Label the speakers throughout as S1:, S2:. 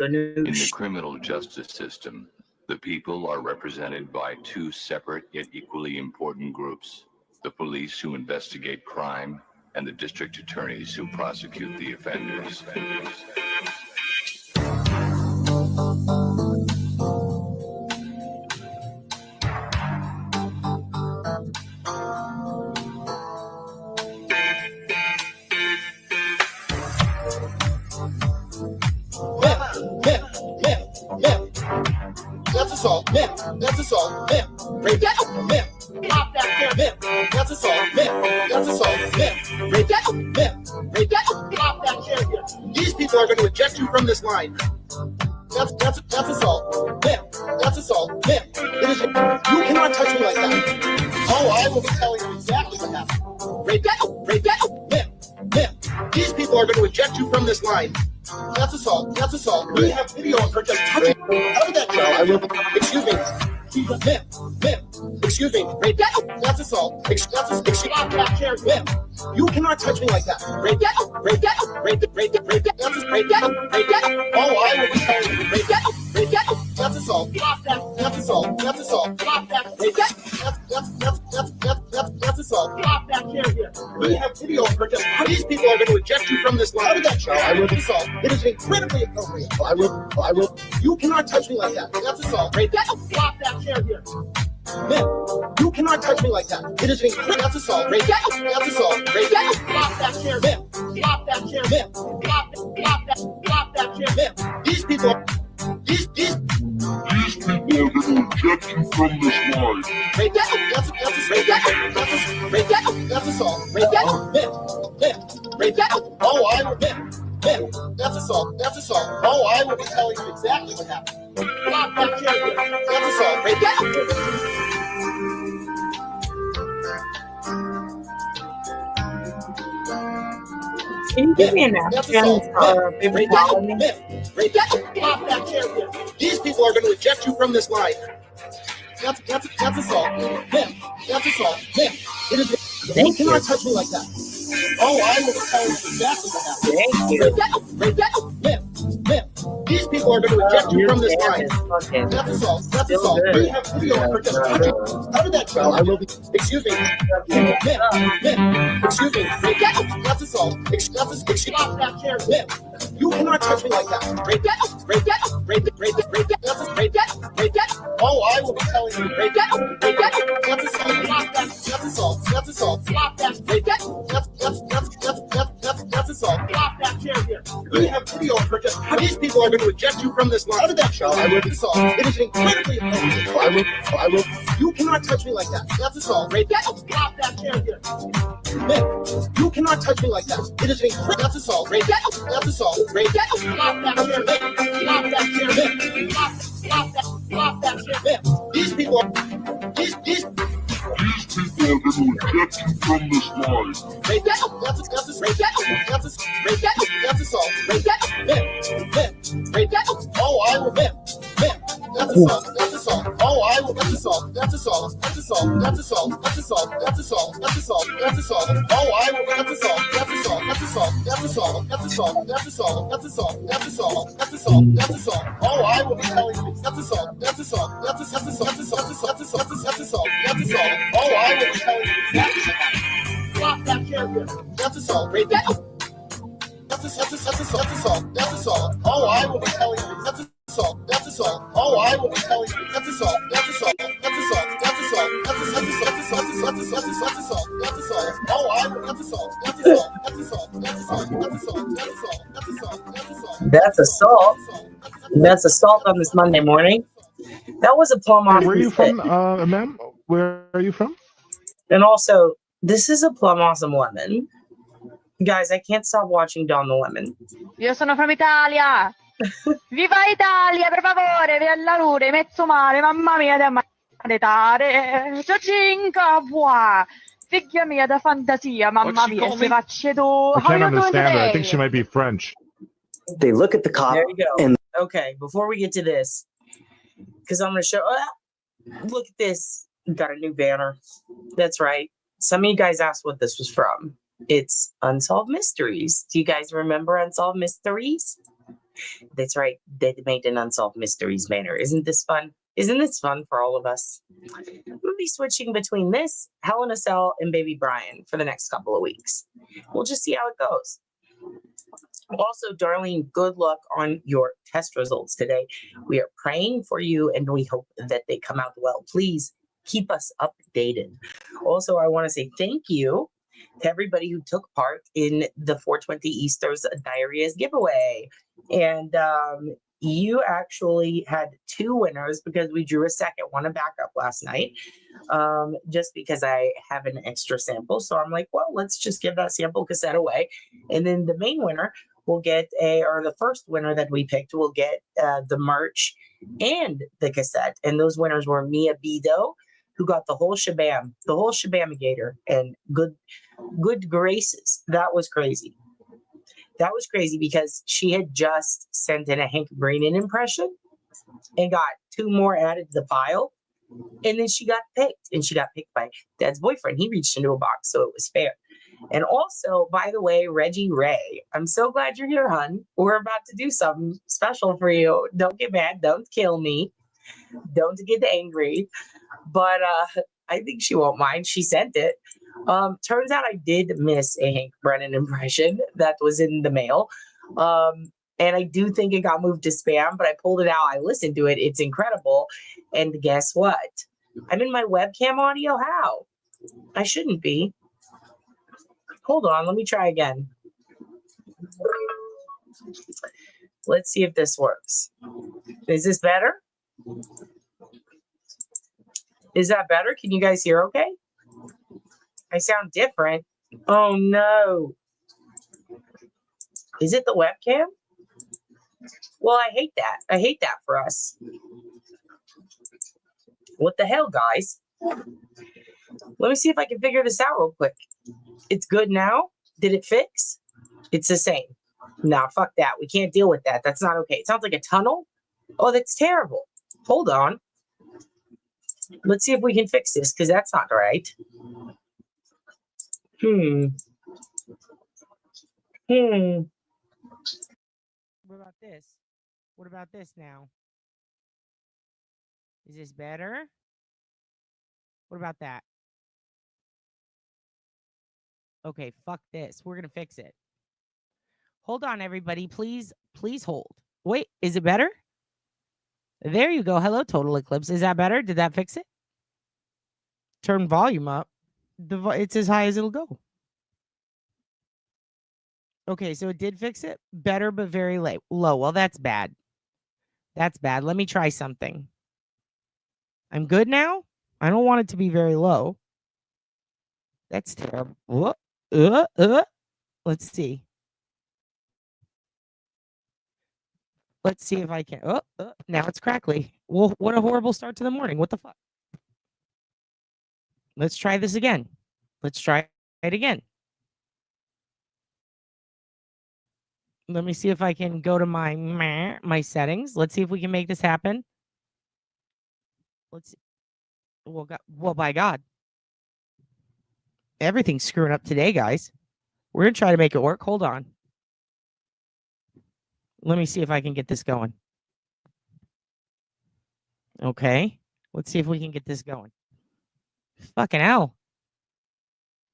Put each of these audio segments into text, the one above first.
S1: In the
S2: Ganoush.
S1: criminal justice system, the people are represented by two separate yet equally important groups: the police who investigate crime and the district attorneys who prosecute the offenders.
S3: That's assault, that's assault, rape, pop that chair, that's assault, that's assault, rape, pop that chair. These people are going to eject you from this line. That's assault, that's assault, it is, you cannot touch me like that. Oh, I will be telling you exactly what happened. Rape, these people are going to eject you from this line. That's assault. That's assault. We have video of her just touching. How did that go? I will. Excuse me. Excuse me. That's assault. You cannot touch me like that. Oh, I will be telling you. That's assault. That's assault. That's assault. That's assault. We have video of her just. These people are going to eject you from this line. How did that show? I will assault. It is incredibly appropriate. I will. You cannot touch me like that. That's assault. Stop that chair here. You cannot touch me like that. It is incredible. That's assault. That's assault. Stop that chair. Stop that chair. Stop that chair. These people are going to eject you from this line. That's assault. Oh, I will. That's assault. That's assault. Oh, I will be telling you exactly what happened. Stop that chair. That's assault.
S2: Can you give me an action or maybe follow me?
S3: Stop that chair. These people are going to eject you from this line. That's assault. That's assault. It is. You cannot touch me like that. Oh, I will tell you exactly what happened.
S2: Thank you.
S3: These people are going to eject you from this line. That's assault. That's assault. We have video of her just touching. How did that go? I will be. Excuse me. Excuse me. That's assault. Stop that chair. You cannot touch me like that. Oh, I will be telling you. That's assault. That's assault. Stop that. That's assault. Stop that chair here. We have video of her just. These people are going to eject you from this line. How did that show? I will assault. It is incredibly appropriate. I will. You cannot touch me like that. That's assault. Stop that chair here. You cannot touch me like that. It is incredible. That's assault. That's assault. Stop that chair. Stop that chair. These people are going to eject you from this line. That's assault. Oh, I will. That's assault. That's assault. Oh, I will. That's assault. That's assault. That's assault. That's assault. That's assault. That's assault. That's assault. That's assault. Oh, I will. That's assault. That's assault. That's assault. That's assault. That's assault. That's assault. That's assault. That's assault. That's assault. That's assault. Oh, I will be telling you. That's assault. That's assault. That's assault. That's assault. That's assault. That's assault. That's assault. Oh, I will be telling you. Stop that chair here. That's assault. That's assault. That's assault. Oh, I will be telling you. That's assault. That's assault. Oh, I will be telling you. That's assault. That's assault. That's assault. That's assault. That's assault. That's assault. That's assault. Oh, I will. That's assault. That's assault. That's assault. That's assault. That's assault. That's assault. That's assault. That's assault.
S2: That's assault. That's assault on this Monday morning. That was a plum off.
S4: Where are you from, ma'am? Where are you from?
S2: And also, this is a plum awesome lemon. Guys, I can't stop watching Dawn the Lemon.
S5: Io sono from Italia. Viva Italia, per favore, la lure, mezzo male, mamma mia, da maledare. Ciacinca, buah. Figlia mia, da fantasia, mamma mia, se faccio tu.
S4: I can't understand her. I think she might be French.
S6: They look at the cop.
S2: There you go.
S6: And
S2: okay, before we get to this, because I'm going to show, look at this. We've got a new banner. That's right. Some of you guys asked what this was from. It's Unsolved Mysteries. Do you guys remember Unsolved Mysteries? That's right. Made an Unsolved Mysteries banner. Isn't this fun? Isn't this fun for all of us? We'll be switching between this, Hell in a Cell, and Baby Brian for the next couple of weeks. We'll just see how it goes. Also, Darlene, good luck on your test results today. We are praying for you and we hope that they come out well. Please keep us updated. Also, I want to say thank you to everybody who took part in the 420 Easter's Diaries giveaway. And you actually had 2 winners because we drew a second one, a backup last night, just because I have an extra sample. So I'm like, well, let's just give that sample cassette away. And then the main winner will get the first winner that we picked will get the merch and the cassette. And those winners were Mia Bido, who got the whole shabamigator, and good graces. That was crazy. That was crazy because she had just sent in a Hank Greenan impression and got 2 more added to the pile. And then she got picked, and she got picked by Dad's boyfriend. He reached into a box, so it was fair. And also, by the way, Reggie Ray, I'm so glad you're here, hon. We're about to do something special for you. Don't get mad. Don't kill me. Don't get angry. But I think she won't mind. She sent it. Turns out I did miss a Hank Brennan impression that was in the mail. And I do think it got moved to spam, but I pulled it out. I listened to it. It's incredible. And guess what? I'm in my webcam audio. How? I shouldn't be. Hold on. Let me try again. Let's see if this works. Is this better? Is that better? Can you guys hear okay? I sound different. Oh, no. Is it the webcam? Well, I hate that. I hate that for us. What the hell, guys? Let me see if I can figure this out real quick. It's good now? Did it fix? It's the same. Nah, fuck that. We can't deal with that. That's not okay. It sounds like a tunnel. Oh, that's terrible. Hold on. Let's see if we can fix this, because that's not right. What about this? What about this now? Is this better? What about that? Okay, fuck this. We're going to fix it. Hold on, everybody. Please hold. Wait, is it better? There you go. Hello, Total Eclipse. Is that better? Did that fix it? Turn volume up. It's as high as it'll go. Okay, so it did fix it. Better, but very low. Well, that's bad. That's bad. Let me try something. I'm good now. I don't want it to be very low. That's terrible. Let's see. Let's see if I can. Now it's crackly. Well, what a horrible start to the morning. What the fuck? Let's try this again. Let's try it again. Let me see if I can go to my settings. Let's see if we can make this happen. Let's see. Well, by God. Everything's screwing up today, guys. We're going to try to make it work. Hold on. Let me see if I can get this going. Okay. Let's see if we can get this going. Fucking hell.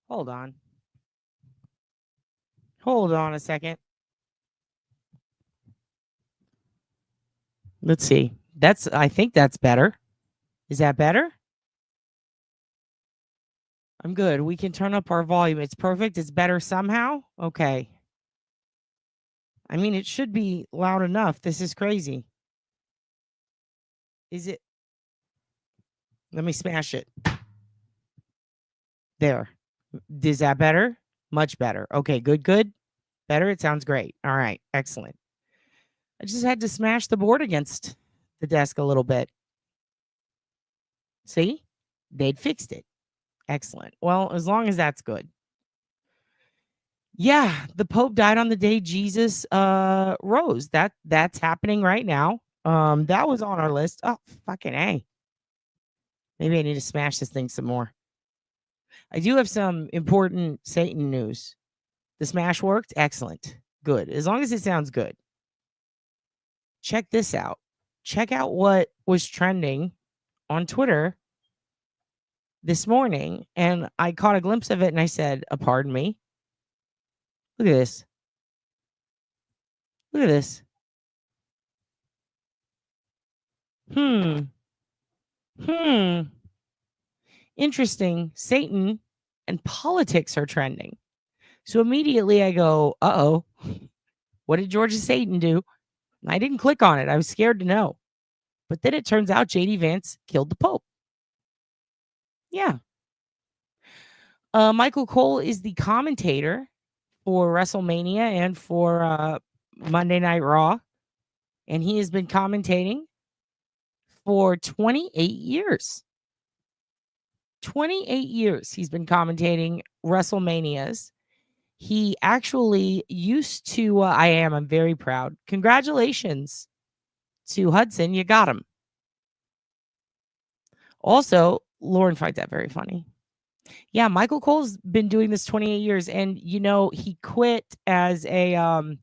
S2: Hold on. Hold on a second. Let's see. I think that's better. Is that better? I'm good. We can turn up our volume. It's perfect. It's better somehow. Okay. I mean, it should be loud enough. This is crazy. Is it? Let me smash it. There. Is that better? Much better. Okay, good. Better? It sounds great. All right, excellent. I just had to smash the board against the desk a little bit. See? They'd fixed it. Excellent. Well, as long as that's good. Yeah, the Pope died on the day Jesus rose. That's happening right now. That was on our list. Oh, fucking A. Maybe I need to smash this thing some more. I do have some important Satan news. The smash worked. Excellent. Good. As long as it sounds good.
S7: check this out. Check out what was trending on Twitter this morning. And I caught a glimpse of it and I said, pardon me. Look at this. Look at this. Interesting. Satan and politics are trending. So immediately I go, uh-oh. What did Georgia Satan do? And I didn't click on it. I was scared to know. But then it turns out J.D. Vance killed the Pope. Yeah. Michael Cole is the commentator for WrestleMania and for Monday Night Raw. And he has been commentating for 28 years. 28 years he's been commentating WrestleManias. He actually used to, I'm very proud. Congratulations to Hudson. You got him. Also, Lauren finds that very funny. Yeah, Michael Cole's been doing this 28 years. And, you know, he quit as a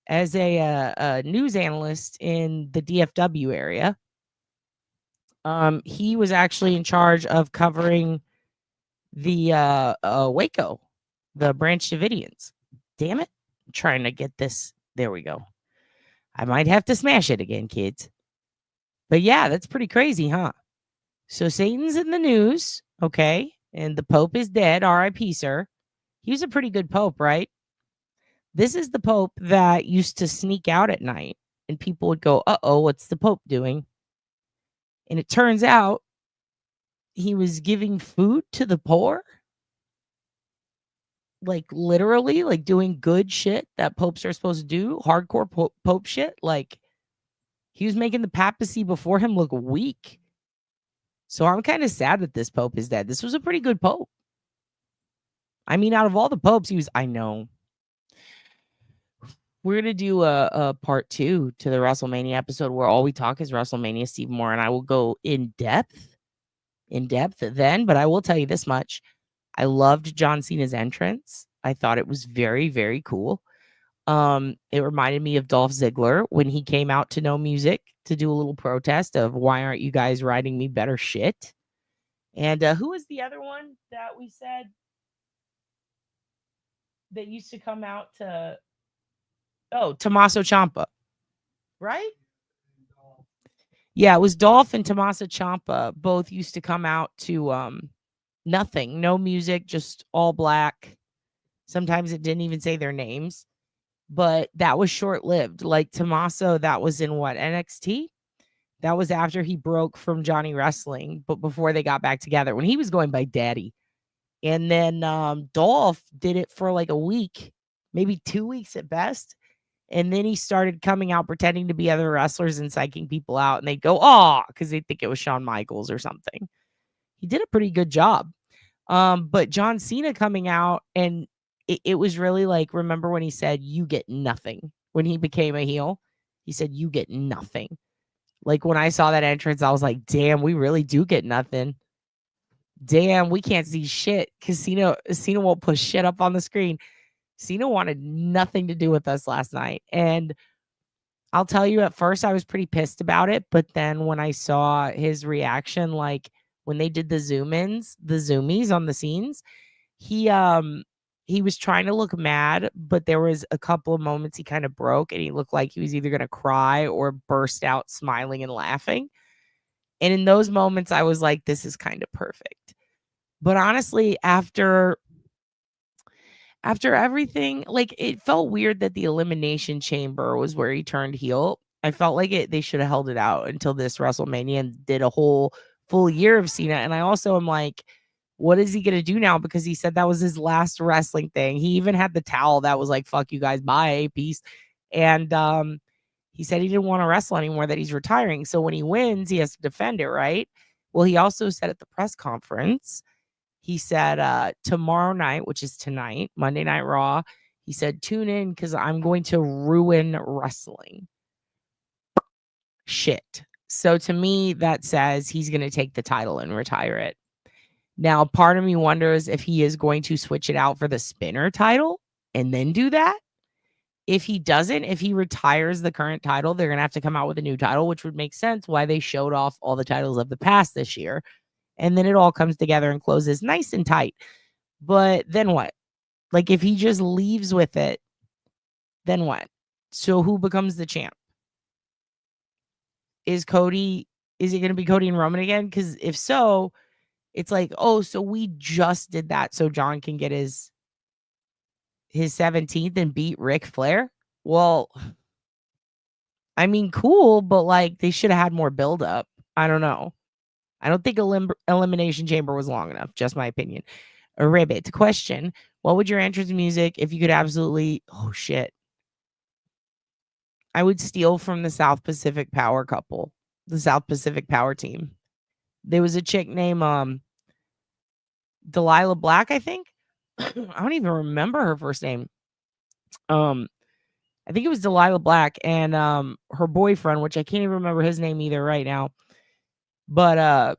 S7: news analyst in the DFW area. He was actually in charge of covering the Waco, the Branch Davidians. Damn it. I'm trying to get this. There we go. I might have to smash it again, kids. But yeah, that's pretty crazy, huh? So Satan's in the news, okay? And the Pope is dead, R.I.P., sir. He was a pretty good Pope, right? This is the Pope that used to sneak out at night, and people would go, uh-oh, what's the Pope doing? And it turns out he was giving food to the poor. Like, literally, like, doing good shit that popes are supposed to do. Hardcore pope shit. Like, he was making the papacy before him look weak. So I'm kind of sad that this Pope is dead. This was a pretty good Pope. I mean, out of all the popes, I know. We're going to do a part 2 to the WrestleMania episode where all we talk is WrestleMania, Steve Moore, and I will go in depth then. But I will tell you this much. I loved John Cena's entrance. I thought it was very, very cool. It reminded me of Dolph Ziggler when he came out to No Music to do a little protest of why aren't you guys writing me better shit? And who was the other one that we said that used to come out to? Oh, Tommaso Ciampa, right? Yeah, it was Dolph and Tommaso Ciampa. Both used to come out to nothing, no music, just all black. Sometimes it didn't even say their names. But that was short-lived. Like Tommaso, that was in what, NXT? That was after he broke from Johnny Wrestling, but before they got back together, when he was going by Daddy. And then Dolph did it for like a week, maybe 2 weeks at best. And then he started coming out pretending to be other wrestlers and psyching people out. And they'd go, oh, because they think it was Shawn Michaels or something. He did a pretty good job. But John Cena coming out, and it was really like, remember when he said, you get nothing? When he became a heel, he said, you get nothing. Like when I saw that entrance, I was like, damn, we really do get nothing. Damn, we can't see shit because Cena won't put shit up on the screen. Cena wanted nothing to do with us last night. And I'll tell you, at first I was pretty pissed about it. But then when I saw his reaction, like when they did the zoom-ins, the zoomies on the scenes, he was trying to look mad, but there was a couple of moments he kind of broke and he looked like he was either going to cry or burst out smiling and laughing. And in those moments, I was like, this is kind of perfect. But honestly, after everything, like, it felt weird that the Elimination Chamber was where he turned heel. I felt like they should have held it out until this WrestleMania and did a whole full year of Cena. And I also am like, what is he going to do now? Because he said that was his last wrestling thing. He even had the towel that was like, fuck you guys, bye, peace. And he said he didn't want to wrestle anymore, that he's retiring. So when he wins, he has to defend it, right? Well, he also said at the press conference, he said tomorrow night, which is tonight, Monday Night Raw, he said, tune in because I'm going to ruin wrestling. Shit. So to me, that says he's going to take the title and retire it. Now, part of me wonders if he is going to switch it out for the spinner title and then do that. If he doesn't, if he retires the current title, they're going to have to come out with a new title, which would make sense why they showed off all the titles of the past this year. And then it all comes together and closes nice and tight. But then what? Like, if he just leaves with it, then what? So who becomes the champ? Is it going to be Cody and Roman again? Because if so, it's like, oh, so we just did that so John can get his 17th and beat Ric Flair? Well, I mean, cool, but like they should have had more buildup. I don't know. I don't think Elimination Chamber was long enough. Just my opinion. A ribbit question: what would your entrance music if you could absolutely? Oh shit! I would steal from the South Pacific Power couple, the South Pacific Power team. There was a chick named Delilah Black, I think. I don't even remember her first name. I think it was Delilah Black and her boyfriend, which I can't even remember his name either right now. But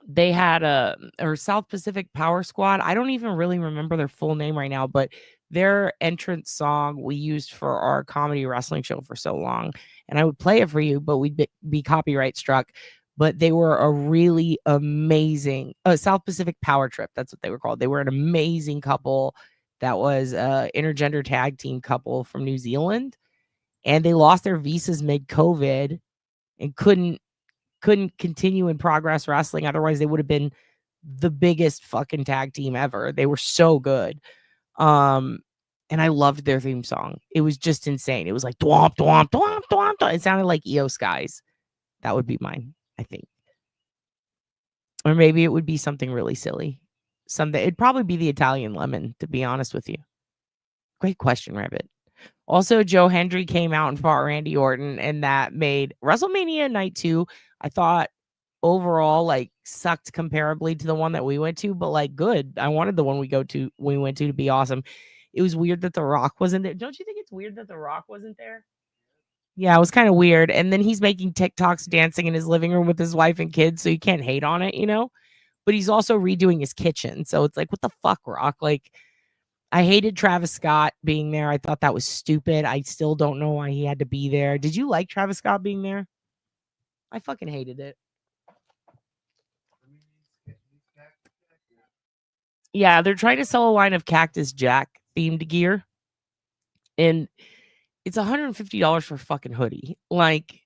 S7: they had her South Pacific Power Squad. I don't even really remember their full name right now, but their entrance song we used for our comedy wrestling show for so long. And I would play it for you, but we'd be copyright struck. But they were a really amazing South Pacific Power Trip. That's what they were called. They were an amazing couple. That was an intergender tag team couple from New Zealand. And they lost their visas mid-COVID and couldn't continue in Progress Wrestling. Otherwise, they would have been the biggest fucking tag team ever. They were so good. And I loved their theme song. It was just insane. It was like dwomp, dwomp, dwomp, dwomp, dwomp. It sounded like EO Skies. That would be mine, I think. Or maybe it would be something really silly. It'd probably be the Italian Lemon, to be honest with you. Great question, Rabbit. Also, Joe Hendry came out and fought Randy Orton, and that made WrestleMania Night 2, I thought, overall, like, sucked comparably to the one that we went to, but, like, good. I wanted the one we went to be awesome. It was weird that The Rock wasn't there. Don't you think it's weird that The Rock wasn't there? Yeah, it was kind of weird. And then he's making TikToks dancing in his living room with his wife and kids, so you can't hate on it, you know? But he's also redoing his kitchen. So it's like, what the fuck, Rock? Like, I hated Travis Scott being there. I thought that was stupid. I still don't know why he had to be there. Did you like Travis Scott being there? I fucking hated it. Yeah, they're trying to sell a line of Cactus Jack themed gear. And it's $150 for a fucking hoodie. Like,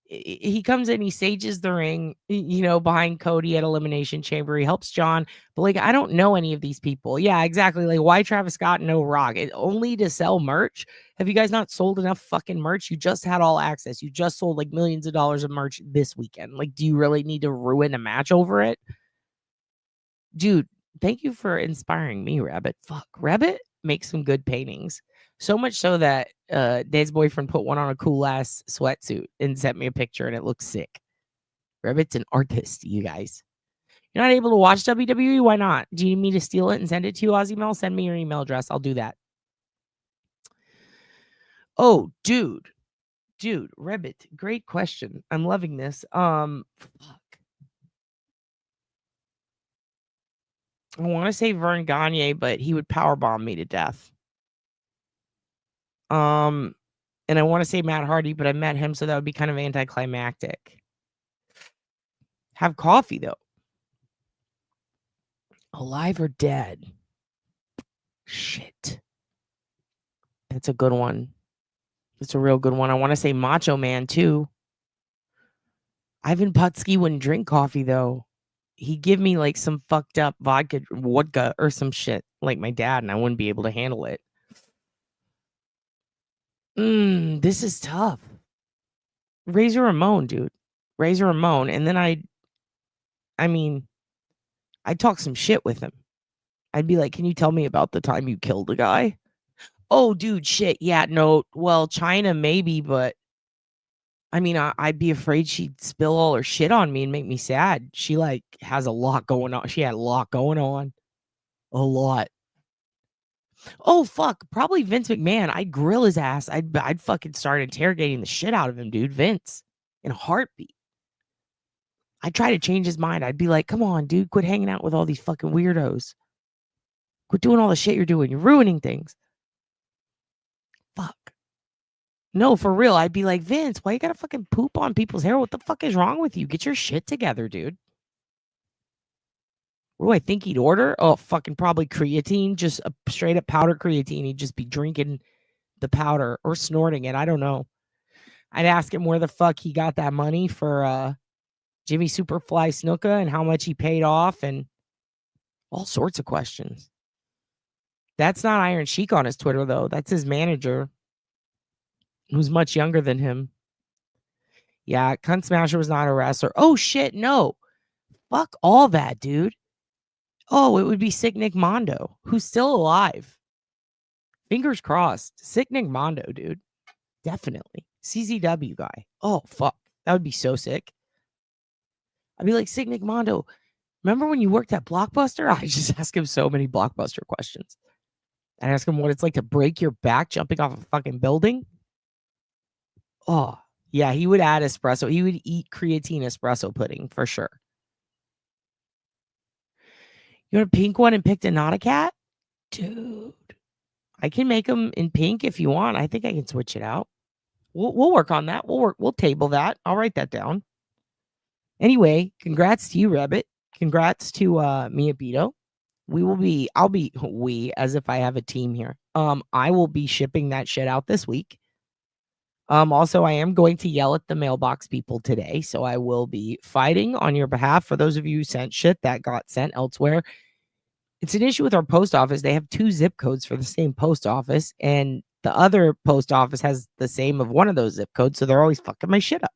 S7: he comes in, he stages the ring, you know, behind Cody at Elimination Chamber. He helps John, but like, I don't know any of these people. Yeah, exactly. Like, why Travis Scott, no Rock? Only to sell merch? Have you guys not sold enough fucking merch? You just had All Access. You just sold like millions of dollars of merch this weekend. Like, do you really need to ruin a match over it? Dude, thank you for inspiring me, Rabbit. Fuck, Rabbit makes some good paintings. So much so that Dave's boyfriend put one on a cool ass sweatsuit and sent me a picture, and it looks sick. Rabbit's an artist, you guys. You're not able to watch WWE? Why not? Do you need me to steal it and send it to you, Ozzy Mel? Send me your email address. I'll do that. Oh, dude, Rabbit, great question. I'm loving this. Fuck. I want to say Vern Gagne, but he would powerbomb me to death. And I want to say Matt Hardy, but I met him, so that would be kind of anticlimactic. Have coffee, though. Alive or dead? Shit. That's a good one. That's a real good one. I want to say Macho Man, too. Ivan Putski wouldn't drink coffee, though. He'd give me, like, some fucked up vodka or some shit, like my dad, and I wouldn't be able to handle it. This is tough. Razor Ramon, dude. Razor Ramon. And then I'd talk some shit with him. I'd be like, can you tell me about the time you killed a guy? Oh, dude, shit. Yeah, no. Well, China, maybe, but I mean, I'd be afraid she'd spill all her shit on me and make me sad. She, like, has a lot going on. She had a lot going on. A lot. Oh, fuck. Probably Vince McMahon. I'd grill his ass. I'd fucking start interrogating the shit out of him, dude. Vince. In a heartbeat. I'd try to change his mind. I'd be like, come on, dude. Quit hanging out with all these fucking weirdos. Quit doing all the shit you're doing. You're ruining things. No, for real. I'd be like, Vince, why you gotta fucking poop on people's hair? What the fuck is wrong with you? Get your shit together, dude. What do I think he'd order? Oh, fucking probably creatine, just a straight up powder creatine. He'd just be drinking the powder or snorting it. I don't know. I'd ask him where the fuck he got that money for Jimmy Superfly Snuka and how much he paid off and all sorts of questions. That's not Iron Sheik on his Twitter, though. That's his manager, who's much younger than him. Yeah, Cunt Smasher was not a wrestler. Oh, shit, no. Fuck all that, dude. Oh, it would be Sick Nick Mondo, who's still alive. Fingers crossed. Sick Nick Mondo, dude. Definitely. CZW guy. Oh, fuck. That would be so sick. I'd be like, Sick Nick Mondo, remember when you worked at Blockbuster? I just ask him so many Blockbuster questions. I ask him what it's like to break your back jumping off a fucking building. Oh, yeah, he would add espresso. He would eat creatine espresso pudding for sure. You want a pink one and picked a not a cat? Dude, I can make them in pink if you want. I think I can switch it out. We'll work on that. We'll table that. I'll write that down. Anyway, congrats to you, Rabbit. Congrats to Mia Bito. We, as if I have a team here. I will be shipping that shit out this week. Also, I am going to yell at the mailbox people today, so I will be fighting on your behalf. For those of you who sent shit that got sent elsewhere, it's an issue with our post office. They have 2 zip codes for the same post office, and the other post office has the same of one of those zip codes, so they're always fucking my shit up.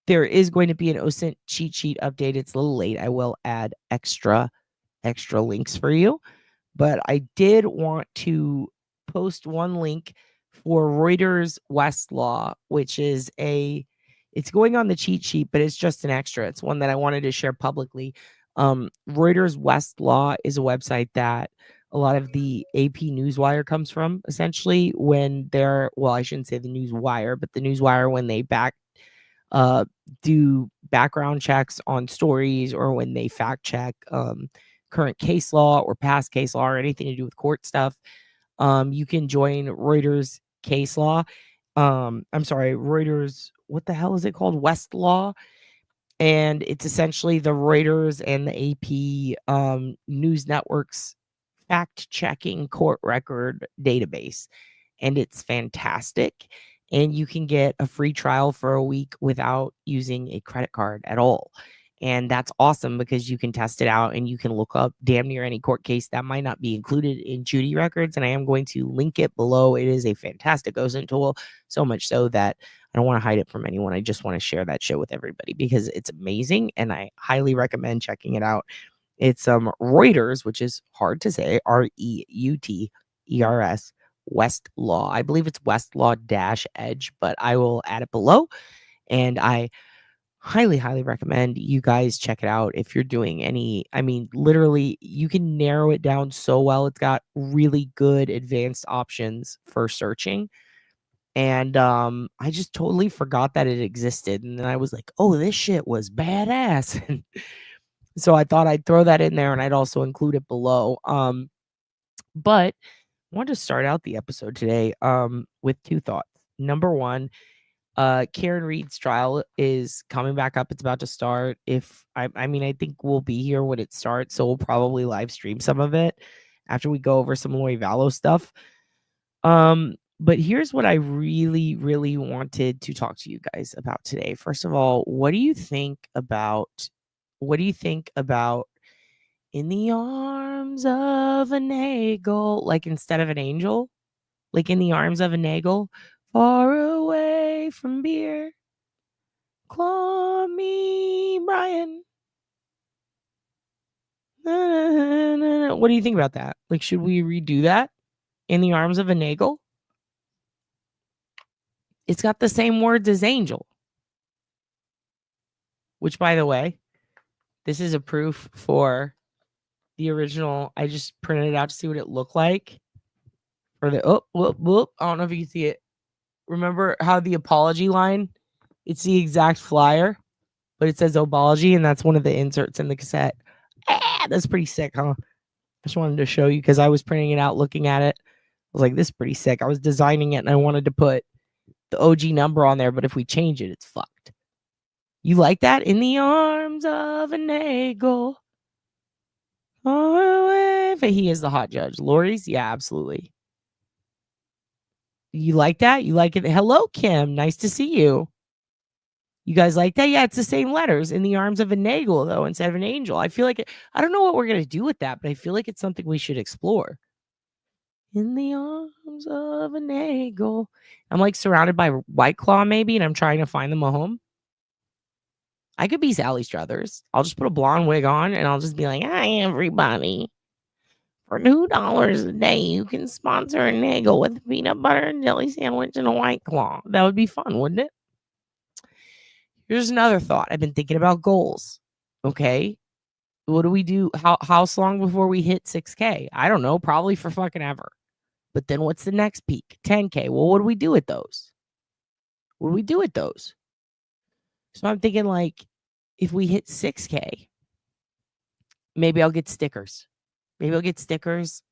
S7: There is going to be an OSINT cheat sheet update. It's a little late. I will add extra links for you, but I did want to post one link for Reuters Westlaw, which is it's going on the cheat sheet, but it's just an extra. It's one that I wanted to share publicly. Reuters Westlaw is a website that a lot of the AP Newswire comes from, essentially, when I shouldn't say the Newswire, but the Newswire when they do background checks on stories, or when they fact check current case law or past case law or anything to do with court stuff. You can join Reuters case law. Reuters, what the hell is it called? Westlaw. And it's essentially the Reuters and the AP news networks fact checking court record database. And it's fantastic. And you can get a free trial for a week without using a credit card at all. And that's awesome because you can test it out and you can look up damn near any court case that might not be included in Judy records. And I am going to link it below. It is a fantastic OSINT tool, so much so that I don't want to hide it from anyone. I just want to share that shit with everybody because it's amazing. And I highly recommend checking it out. It's Reuters, which is hard to say, REUTERS. Westlaw. I believe it's Westlaw-Edge, but I will add it below. And I highly recommend you guys check it out if you're doing any. I mean, literally, you can narrow it down so well. It's got really good advanced options for searching. And I just totally forgot that it existed. And then I was like, oh, this shit was badass. And so I thought I'd throw that in there, and I'd also include it below. But I want to start out the episode today with 2 thoughts. Number one, Karen Reed's trial is coming back up. It's about to start. I think we'll be here when it starts, so we'll probably live stream some of it after we go over some Lori Vallow stuff. But here's what I really wanted to talk to you guys about today. First of all, what do you think about in the arms of an eagle, like instead of an angel, like in the arms of an eagle, far away from beer, call me Brian. What do you think about that? Like, should we redo that? In the arms of an eagle? It's got the same words as angel. Which, by the way, this is a proof for the original. I just printed it out to see what it looked like. For the I don't know if you can see it. Remember how the apology line? It's the exact flyer, but it says Obology, and that's one of the inserts in the cassette. That's pretty sick, huh? Just wanted to show you because I was printing it out, looking at it. was like, this is pretty sick. I was designing it and I wanted to put the OG number on there, but if we change it, it's fucked. You like that? In the arms of an eagle. But he is the hot judge. Lori's? Yeah, absolutely. You like that? You like it? Hello, Kim. Nice to see you. You guys like that? Yeah, it's the same letters. In the arms of an eagle, though, instead of an angel. I feel like I don't know what we're going to do with that, but I feel like it's something we should explore. In the arms of an eagle. I'm like surrounded by White Claw, maybe, and I'm trying to find them a home. I could be Sally Struthers. I'll just put a blonde wig on and I'll just be like, hi, everybody. For $2 a day, you can sponsor an eagle with a peanut butter and jelly sandwich and a White Claw. That would be fun, wouldn't it? Here's another thought. I've been thinking about goals. Okay. What do we do? How long before we hit 6K? I don't know. Probably for fucking ever. But then what's the next peak? 10K. Well, what do we do with those? What do we do with those? So I'm thinking like, if we hit 6K, maybe I'll get stickers. Maybe I'll get stickers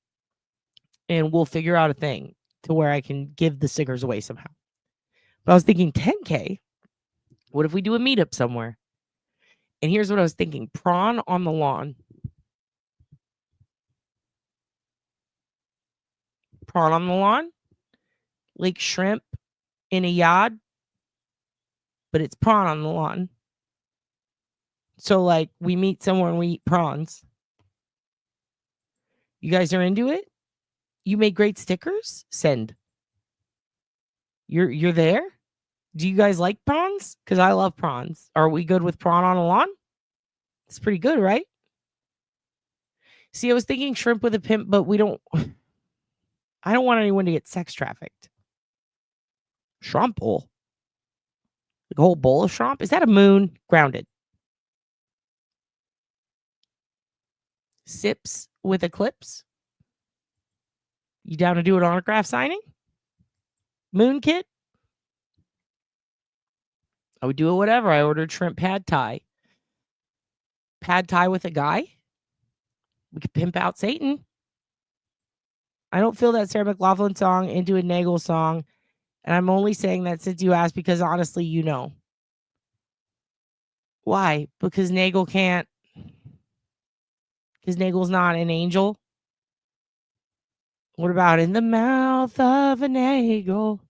S7: and we'll figure out a thing to where I can give the stickers away somehow. But I was thinking 10K. What if we do a meetup somewhere? And here's what I was thinking. Prawn on the lawn. Prawn on the lawn. Like shrimp in a yard. But it's prawn on the lawn. So like we meet somewhere and we eat prawns. You guys are into it? You make great stickers? Send. You're there? Do you guys like prawns? Because I love prawns. Are we good with prawn on a lawn? It's pretty good, right? See, I was thinking shrimp with a pimp, but I don't want anyone to get sex trafficked. Shrimp bowl. Like a whole bowl of shrimp? Is that a moon? Grounded. Sips with eclipse. You down to do an autograph signing? Moon kit? I would do it whatever. I ordered shrimp pad thai. Pad thai with a guy? We could pimp out Satan. I don't feel that Sarah McLachlan song into a Nagel song. And I'm only saying that since you asked because honestly, you know. Why? Because Nagel can't. Because Nagel's not an angel. What about in the mouth of an eagle?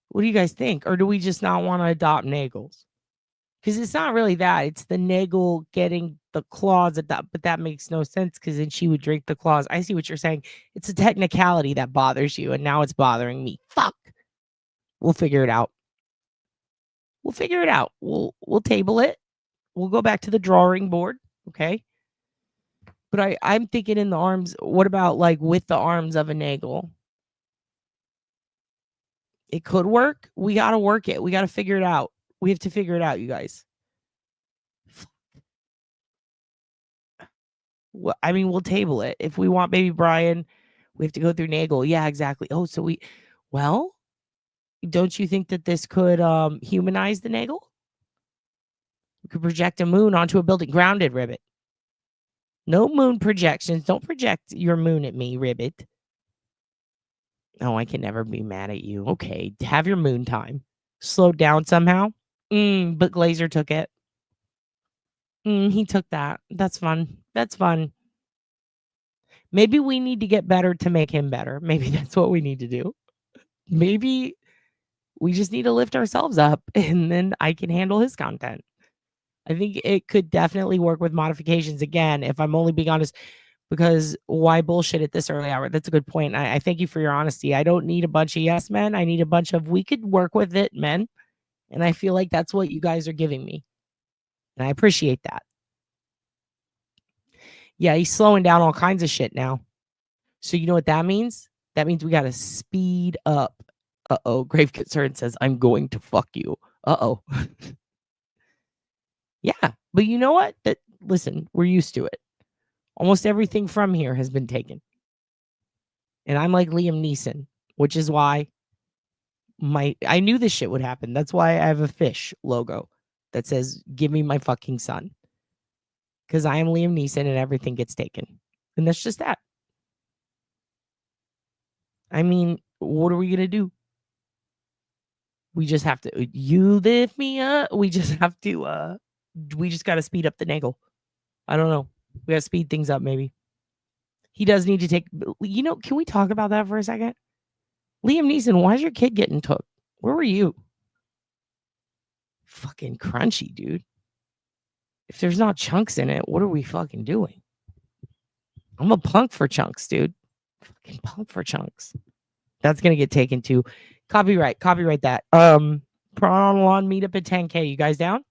S7: What do you guys think? Or do we just not want to adopt Nagels? Because it's not really that. It's the Nagel getting the claws at that, but that makes no sense because then she would drink the claws. I see what you're saying. It's a technicality that bothers you, and now it's bothering me. Fuck. We'll figure it out. We'll figure it out. We'll table it. We'll go back to the drawing board. Okay. But I'm thinking in the arms. What about like with the arms of a Nagel? It could work. We got to work it. We got to figure it out. We have to figure it out, you guys. Well, I mean, we'll table it. If we want baby Brian, we have to go through Nagel. Yeah, exactly. Oh, so don't you think that this could humanize the Nagel? We could project a moon onto a building. Grounded, Ribbit. No moon projections. Don't project your moon at me, Ribbit. Oh, I can never be mad at you. Okay, have your moon time. Slowed down somehow. But Glazer took it. He took that. That's fun. That's fun. Maybe we need to get better to make him better. Maybe that's what we need to do. Maybe we just need to lift ourselves up and then I can handle his content. I think it could definitely work with modifications again, if I'm only being honest, because why bullshit at this early hour? That's a good point. I thank you for your honesty. I don't need a bunch of yes men. I need a bunch of we could work with it men. And I feel like that's what you guys are giving me. And I appreciate that. Yeah, he's slowing down all kinds of shit now. So you know what that means? That means we got to speed up. Uh-oh. Grave Concern says, I'm going to fuck you. Uh-oh. Yeah, but you know what? Listen, we're used to it. Almost everything from here has been taken. And I'm like Liam Neeson, which is why I knew this shit would happen. That's why I have a fish logo that says, give me my fucking son. Because I am Liam Neeson and everything gets taken. And that's just that. I mean, what are we gonna do? We just have to. You lift me up. We just have to. We just got to speed up the Nagel. I don't know. We got to speed things up. Maybe he does need to take. You know, can we talk about that for a second? Liam Neeson, why's your kid getting took? Where were you? Fucking crunchy, dude. If there's not chunks in it, what are we fucking doing? I'm a punk for chunks, dude. Fucking punk for chunks. That's gonna get taken to copyright that. Prawn Lawn meetup at 10K. You guys down?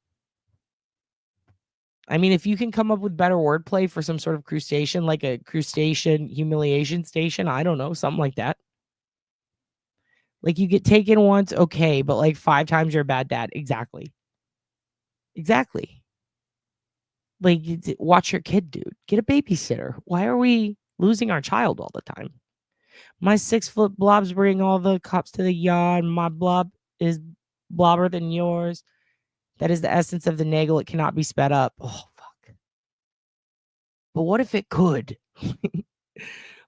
S7: I mean, if you can come up with better wordplay for some sort of crustacean, like a crustacean humiliation station, I don't know, something like that. Like you get taken once, okay, but like 5 times you're a bad dad. Exactly. Like, watch your kid, dude. Get a babysitter. Why are we losing our child all the time? My 6-foot blobs bring all the cops to the yard. My blob is blobber than yours. That is the essence of the Nagel. It cannot be sped up. Oh, fuck. But what if it could?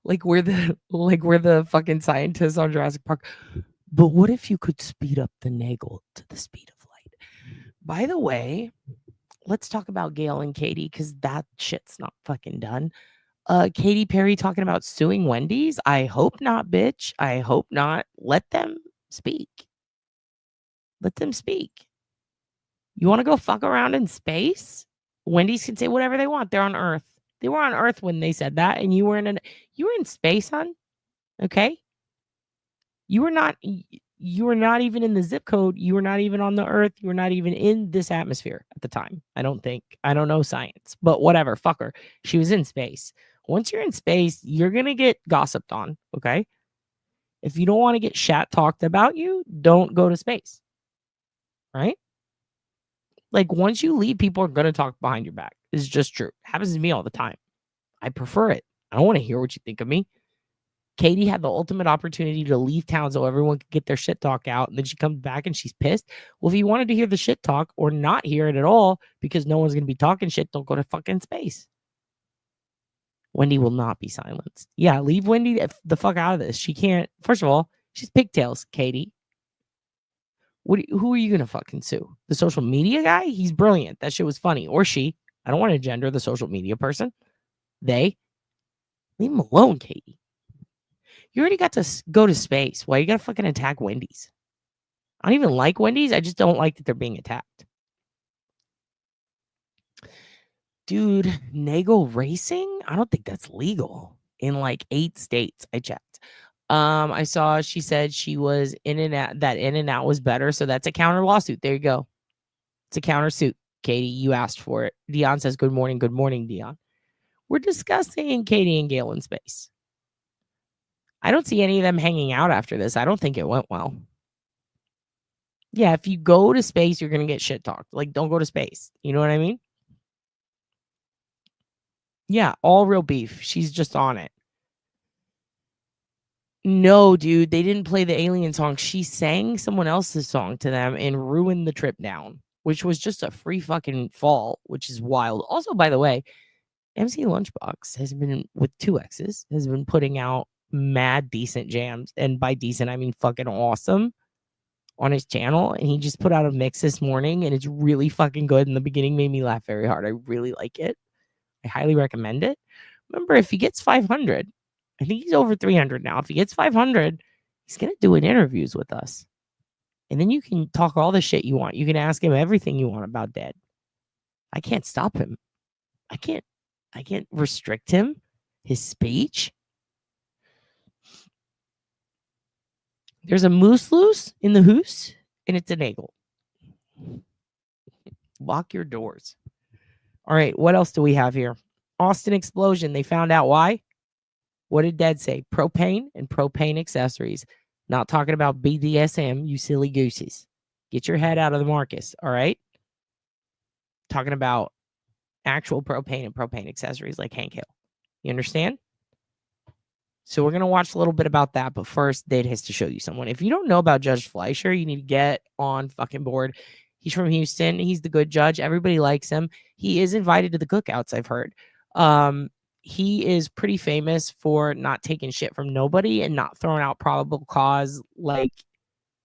S7: like we're the fucking scientists on Jurassic Park. But what if you could speed up the Nagel to the speed of light? By the way, let's talk about Gail and Katie, because that shit's not fucking done. Katy Perry talking about suing Wendy's. I hope not, bitch. I hope not. Let them speak. Let them speak. You want to go fuck around in space? Wendy's can say whatever they want. They're on Earth. They were on Earth when they said that, and you were in space, hon. Okay? You were not even in the zip code. You were not even on the Earth. You were not even in this atmosphere at the time. I don't think. I don't know science, but whatever. Fuck her. She was in space. Once you're in space, you're going to get gossiped on, okay? If you don't want to get shat talked about you, don't go to space. Right? Like, once you leave, people are going to talk behind your back. It's just true. It happens to me all the time. I prefer it. I don't want to hear what you think of me. Katie had the ultimate opportunity to leave town so everyone could get their shit talk out, and then she comes back and she's pissed. Well, if you wanted to hear the shit talk or not hear it at all because no one's going to be talking shit, don't go to fucking space. Wendy will not be silenced. Yeah, leave Wendy the fuck out of this. She can't. First of all, she's pigtails, Katie. Who are you going to fucking sue? The social media guy? He's brilliant. That shit was funny. Or she. I don't want to gender the social media person. They. Leave him alone, Katie. You already got to go to space. Why you got to fucking attack Wendy's? I don't even like Wendy's. I just don't like that they're being attacked. Dude, Nagel racing? I don't think that's legal in like 8 states. I checked. I saw she said she was in and out, that in and out was better. So that's a counter lawsuit. There you go. It's a counter suit. Katie, you asked for it. Dion says, good morning, Dion. We're discussing Katie and Gail in space. I don't see any of them hanging out after this. I don't think it went well. Yeah, if you go to space, you're going to get shit talked. Like, don't go to space. You know what I mean? Yeah, all real beef. She's just on it. No, dude, they didn't play the Alien song. She sang someone else's song to them and ruined the trip down, which was just a free fucking fall, which is wild. Also, by the way, MC Lunchbox has been, with 2 X's, has been putting out mad decent jams. And by decent, I mean fucking awesome on his channel. And he just put out a mix this morning and it's really fucking good. In the beginning made me laugh very hard. I really like it. I highly recommend it. Remember, if he gets 500, I think he's over 300 now. If he gets 500, he's going to do interviews with us. And then you can talk all the shit you want. You can ask him everything you want about Dead. I can't stop him. I can't restrict him. His speech. There's a moose loose in the hoose, and it's a Nagel. Lock your doors. All right, what else do we have here? Austin explosion. They found out why. What did Dad say? Propane and propane accessories. Not talking about BDSM, you silly gooses. Get your head out of the Marcus, all right? Talking about actual propane and propane accessories like Hank Hill. You understand? So we're going to watch a little bit about that, but first, Dad has to show you someone. If you don't know about Judge Fleischer, you need to get on fucking board. He's from Houston. He's the good judge. Everybody likes him. He is invited to the cookouts, I've heard. he is pretty famous for not taking shit from nobody and not throwing out probable cause like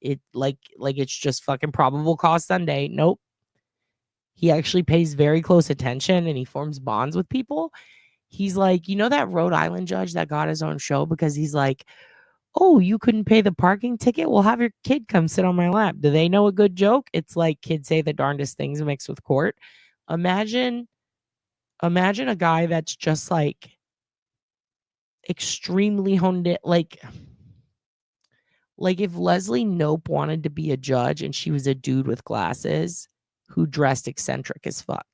S7: it's just fucking probable cause Sunday. Nope. He actually pays very close attention and he forms bonds with people. He's like, you know, that Rhode Island judge that got his own show because he's like, oh, you couldn't pay the parking ticket? Well, have your kid come sit on my lap. Do they know a good joke? It's like kids say the darndest things mixed with court. Imagine a guy that's just like extremely honed it. Like if Leslie Knope wanted to be a judge and she was a dude with glasses who dressed eccentric as fuck.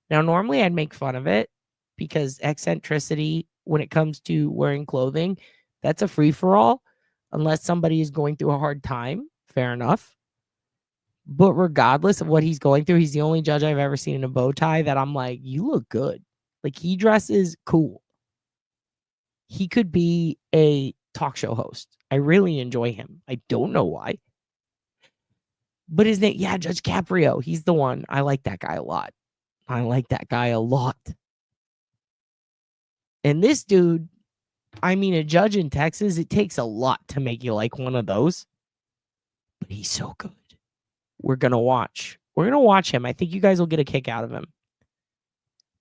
S7: Now, normally I'd make fun of it because eccentricity, when it comes to wearing clothing, that's a free-for-all unless somebody is going through a hard time. Fair enough. But regardless of what he's going through, he's the only judge I've ever seen in a bow tie that I'm like, you look good. Like, he dresses cool. He could be a talk show host. I really enjoy him. I don't know why. But his name, yeah, Judge Caprio. He's the one. I like that guy a lot. And this dude, I mean, a judge in Texas, it takes a lot to make you like one of those. But he's so good. We're going to watch him. I think you guys will get a kick out of him.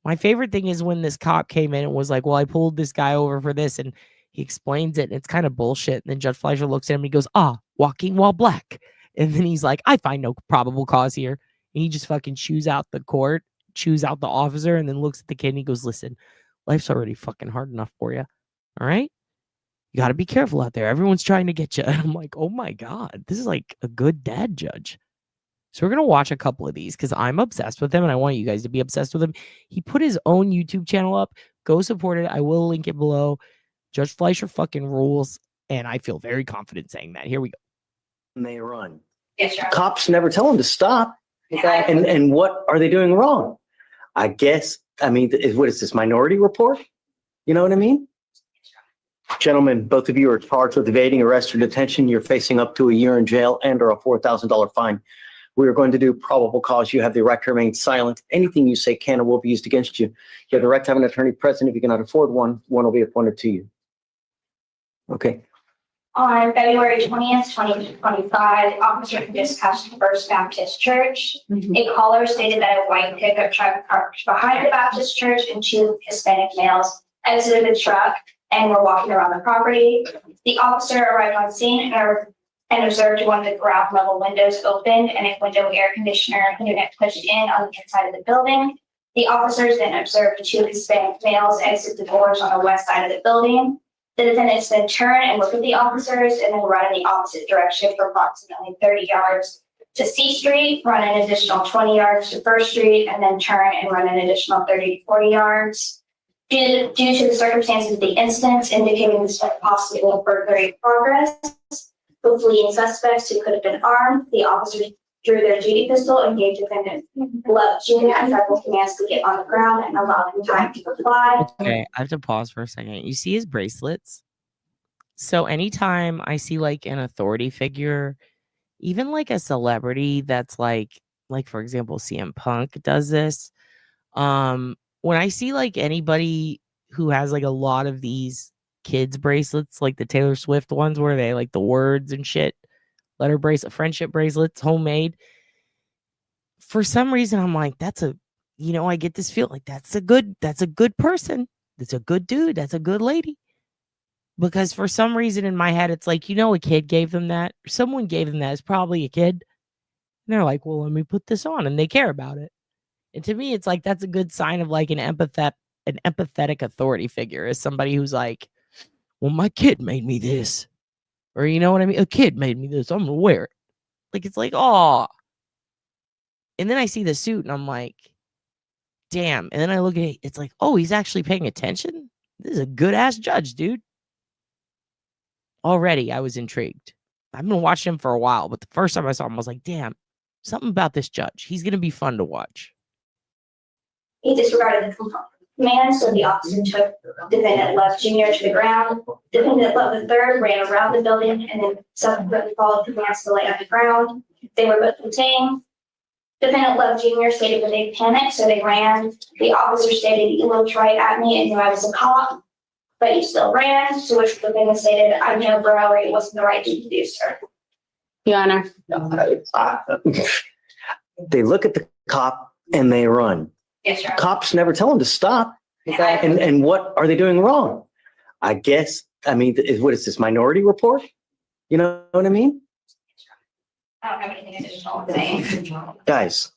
S7: My favorite thing is when this cop came in and was like, well, I pulled this guy over for this. And he explains it. And it's kind of bullshit. And then Judge Fleischer looks at him and he goes, walking while black. And then he's like, I find no probable cause here. And he just fucking chews out the officer, and then looks at the kid and he goes, listen, life's already fucking hard enough for you. All right? You got to be careful out there. Everyone's trying to get you. And I'm like, oh my God, this is like a good dad judge. So we're going to watch a couple of these because I'm obsessed with him and I want you guys to be obsessed with him. He put his own YouTube channel up. Go support it. I will link it below. Judge Fleischer fucking rules. And I feel very confident saying that. Here we go.
S6: And they run.
S8: Yes, sir.
S6: Cops never tell them to stop.
S8: Yeah.
S6: And what are they doing wrong? I guess, what is this, Minority Report? You know what I mean? Gentlemen, both of you are charged with evading arrest or detention. You're facing up to a year in jail and or a $4,000 fine. We are going to do probable cause. You have the right to remain silent. Anything you say can or will be used against you. You have the right to have an attorney present. If you cannot afford one will be appointed to you. Okay.
S8: On February 20th, 2025, officer dispatched the First Baptist Church. A caller stated that a white pickup truck parked behind the Baptist Church and two Hispanic males exited the truck and were walking around the property. The officer arrived on scene and observed one of the ground level windows opened and a window air conditioner unit pushed in on the inside of the building. The officers then observed two Hispanic males exit the doors on the west side of the building. The defendants then turn and look at the officers and then run in the opposite direction for approximately 30 yards to C Street, run an additional 20 yards to First Street, and then turn and run an additional 30 to 40 yards. Due to the circumstances of the incidents indicating this might possibly will further progress, with fleeing suspects who could have been armed, the officers drew their duty pistol and gave defendant Love Jr. several commands to get on the ground and allow him time to reply.
S7: Okay, I have to pause for a second. You see his bracelets? So anytime I see like an authority figure, even like a celebrity that's like for example, CM Punk does this. When I see like anybody who has like a lot of these kids bracelets, like the Taylor Swift ones where they like the words and shit, letter bracelet, friendship bracelets, homemade. For some reason, I'm like, I get this feel like that's a good person. That's a good dude. That's a good lady. Because for some reason in my head, it's like, a kid gave them that. Someone gave them that. It's probably a kid. And they're like, well, let me put this on. And they care about it. And to me, it's like, that's a good sign of like an empathetic authority figure is somebody who's like, well, my kid made me this. Or you know what I mean? A kid made me this. I'm going to wear it. Like, it's like, oh. And then I see the suit and I'm like, damn. And then I look at it. It's like, oh, he's actually paying attention. This is a good ass judge, dude. Already, I was intrigued. I've been watching him for a while, but the first time I saw him, I was like, damn, something about this judge. He's going to be fun to watch.
S8: He disregarded the command, so the officer took defendant Love Jr. to the ground. Defendant Love III ran around the building and then subsequently followed commands to lay on the ground. They were both detained. Defendant Love Jr. stated that they panicked, so they ran. The officer stated he looked right at me and knew I was a cop, but he still ran, to which the defendant stated, I know, bro, it wasn't the right thing to do, sir.
S9: Your Honor.
S6: They look at the cop and they run.
S8: Yes, Your Honor.
S6: Cops never tell them to stop. And what are they doing wrong? I guess, I mean, what is this, Minority Report? You know what I mean?
S8: I don't have anything additional to say.
S6: Guys,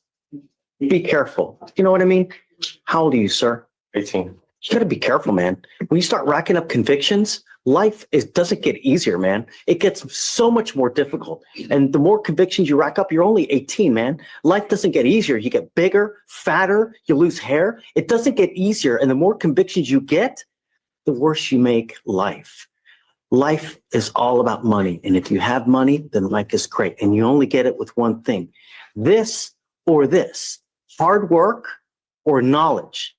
S6: be careful. You know what I mean? How old are you, sir?
S10: 18.
S6: You gotta be careful, man. When you start racking up convictions, life doesn't get easier, man. It gets so much more difficult. And the more convictions you rack up, you're only 18, man. Life doesn't get easier. You get bigger, fatter, you lose hair. It doesn't get easier. And the more convictions you get, the worse you make life. Life is all about money. And if you have money, then life is great. And you only get it with one thing. This or this. Hard work or knowledge.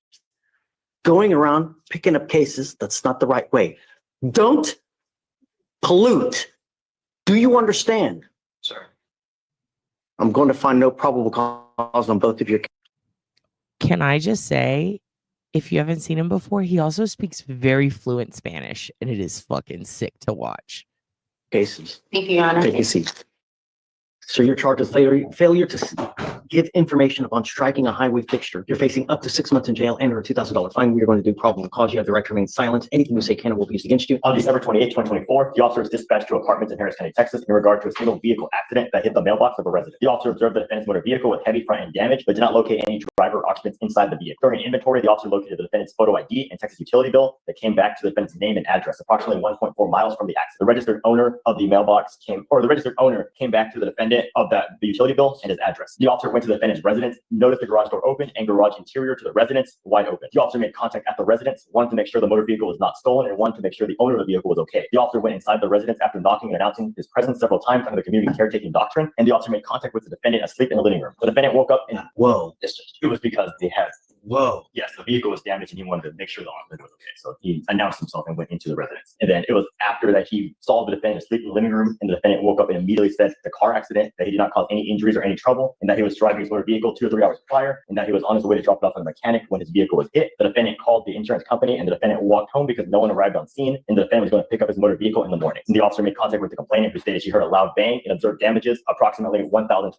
S6: Going around picking up cases, that's not the right way. Don't pollute. Do you understand?
S10: Sir.
S6: I'm going to find no probable cause on both of your
S7: Can I just say, if you haven't seen him before, he also speaks very fluent Spanish, and it is fucking sick to watch.
S6: cases.
S9: Thank you, Your Honor.
S6: Take a seat. So you're charged with failure to give information upon striking a highway fixture. You're facing up to 6 months in jail and or a $2,000 fine. We are going to do probable cause. You have the right to remain silent. Anything you say can and will be used against you.
S11: On December 28, 2024, the officer was dispatched to apartments in Harris County, Texas, in regard to a single vehicle accident that hit the mailbox of a resident. The officer observed the defendant's motor vehicle with heavy front end damage, but did not locate any driver or occupants inside the vehicle. During inventory, the officer located the defendant's photo ID and Texas utility bill that came back to the defendant's name and address, approximately 1.4 miles from the accident. The registered owner of the mailbox came back to the defendant of the utility bill and his address. The officer went to the defendant's residence, noticed the garage door open and garage interior to the residence wide open. The officer made contact at the residence, wanted to make sure the motor vehicle was not stolen and wanted to make sure the owner of the vehicle was okay. The officer went inside the residence after knocking and announcing his presence several times under the community caretaking doctrine, and the officer made contact with the defendant asleep in the living room. The defendant woke up and it was because they had yes, the vehicle was damaged and he wanted to make sure the occupant was okay. So he announced himself and went into the residence. And then it was after that he saw the defendant asleep in the living room, and the defendant woke up and immediately said the car accident, that he did not cause any injuries or any trouble, and that he was driving his motor vehicle 2 or 3 hours prior, and that he was on his way to drop it off at a mechanic when his vehicle was hit. The defendant called the insurance company, and the defendant walked home because no one arrived on scene, and the defendant was going to pick up his motor vehicle in the morning. And the officer made contact with the complainant, who stated she heard a loud bang and observed damages approximately $1,025.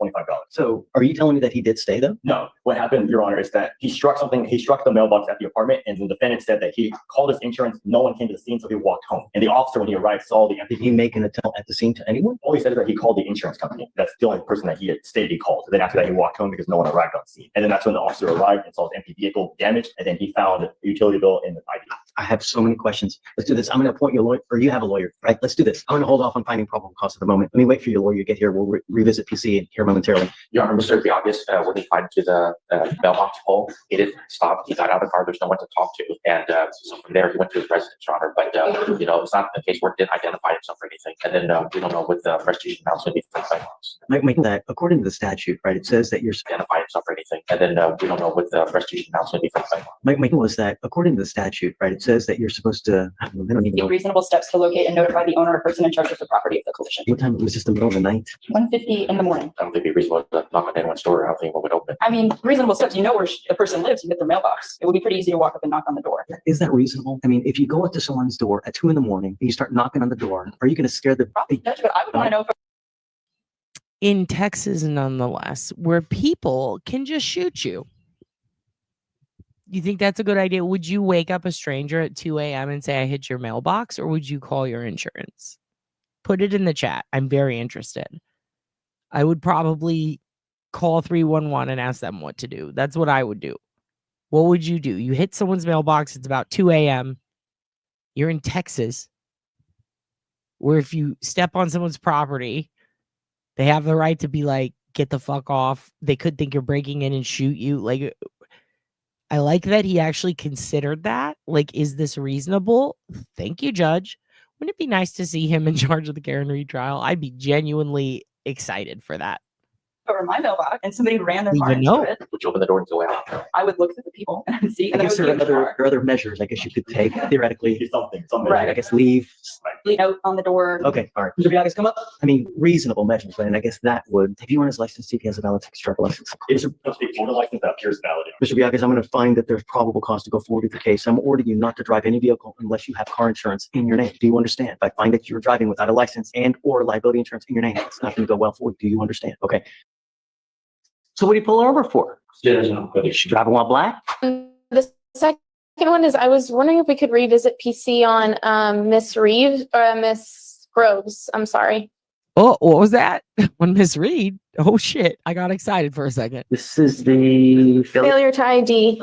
S6: So are you telling me that he did stay though?
S11: No. What happened, Your Honor, is that he struck the mailbox at the apartment, and the defendant said that he called his insurance, no one came to the scene, so he walked home. And the officer, when he arrived, saw the empty.
S6: Did he make an attempt at the scene to anyone?
S11: All he said is that he called the insurance company. That's the only person that he had stated he called. And then after that, he walked home because no one arrived on scene. And then that's when the officer arrived and saw his empty vehicle damaged, and then he found a utility bill in the ID.
S6: I have so many questions. Let's do this. I'm going to appoint you a lawyer, or you have a lawyer, right? Let's do this. I'm going to hold off on finding probable cause at the moment. Let me wait for your lawyer to get here. We'll revisit PC here momentarily.
S10: Your Honor, Mr. Biagas, when he climbed to the mailbox pole, he didn't stop. He got out of the car. There's no one to talk to. And so from there, he went to his residence, Your Honor. But, it's not a case where he didn't identify himself or anything. And then we don't know what the restitution amount is going to be for the bylaws.
S6: Make that, according to the statute, right? It says that you're
S10: Identify himself or anything. And then we don't know what the restitution amount is going to be for the bylaws.
S6: Mike was that, according to the statute, right? It says that you're supposed to, I don't even know.
S9: Reasonable steps to locate and notify the owner or person in charge of the property of the collision.
S6: What time? It was just the middle of the night.
S9: 1:50 in the morning.
S10: I don't think it'd be reasonable to knock on anyone's door. I don't think one would open.
S9: I mean, reasonable steps. You know where a person lives. You get their mailbox. It would be pretty easy to walk up and knock on the door.
S6: Is that reasonable? I mean, if you go up to someone's door at 2 a.m. and you start knocking on the door, are you going to scare the?
S9: Probably, Judge, but I would want to know if
S7: In Texas, nonetheless, where people can just shoot you. You think that's a good idea? Would you wake up a stranger at 2 a.m. and say, I hit your mailbox, or would you call your insurance? Put it in the chat. I'm very interested. I would probably call 311 and ask them what to do. That's what I would do. What would you do? You hit someone's mailbox. It's about 2 a.m. You're in Texas, where if you step on someone's property, they have the right to be like, get the fuck off. They could think you're breaking in and shoot you. Like, I like that he actually considered that. Like, is this reasonable? Thank you, Judge. Wouldn't it be nice to see him in charge of the Karen Reed trial? I'd be genuinely excited for that.
S9: over my mailbox and somebody ran their
S7: Leave
S9: car
S7: a
S9: into
S7: note.
S9: it,
S10: Would you open the door and go out?
S9: I would look at the people and see.
S6: I
S9: And then
S6: guess
S9: I
S6: there
S9: would
S6: are
S9: leave the car.
S6: other measures I guess you could take theoretically.
S11: Something.
S9: Right.
S6: I guess leave.
S9: Leave a note on the door.
S6: Okay, all right. Mr. Biagas, come up. I mean, reasonable measures, and I guess that would. Have you run his license? See if he has a valid Texas driver license.
S11: It's supposed to be Florida license that appears valid.
S6: Mr. Biagas, I'm going to find that there's probable cause to go forward with the case. I'm ordering you not to drive any vehicle unless you have car insurance in your name. Do you understand? If I find that you're driving without a license and or liability insurance in your name, it's not going to go well for you. Do you understand? Okay. So what do you pull her over for? She driving while black?
S12: The second one is I was wondering if we could revisit PC on Miss Reeves or Miss Groves. I'm sorry.
S7: Oh, what was that? When Miss Reed? Oh shit! I got excited for a second.
S6: This is the
S12: Failure to ID.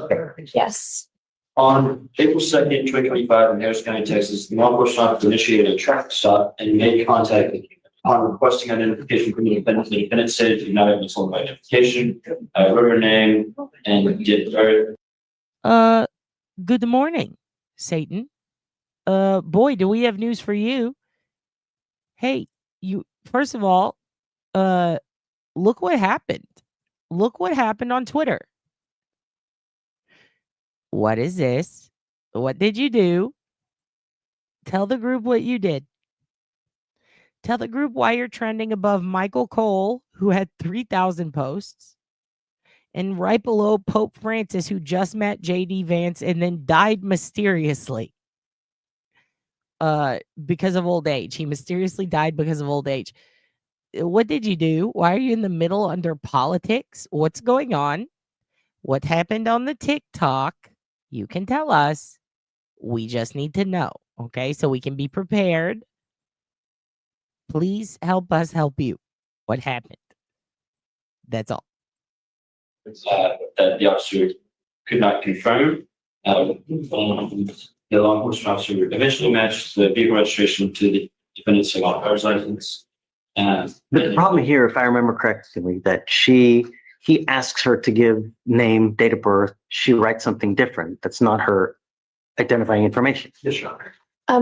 S12: Yes.
S13: On April 2nd, 2025, in Harris County, Texas, the law enforcement officer initiated a traffic stop and made contact upon requesting identification from the defendant. The defendant stated he did not have his own identification, wrote her name, and did
S7: Good morning, Satan. Boy, do we have news for you. Hey, you, first of all, look what happened. Look what happened on Twitter. What is this? What did you do? Tell the group what you did. Tell the group why you're trending above Michael Cole, who had 3,000 posts, and right below Pope Francis, who just met JD Vance and then died mysteriously because of old age. He mysteriously died because of old age. What did you do? Why are you in the middle under politics? What's going on? What happened on the TikTok? You can tell us. We just need to know, okay? So we can be prepared. Please help us help you. What happened? That's all.
S13: that the officer could not confirm. The law enforcement officer eventually matched the vehicle registration to the defendant's driver's license.
S6: The problem here, if I remember correctly, that he asks her to give name, date of birth. She writes something different. That's not her identifying information.
S13: Yes, Your Honor.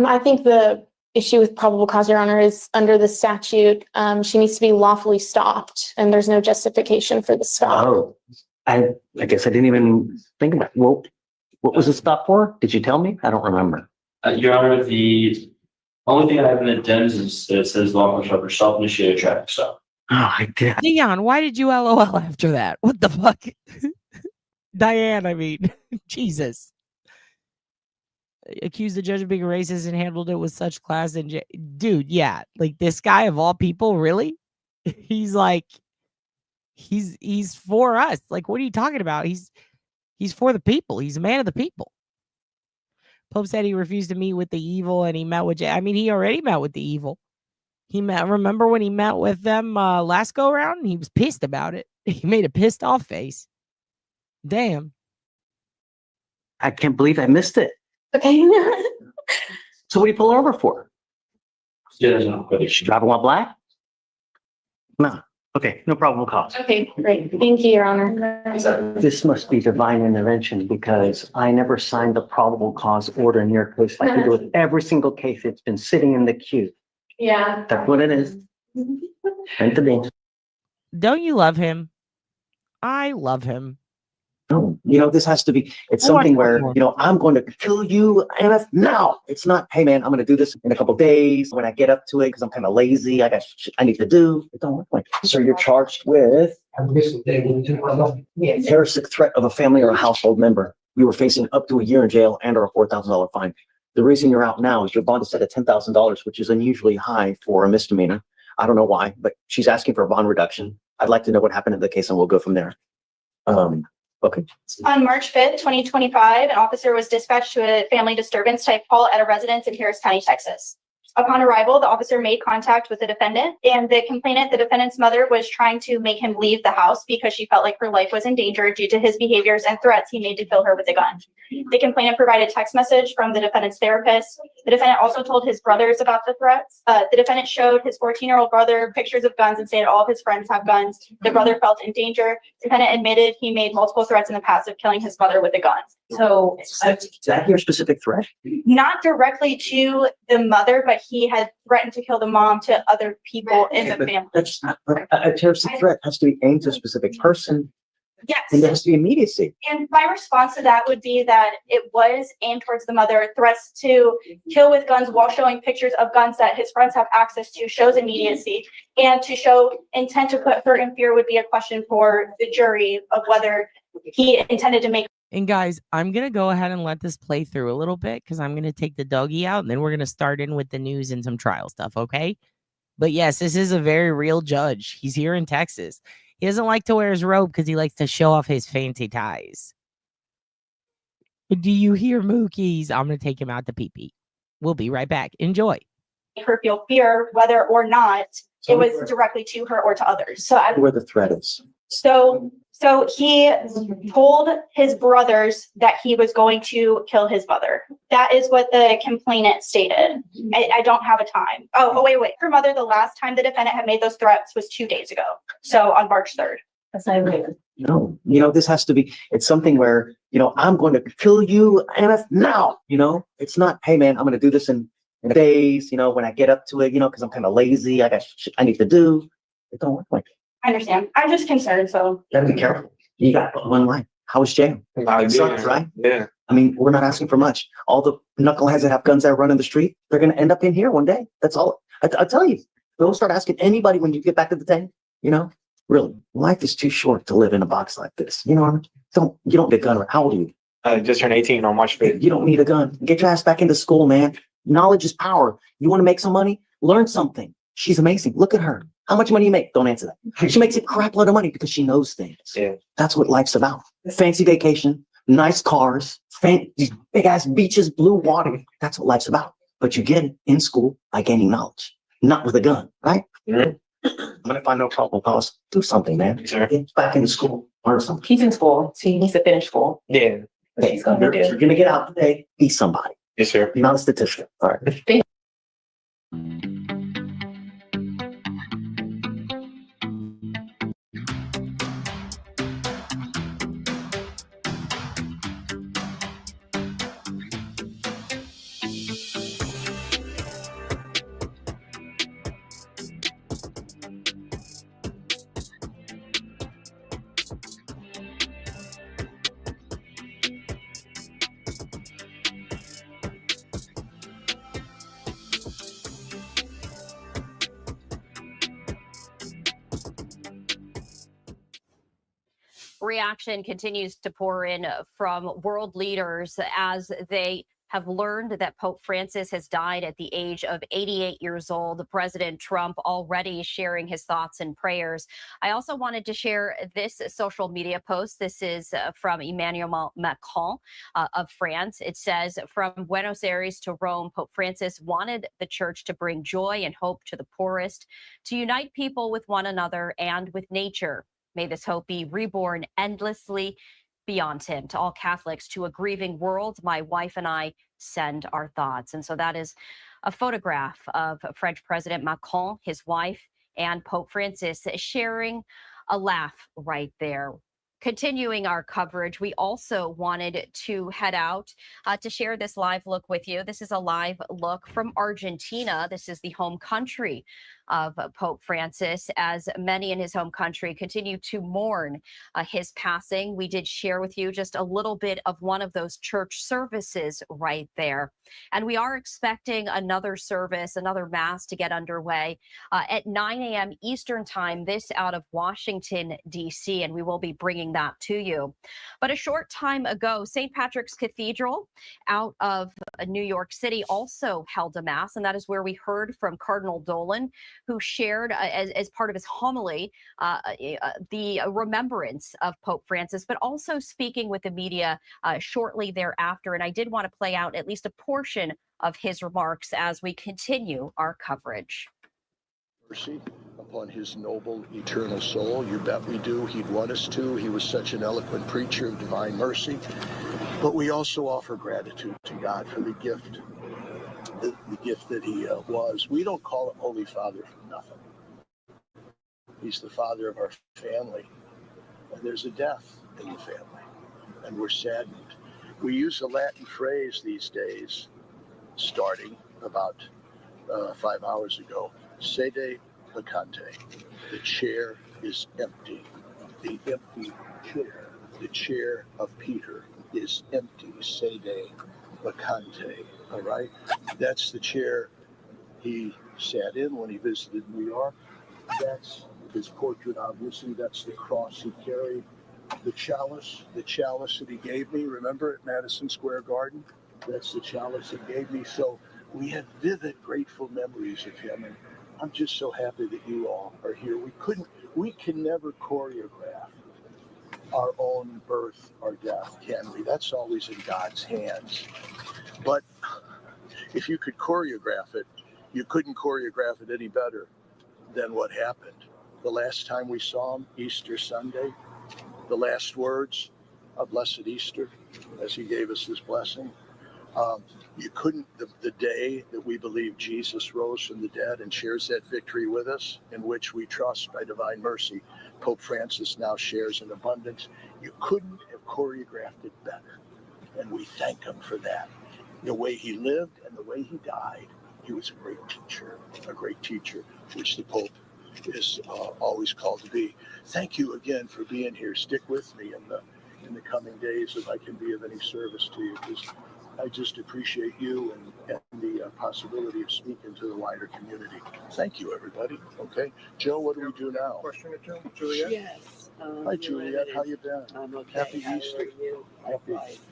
S12: I think the issue with probable cause, Your Honor, is under the statute, she needs to be lawfully stopped, and there's no justification for the stop.
S6: Oh, I guess I didn't even think about it. Well, what was the stop for? Did you tell me? I don't remember.
S13: Your Honor, the only thing I have in the DEMS is that it says law enforcement officer self-initiated traffic stop.
S6: Oh, I did.
S7: Dion, why did you LOL after that? What the fuck? Diane, I mean, Jesus. Accused the judge of being racist and handled it with such class and dude, yeah, like this guy of all people, really? He's like, he's for us. Like, what are you talking about? He's for the people. He's a man of the people. Pope said he refused to meet with the evil, and he met with I mean, he already met with the evil. Remember when he met with them last go around? He was pissed about it. He made a pissed off face. Damn.
S6: I can't believe I missed it.
S12: Okay.
S6: So what do you pull her over for?
S13: Yeah,
S6: She driving while black? No. Okay, no probable cause.
S12: Okay, great. Thank you, Your Honor.
S6: This must be divine intervention because I never signed the probable cause order in your case like you do with every single case. It's been sitting in the queue.
S12: Yeah.
S6: That's what it is. Meant to be.
S7: Don't you love him? I love him.
S6: No, this has to be, it's something where, I'm going to kill you now. It's not, hey man, I'm going to do this in a couple of days when I get up to it because I'm kind of lazy. I got shit I need to do. It don't work like that. So you're charged with terroristic threat of a family or a household member. You were facing up to a year in jail and or a $4,000 fine. The reason you're out now is your bond is set at $10,000, which is unusually high for a misdemeanor. I don't know why, but she's asking for a bond reduction. I'd like to know what happened in the case and we'll go from there. Okay.
S8: On March 5th, 2025, an officer was dispatched to a family disturbance type call at a residence in Harris County, Texas. Upon arrival, the officer made contact with the defendant and the complainant. The defendant's mother was trying to make him leave the house because she felt like her life was in danger due to his behaviors and threats he made to kill her with a gun. The complainant provided text message from the defendant's therapist. The defendant also told his brothers about the threats. The defendant showed his 14-year-old brother pictures of guns and stated all of his friends have guns. The brother felt in danger. The defendant admitted he made multiple threats in the past of killing his mother with a gun. So
S6: is that your specific threat?
S8: not directly to the mother, but
S5: he had threatened to kill the mom to other people in the family.
S6: That's not, a terroristic threat has to be aimed to a specific person,
S5: Yes.
S6: and there has to be immediacy.
S5: And my response to that would be that it was aimed towards the mother. Threats to kill with guns while showing pictures of guns that his friends have access to shows immediacy. And to show intent to put hurt and fear would be a question for the jury of whether he intended to make.
S7: And guys, I'm going to go ahead and let this play through a little bit because I'm going to take the doggy out and then we're going to start in with the news and some trial stuff, okay? But yes, this is a very real judge. He's here in Texas. He doesn't like to wear his robe because he likes to show off his fancy ties. Do you hear Mookie's? I'm going to take him out to pee-pee. We'll be right back. Enjoy.
S5: Her feel fear, whether or not it was directly to her or to others. So
S6: Where the threat is.
S5: So he told his brothers that he was going to kill his mother. That is what the complainant stated. I don't have a time. Oh, wait. Her mother, the last time the defendant had made those threats was 2 days ago. So on March 3rd. That's not real.
S6: No, this has to be, it's something where, I'm going to kill you and now, it's not, hey man, I'm going to do this in days, when I get up to it, because I'm kind of lazy. I got shit I need to do. It don't work like that.
S5: I understand. I'm just concerned, so.
S6: You gotta be careful. You got one life. How was jail? It sucks, right?
S14: Yeah.
S6: I mean, we're not asking for much. All the knuckleheads that have guns that run in the street, they're going to end up in here one day. That's all. I'll tell you. Don't start asking anybody when you get back to the tank. Really, life is too short to live in a box like this. You don't need a gun. How old are you?
S14: I just turned 18 on March 5th.
S6: You don't need a gun. Get your ass back into school, man. Knowledge is power. You want to make some money? Learn something. She's amazing. Look at her. How much money you make? Don't answer that. She makes a crap load of money because she knows things.
S14: Yeah.
S6: That's what life's about. Fancy vacation, nice cars, these big ass beaches, blue water. That's what life's about. But you get it in school by gaining knowledge, not with a gun, right?
S14: Mm-hmm.
S6: I'm gonna find no probable cause. Do something, man.
S14: Sure.
S6: Get back into school. Learn something.
S5: He's in school, so he needs to finish school.
S14: Yeah.
S6: Okay, you're gonna get out today. Be somebody.
S14: Yes, sir.
S6: You're not a statistic. All right.
S15: Reaction continues to pour in from world leaders as they have learned that Pope Francis has died at the age of 88 years old. President Trump already sharing his thoughts and prayers. I also wanted to share this social media post. This is from Emmanuel Macron of France. It says, from Buenos Aires to Rome, Pope Francis wanted the church to bring joy and hope to the poorest, to unite people with one another and with nature. May this hope be reborn endlessly beyond him. To all Catholics, to a grieving world, my wife and I send our thoughts. And so that is a photograph of French President Macron, his wife, and Pope Francis sharing a laugh right there. Continuing our coverage, we also wanted to head out to share this live look with you. This is a live look from Argentina. This is the home country of Pope Francis, as many in his home country continue to mourn his passing. We did share with you just a little bit of one of those church services right there. And we are expecting another service, another mass to get underway at 9 a.m. Eastern time, this out of Washington, D.C., and we will be bringing that to you. But a short time ago, St. Patrick's Cathedral out of New York City also held a mass, and that is where we heard from Cardinal Dolan, who shared as part of his homily the remembrance of Pope Francis, but also speaking with the media shortly thereafter. And I did want to play out at least a portion of his remarks as we continue our coverage.
S16: Mercy upon his noble eternal soul. You bet we do. He'd want us to. He was such an eloquent preacher of divine mercy. But we also offer gratitude to God for the gift that he was. We don't call him Holy Father for nothing. He's the father of our family. And there's a death in the family. And we're saddened. We use a Latin phrase these days, starting about 5 hours ago. Sede vacante. The chair is empty. The empty chair, the chair of Peter, is empty. Sede vacante. All right? That's the chair he sat in when he visited New York. That's his portrait, obviously. That's the cross he carried. The chalice that he gave me, remember at Madison Square Garden? That's the chalice he gave me. So we have vivid, grateful memories of him. And I'm just so happy that you all are here. We can never choreograph our own birth or death, can we? That's always in God's hands. But if you could choreograph it, you couldn't choreograph it any better than what happened. The last time we saw him, Easter Sunday, the last words of Blessed Easter, as he gave us his blessing. You couldn't, the day that we believe Jesus rose from the dead and shares that victory with us, in which we trust by divine mercy, Pope Francis now shares in abundance. You couldn't have choreographed it better. And we thank him for that. The way he lived and the way he died, he was a great teacher, which the Pope is always called to be. Thank you again for being here. Stick with me in the coming days if I can be of any service to you, because I just appreciate you and the possibility of speaking to the wider community. Thank you, everybody. Okay, Joe, what do we do now? Question or two, Juliet?
S17: Yes.
S16: Hi, Juliet. How you been?
S17: I'm okay.
S16: Happy
S17: How
S16: Easter.
S17: are you?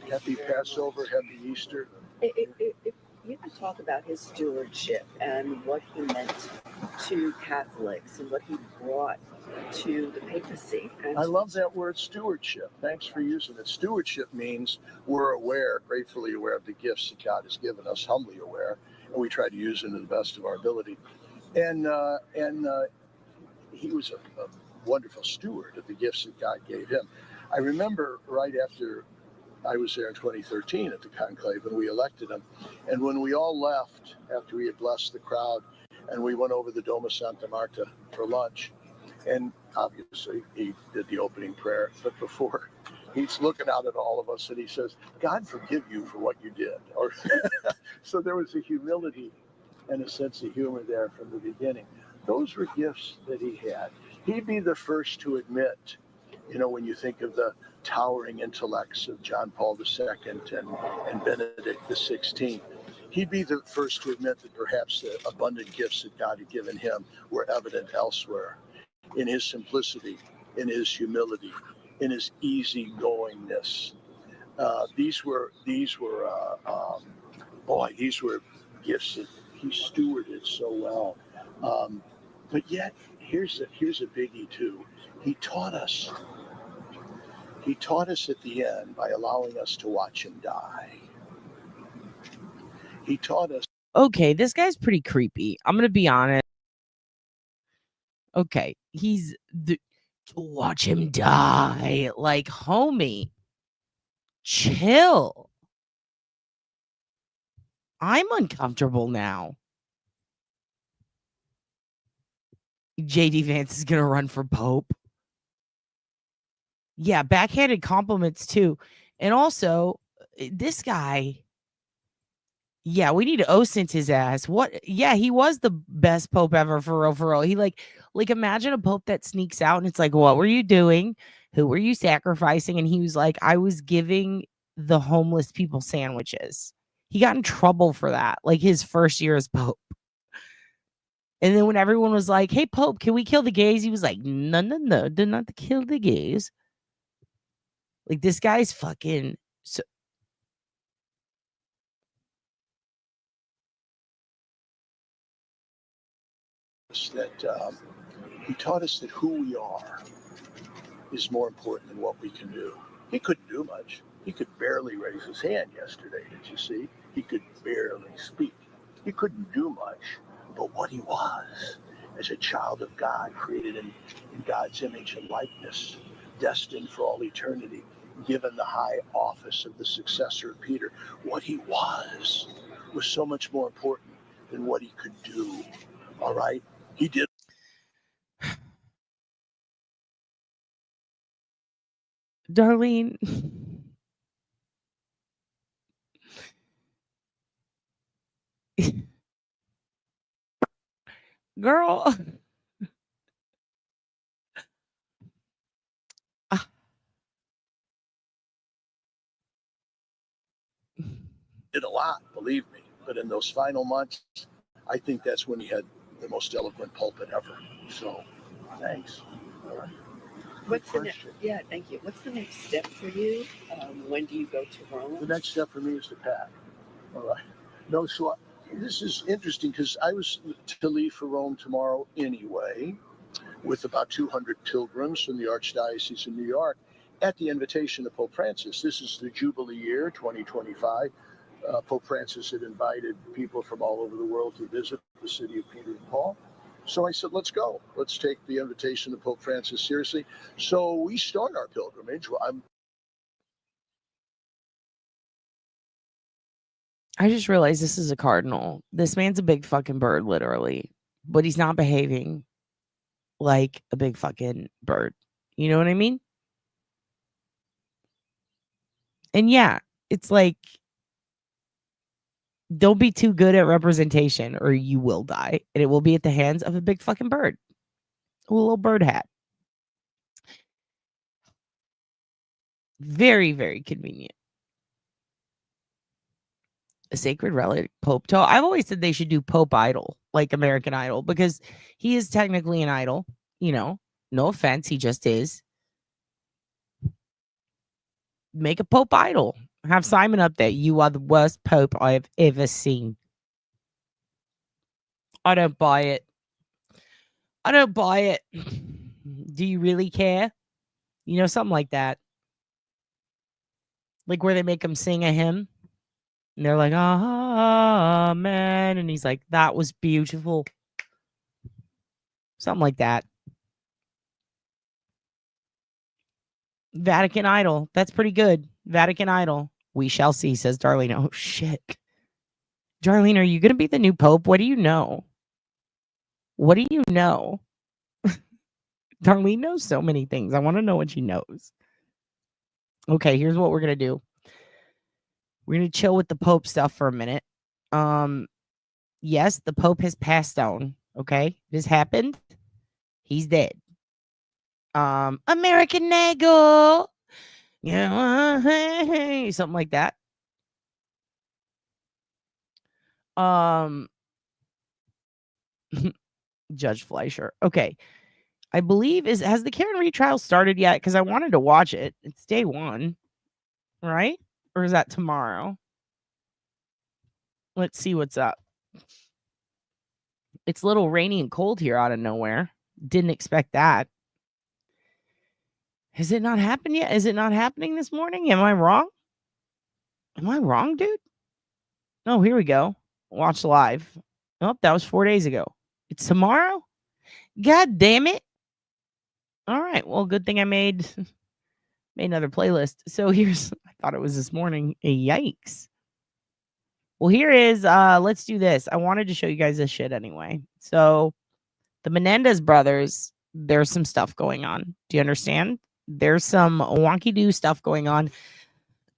S16: Happy Passover. Happy Easter.
S17: If you could talk about his stewardship and what he meant to Catholics and what he brought to the papacy.
S16: I love that word, stewardship. Thanks for using it. Stewardship means we're aware, gratefully aware of the gifts that God has given us, humbly aware, and we try to use them to the best of our ability. And he was a wonderful steward of the gifts that God gave him. I remember right after I was there in 2013 at the conclave when we elected him. And when we all left after we had blessed the crowd and we went over the Doma Santa Marta for lunch, and obviously he did the opening prayer, but before he's looking out at all of us and he says, God forgive you for what you did. Or so there was a humility and a sense of humor there from the beginning. Those were gifts that he had. He'd be the first to admit, when you think of the towering intellects of John Paul II and Benedict XVI, he'd be the first to admit that perhaps the abundant gifts that God had given him were evident elsewhere, in his simplicity, in his humility, in his easygoingness. These were gifts that he stewarded so well. But yet, here's a biggie too. He taught us at the end by allowing us to watch him die. He taught us.
S7: Okay, this guy's pretty creepy. I'm gonna be honest. Okay, he's to watch him die. Like, homie, chill. I'm uncomfortable now. JD Vance is gonna run for Pope. Yeah, backhanded compliments too. And also, this guy, yeah, we need to OSINT his ass. What? Yeah, he was the best Pope ever, for real, for real. He like imagine a Pope that sneaks out and it's like, what were you doing? Who were you sacrificing? And he was like, I was giving the homeless people sandwiches. He got in trouble for that, like his first year as Pope. And then when everyone was like, hey, Pope, can we kill the gays? He was like, no, do not kill the gays. Like, this guy's fucking so.
S16: That he taught us that who we are is more important than what we can do. He couldn't do much. He could barely raise his hand yesterday, did you see? He could barely speak. He couldn't do much. But what he was, as a child of God, created in God's image and likeness, destined for all eternity, given the high office of the successor of Peter, what he was so much more important than what he could do. All right? He did.
S7: Darlene. Girl.
S16: Did a lot, believe me. But in those final months, I think that's when he had the most eloquent pulpit ever. So, thanks. All right.
S17: What's the next? Yeah, thank you. What's the next step for you? When do you go to Rome?
S16: The next step for me is to pack. All right. No, so this is interesting because I was to leave for Rome tomorrow anyway, with about 200 pilgrims from the Archdiocese of New York at the invitation of Pope Francis. This is the Jubilee year, 2025. Pope Francis had invited people from all over the world to visit the city of Peter and Paul. So I said, let's go. Let's take the invitation of Pope Francis seriously. So we start our pilgrimage.
S7: I just realized this is a cardinal. This man's a big fucking bird, literally. But he's not behaving like a big fucking bird. You know what I mean? And yeah, it's like, don't be too good at representation or you will die. And it will be at the hands of a big fucking bird. A little bird hat. Very, very convenient. A sacred relic, Pope Toe. I've always said they should do Pope Idol, like American Idol, because he is technically an idol. You know, no offense, he just is. Make a Pope Idol. Have Simon up there. You are the worst Pope I have ever seen. I don't buy it. I don't buy it. Do you really care? You know, something like that. Like where they make him sing a hymn. And they're like, amen. And he's like, that was beautiful. Something like that. Vatican Idol. That's pretty good. Vatican Idol. We shall see, says Darlene. Oh, shit. Darlene, are you going to be the new Pope? What do you know? What do you know? Darlene knows so many things. I want to know what she knows. Okay, here's what we're going to do. We're going to chill with the Pope stuff for a minute. Yes, the Pope has passed on. Okay, this happened. He's dead. American Nego. Yeah, something like that. Judge Fleischer. Okay. I believe has the Karen Reed trial started yet? Because I wanted to watch it. It's day 1, right? Or is that tomorrow? Let's see what's up. It's a little rainy and cold here out of nowhere. Didn't expect that. Has it not happened yet? Is it not happening this morning? Am I wrong? Am I wrong, dude? Oh, here we go. Watch live. Oh, that was 4 days ago. It's tomorrow? God damn it. All right. Well, good thing I made another playlist. So here's, I thought it was this morning. Yikes. Well, here is, let's do this. I wanted to show you guys this shit anyway. So the Menendez brothers, there's some stuff going on. Do you understand? There's some wonky-do stuff going on.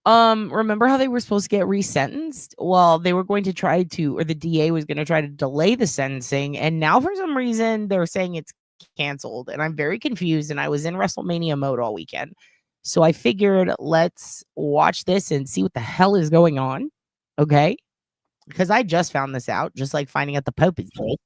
S7: Remember how they were supposed to get resentenced? Well, they were going to try to, or the DA was going to try to delay the sentencing. And now for some reason, they're saying it's canceled. And I'm very confused. And I was in WrestleMania mode all weekend. So I figured let's watch this and see what the hell is going on. Okay. Because I just found this out, just like finding out the Pope is dead.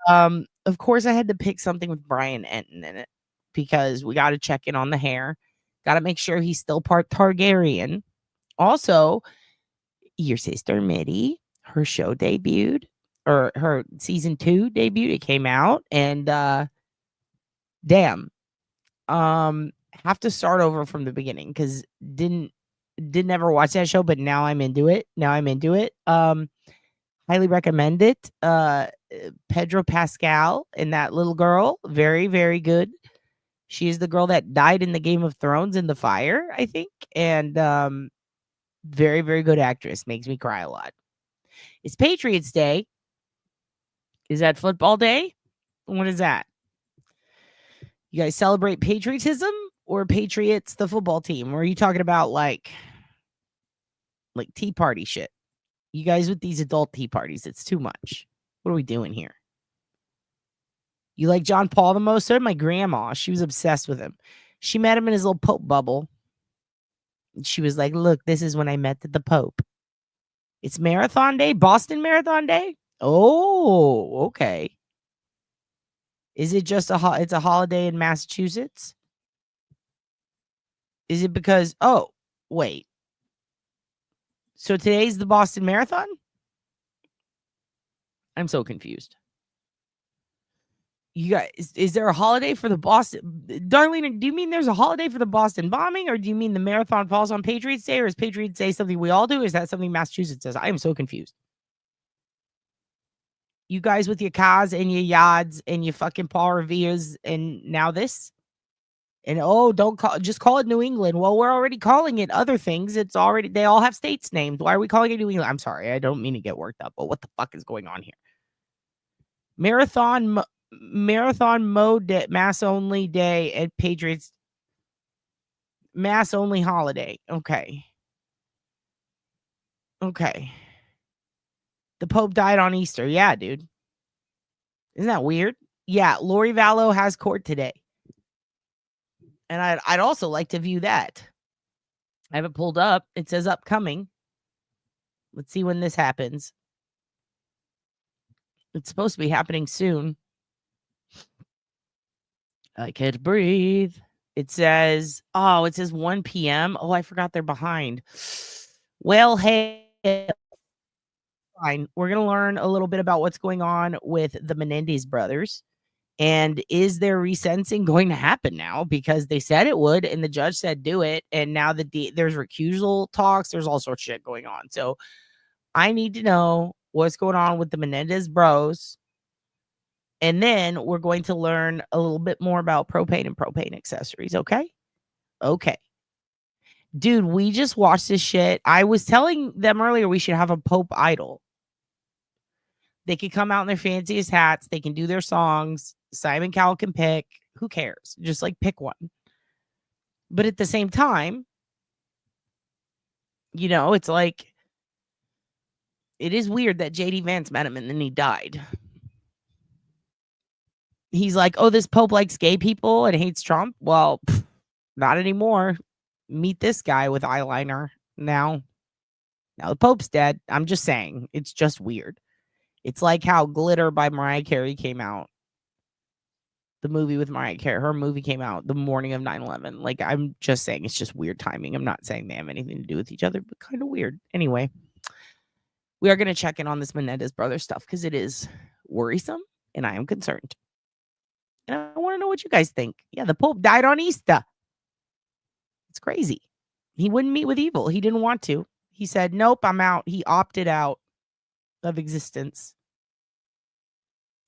S7: And of course, I had to pick something with Brian Enton in it because we got to check in on the hair. Got to make sure he's still part Targaryen. Also, your sister Mitty, her show debuted, or her season 2 debuted. It came out, and damn, have to start over from the beginning because didn't ever watch that show, but now I'm into it. Highly recommend it. Pedro Pascal and that little girl, very, very good. She is the girl that died in the Game of Thrones in the fire, I think. And very, very good actress. Makes me cry a lot. It's Patriots Day. Is that football day? What is that? You guys celebrate patriotism or Patriots, the football team? Or are you talking about like tea party shit? You guys with these adult tea parties, it's too much. What are we doing here? You like John Paul the most? So did my grandma. She was obsessed with him. She met him in his little Pope bubble. She was like, look, this is when I met the Pope. It's Marathon Day, Boston Marathon Day. Oh, okay. Is it just it's a holiday in Massachusetts? Is it because, oh, wait. So today's the Boston Marathon? I'm so confused. You guys, is there a holiday for the Boston? Darlene, do you mean there's a holiday for the Boston bombing, or do you mean the marathon falls on Patriots Day, or is Patriots Day something we all do? Or is that something Massachusetts does? I am so confused. You guys with your cars and your yachts and your fucking Paul Revere's and now this? And just call it New England. Well, we're already calling it other things. It's already, they all have states named. Why are we calling it New England? I'm sorry. I don't mean to get worked up, but what the fuck is going on here? Marathon mode day, mass only day at Patriots. Mass only holiday. Okay. Okay. The Pope died on Easter. Yeah, dude. Isn't that weird? Yeah, Lori Vallow has court today. And I'd also like to view that. I have it pulled up. It says upcoming. Let's see when this happens. It's supposed to be happening soon. I can't breathe. It says 1 p.m. Oh, I forgot they're behind. Well, hey, fine. We're going to learn a little bit about what's going on with the Menendez brothers. And is their resentencing going to happen now? Because they said it would, and the judge said do it. And now there's recusal talks. There's all sorts of shit going on. So I need to know what's going on with the Menendez bros. And then we're going to learn a little bit more about propane and propane accessories. Okay? Okay. Dude, we just watched this shit. I was telling them earlier we should have a Pope idol. They could come out in their fanciest hats. They can do their songs. Simon Cowell can pick. Who cares? Just like pick one. But at the same time, it's like, it is weird that JD Vance met him and then he died. He's like, oh, this Pope likes gay people and hates Trump. Well, not anymore. Meet this guy with eyeliner now. Now the Pope's dead. I'm just saying, it's just weird. It's like how Glitter by Mariah Carey came out. The movie with Mariah Carey. Her movie came out the morning of 9/11. Like, I'm just saying, it's just weird timing. I'm not saying they have anything to do with each other, but kind of weird. Anyway, we are going to check in on this Menendez brothers stuff because it is worrisome and I am concerned. And I want to know what you guys think. Yeah, the Pope died on Easter. It's crazy. He wouldn't meet with evil. He didn't want to. He said, nope, I'm out. He opted out of existence.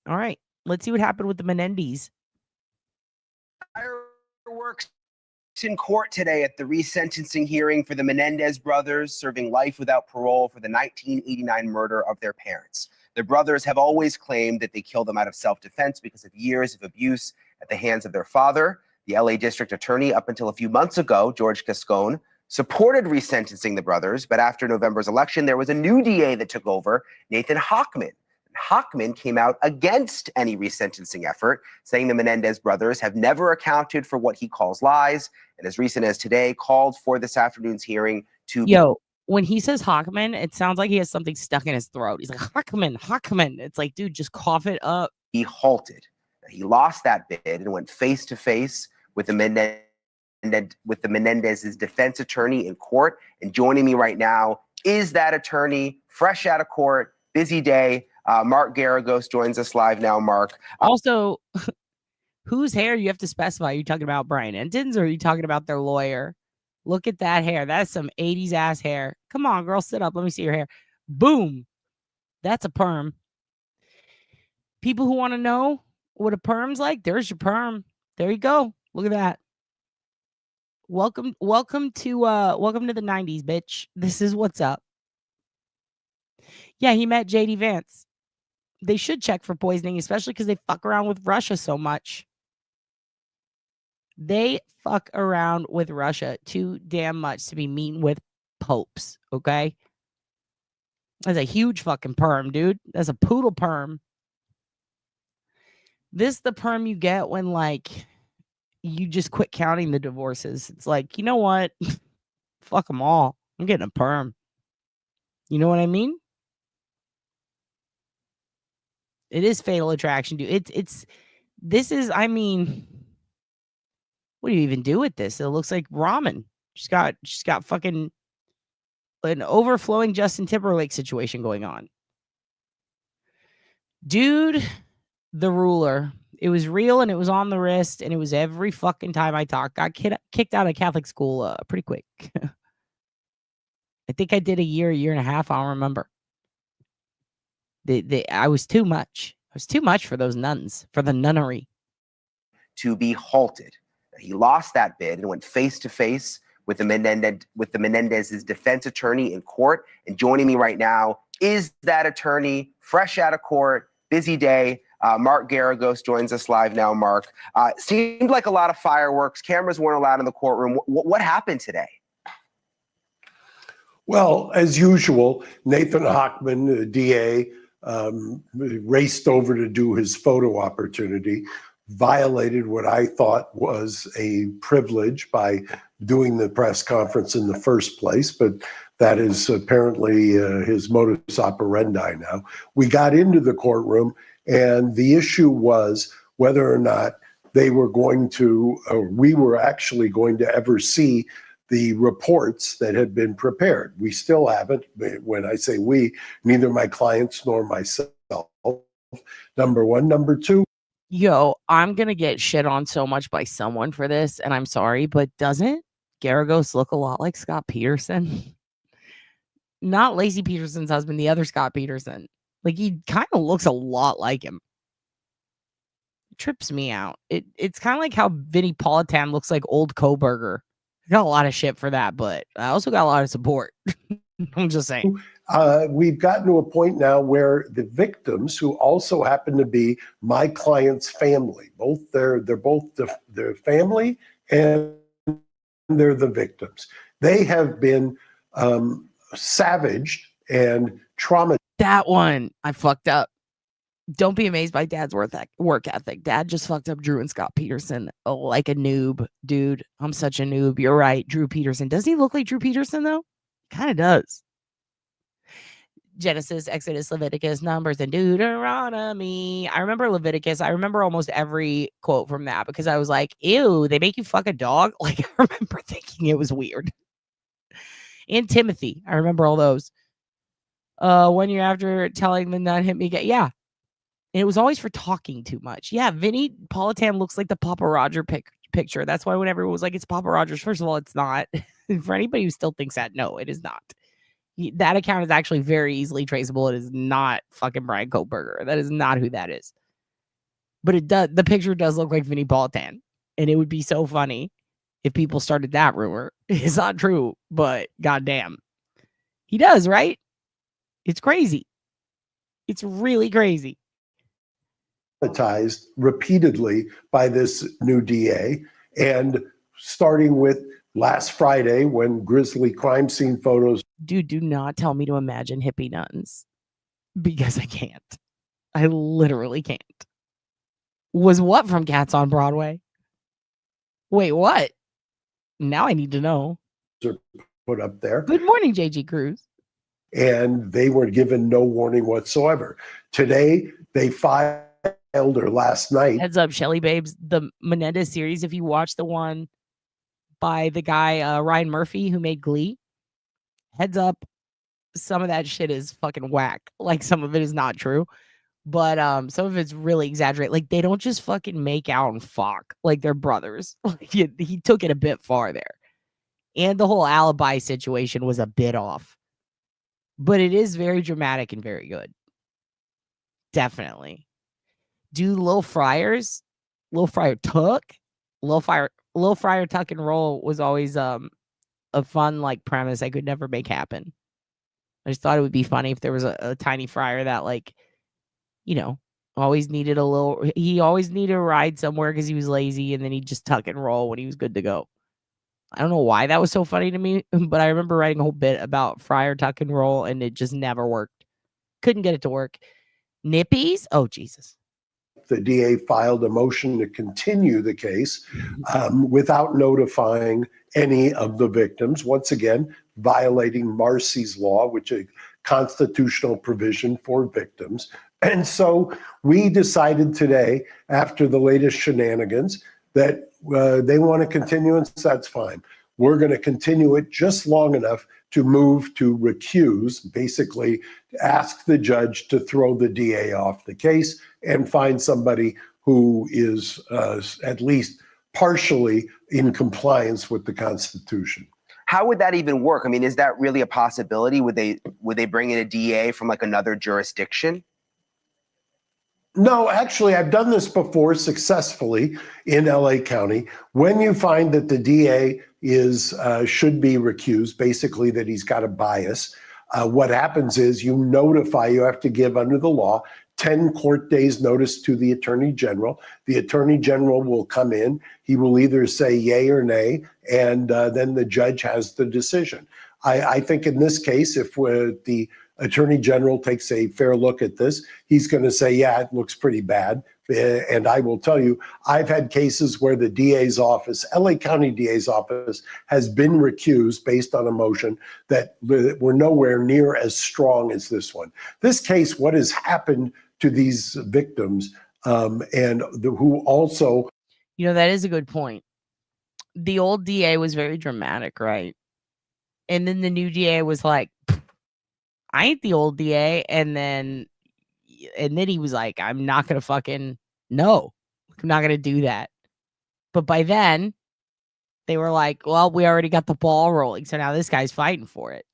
S7: All right. Let's see what happened with the Menendez.
S18: Fireworks in court today at the resentencing hearing for the Menendez brothers serving life without parole for the 1989 murder of their parents. The brothers have always claimed that they killed them out of self-defense because of years of abuse at the hands of their father. The LA District Attorney, up until a few months ago, George Gascon, supported resentencing the brothers, but after November's election, there was a new DA that took over, Nathan Hochman. Hochman came out against any resentencing effort, saying the Menendez brothers have never accounted for what he calls lies, and as recent as today, called for this afternoon's hearing to...
S7: When he says Hochman, it sounds like he has something stuck in his throat. He's like, Hochman. It's like, dude, just cough it up.
S18: He halted. He lost that bid and went face to face with the Menendez's defense attorney in court. And joining me right now is that attorney, fresh out of court, busy day. Mark Garagos joins us live now. Mark.
S7: Also, whose hair you have to specify? Are you talking about Brian Enton's or are you talking about their lawyer? Look at that hair. That's some 80s ass hair. Come on, girl, sit up. Let me see your hair. Boom. That's a perm. People who want to know what a perm's like, there's your perm. There you go. Look at that. Welcome to the 90s, bitch. This is what's up. Yeah, he met JD Vance. They should check for poisoning, especially because they fuck around with Russia so much. They fuck around with Russia too damn much to be meeting with popes, okay? That's a huge fucking perm, dude. That's a poodle perm. This the perm you get when like you just quit counting the divorces. It's like, you know what? Fuck them all. I'm getting a perm. You know what I mean? It is Fatal Attraction, dude. This is, I mean, what do you even do with this? It looks like ramen. She's got fucking an overflowing Justin Timberlake situation going on. Dude, the ruler. It was real and it was on the wrist and it was every fucking time I talked. Got kicked out of Catholic school pretty quick. I think I did a year and a half. I don't remember. I was too much. I was too much for those nuns, for the nunnery.
S18: To be halted. He lost that bid and went face to face with the Menendez's defense attorney in court. And joining me right now is that attorney, fresh out of court, busy day. Mark Garagos joins us live now. Mark, seemed like a lot of fireworks. Cameras weren't allowed in the courtroom. What happened today?
S19: Well, as usual, Nathan Hochman, the DA, raced over to do his photo opportunity, violated what I thought was a privilege by doing the press conference in the first place, but that is apparently his modus operandi now. We got into the courtroom, and the issue was whether or not they were going to, or we were actually going to ever see the reports that had been prepared. We still haven't. When I say we, neither my clients nor myself. Number one. Number two.
S7: Yo, I'm going to get shit on so much by someone for this, and I'm sorry, but doesn't Garagos look a lot like Scott Peterson? Not Lacey Peterson's husband, the other Scott Peterson. Like, he kind of looks a lot like him. It trips me out. It's kind of like how Vinnie Politan looks like old Koberger. I got a lot of shit for that, but I also got a lot of support. I'm just saying.
S19: We've gotten to a point now where the victims, who also happen to be my client's family, they're both their family and they're the victims. They have been savaged and traumatized.
S7: That one, I fucked up. Don't be amazed by Dad's work ethic. Dad just fucked up Drew and Scott Peterson like a noob. Dude, I'm such a noob. You're right. Drew Peterson. Doesn't he look like Drew Peterson, though? Kind of does. Genesis, Exodus, Leviticus, Numbers, and Deuteronomy. I remember Leviticus. I remember almost every quote from that because I was like, ew, they make you fuck a dog? Like, I remember thinking it was weird. And Timothy. I remember all those. 1 year after telling the nun hit me, yeah. And it was always for talking too much. Yeah, Vinnie Politan looks like the Papa Roger picture. That's why when everyone was like, it's Papa Rogers, first of all, it's not. For anybody who still thinks that, no, it is not. That account is actually very easily traceable. It is not fucking Brian Koberger. That is not who that is. But it does. The picture does look like Vinnie Politan. And it would be so funny if people started that rumor. It's not true, but goddamn. He does, right? It's crazy. It's really crazy.
S19: Repeatedly by this new DA, and starting with last Friday when grisly crime scene photos.
S7: Dude, do not tell me to imagine hippie nuns because I can't. I literally can't. Was what from Cats on Broadway? Wait, what? Now I need to know.
S19: Put up there.
S7: Good morning, JG Cruz.
S19: And they were given no warning whatsoever. Today, they filed, or last night.
S7: Heads up, Shelly Babes. The Menendez series, if you watch the one by the guy Ryan Murphy who made Glee, heads up, some of that shit is fucking whack. Like, some of it is not true, but some of it's really exaggerated. Like, they don't just fucking make out and fuck like they're brothers. Like, he took it a bit far there, and the whole alibi situation was a bit off, but it is very dramatic and very good. Definitely. Do Lil Friars, Lil Friar Tuck, Lil Friar Tuck and Roll was always a fun like premise I could never make happen. I just thought it would be funny if there was a tiny friar that, like, you know, always needed a ride somewhere because he was lazy, and then he'd just tuck and roll when he was good to go. I don't know why that was so funny to me, but I remember writing a whole bit about Friar Tuck and Roll, and it just never worked. couldn't get it to work. Nippies? Oh, Jesus.
S19: The DA filed a motion to continue the case without notifying any of the victims, once again, violating Marcy's law, which is a constitutional provision for victims. And so we decided today, after the latest shenanigans, that they want a continuance. That's fine. We're going to continue it just long enough to move to recuse, basically ask the judge to throw the DA off the case and find somebody who is at least partially in compliance with the Constitution.
S18: How would that even work? I mean, is that really a possibility? Would they bring in a DA from like another jurisdiction?
S19: No, actually, I've done this before successfully in LA County. When you find that the DA should be recused, basically that he's got a bias, what happens is you have to give under the law 10 court days notice to the Attorney General. The Attorney General will come in. He will either say yay or nay, and then the judge has the decision. I think in this case, if the Attorney General takes a fair look at this, he's going to say, yeah, it looks pretty bad. And I will tell you, I've had cases where the DA's office, LA County DA's office, has been recused based on a motion that were nowhere near as strong as this one. This case, what has happened to these victims who also...
S7: You know, that is a good point. The old DA was very dramatic, right? And then the new DA was like, I ain't the old DA. And then he was like, I'm not going to fucking, no, I'm not going to do that. But by then they were like, well, we already got the ball rolling. So now this guy's fighting for it.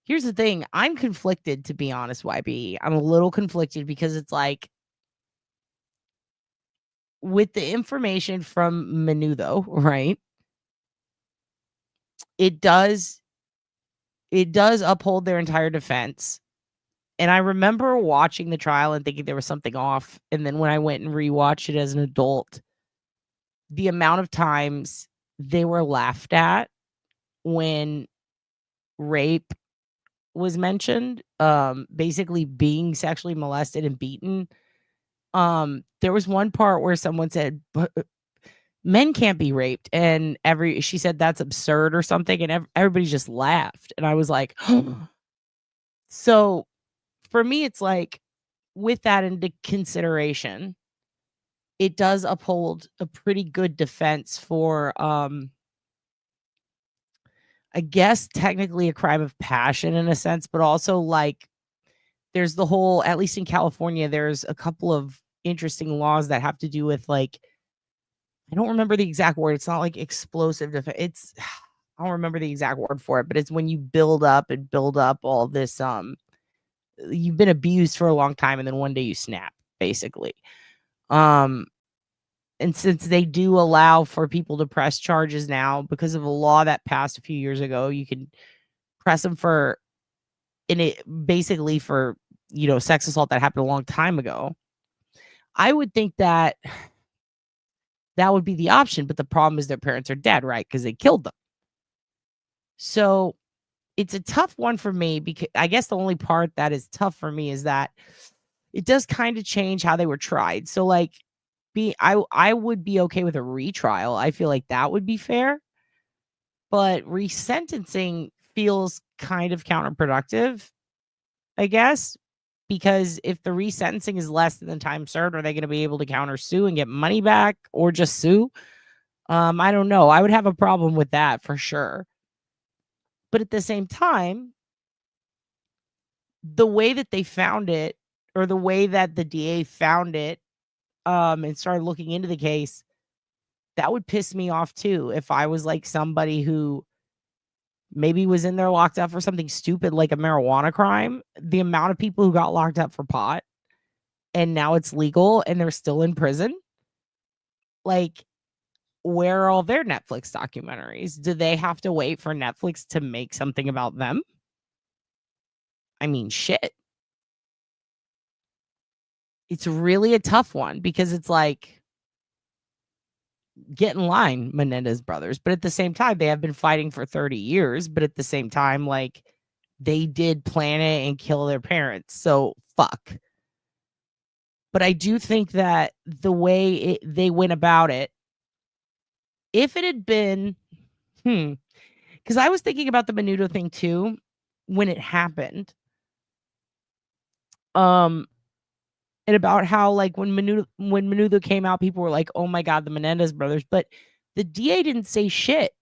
S7: Here's the thing. I'm conflicted, to be honest, YB. I'm a little conflicted because it's like, with the information from Menudo, right? It does uphold their entire defense. And I remember watching the trial and thinking there was something off. And then when I went and rewatched it as an adult, the amount of times they were laughed at when rape was mentioned, basically being sexually molested and beaten. There was one part where someone said, men can't be raped. And she said that's absurd or something. And everybody just laughed. And I was like, so for me, it's like, with that into consideration, it does uphold a pretty good defense for, I guess, technically a crime of passion in a sense, but also like there's the whole, at least in California, there's a couple of interesting laws that have to do with like, I don't remember the exact word. It's not like explosive defense. I don't remember the exact word for it, but it's when you build up all this, you've been abused for a long time and then one day you snap, basically. And since they do allow for people to press charges now because of a law that passed a few years ago, you can press them basically for, sex assault that happened a long time ago. I would think that would be the option, but the problem is their parents are dead, right? Because they killed them. So it's a tough one for me, because I guess the only part that is tough for me is that it does kind of change how they were tried. So like, I would be okay with a retrial. I feel like that would be fair, but resentencing feels kind of counterproductive, I guess, because if the resentencing is less than the time served, are they going to be able to countersue and get money back or just sue? I don't know. I would have a problem with that for sure. But at the same time, the way that they found it, or the way that the DA found it, and started looking into the case, that would piss me off too. If I was like somebody who maybe was in there locked up for something stupid like a marijuana crime, the amount of people who got locked up for pot and now it's legal and they're still in prison. Like, where are all their Netflix documentaries? Do they have to wait for Netflix to make something about them? I mean, shit. It's really a tough one because it's like, get in line, Menendez brothers. But at the same time, they have been fighting for 30 years. But at the same time, like, They did plan it and kill their parents. So fuck. But I do think that the way they went about it, if it had been, because I was thinking about the Menudo thing too when it happened. And about how like when Menudo came out, people were like, "Oh my God, the Menendez brothers," but the DA didn't say shit.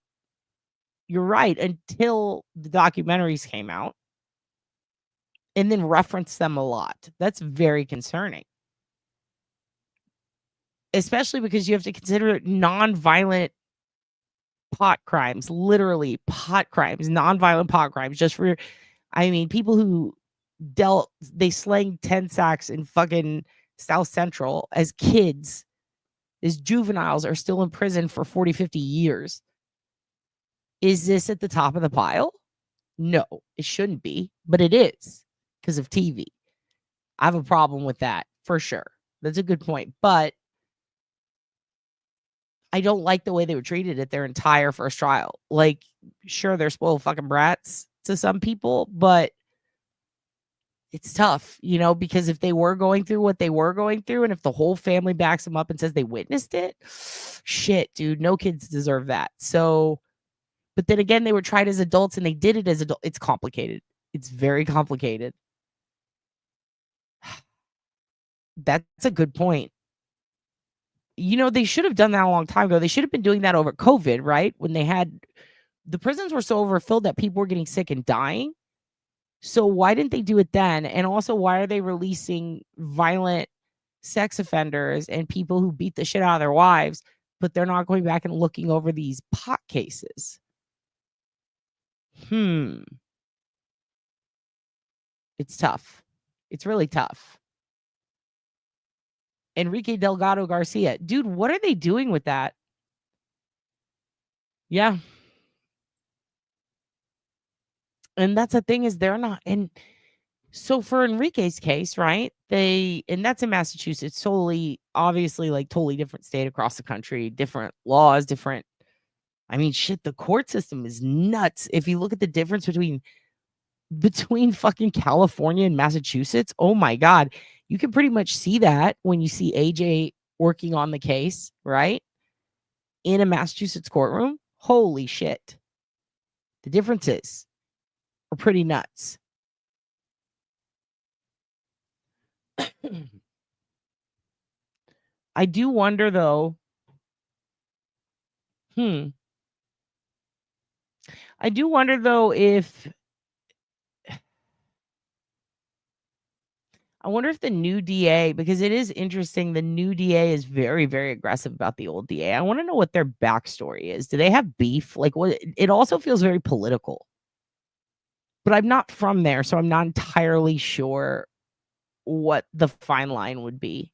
S7: You're right, until the documentaries came out, and then referenced them a lot. That's very concerning, especially because you have to consider non-violent pot crimes, literally pot crimes, non-violent pot crimes. Just for, I mean, people who they slang 10 sacks in fucking South Central as kids, as juveniles, are still in prison for 40, 50 years. Is this at the top of the pile? No, it shouldn't be, but it is because of TV. I have a problem with that for sure. That's a good point. But I don't like the way they were treated at their entire first trial. Like, sure, they're spoiled fucking brats to some people, but it's tough, because if they were going through what they were going through, and if the whole family backs them up and says they witnessed it, shit, dude, no kids deserve that. So, but then again, they were tried as adults and they did it as adults. It's complicated. It's very complicated. That's a good point. They should have done that a long time ago. They should have been doing that over COVID, right? When the prisons were so overfilled that people were getting sick and dying. So why didn't they do it then? And also, why are they releasing violent sex offenders and people who beat the shit out of their wives, but they're not going back and looking over these pot cases? It's tough. It's really tough. Enrique Delgado Garcia. Dude, what are they doing with that? Yeah. And that's the thing, is they're not. And so for Enrique's case, right? And that's in Massachusetts, obviously like totally different state across the country, different laws, different. I mean, shit, the court system is nuts. If you look at the difference between fucking California and Massachusetts, oh my God. You can pretty much see that when you see AJ working on the case, right? In a Massachusetts courtroom. Holy shit. The differences are pretty nuts. I do wonder though. I do wonder though if the new DA, because it is interesting, the new DA is very, very aggressive about the old DA. I want to know what their backstory is. Do they have beef? Like, what? It also feels very political. But I'm not from there, so I'm not entirely sure what the fine line would be.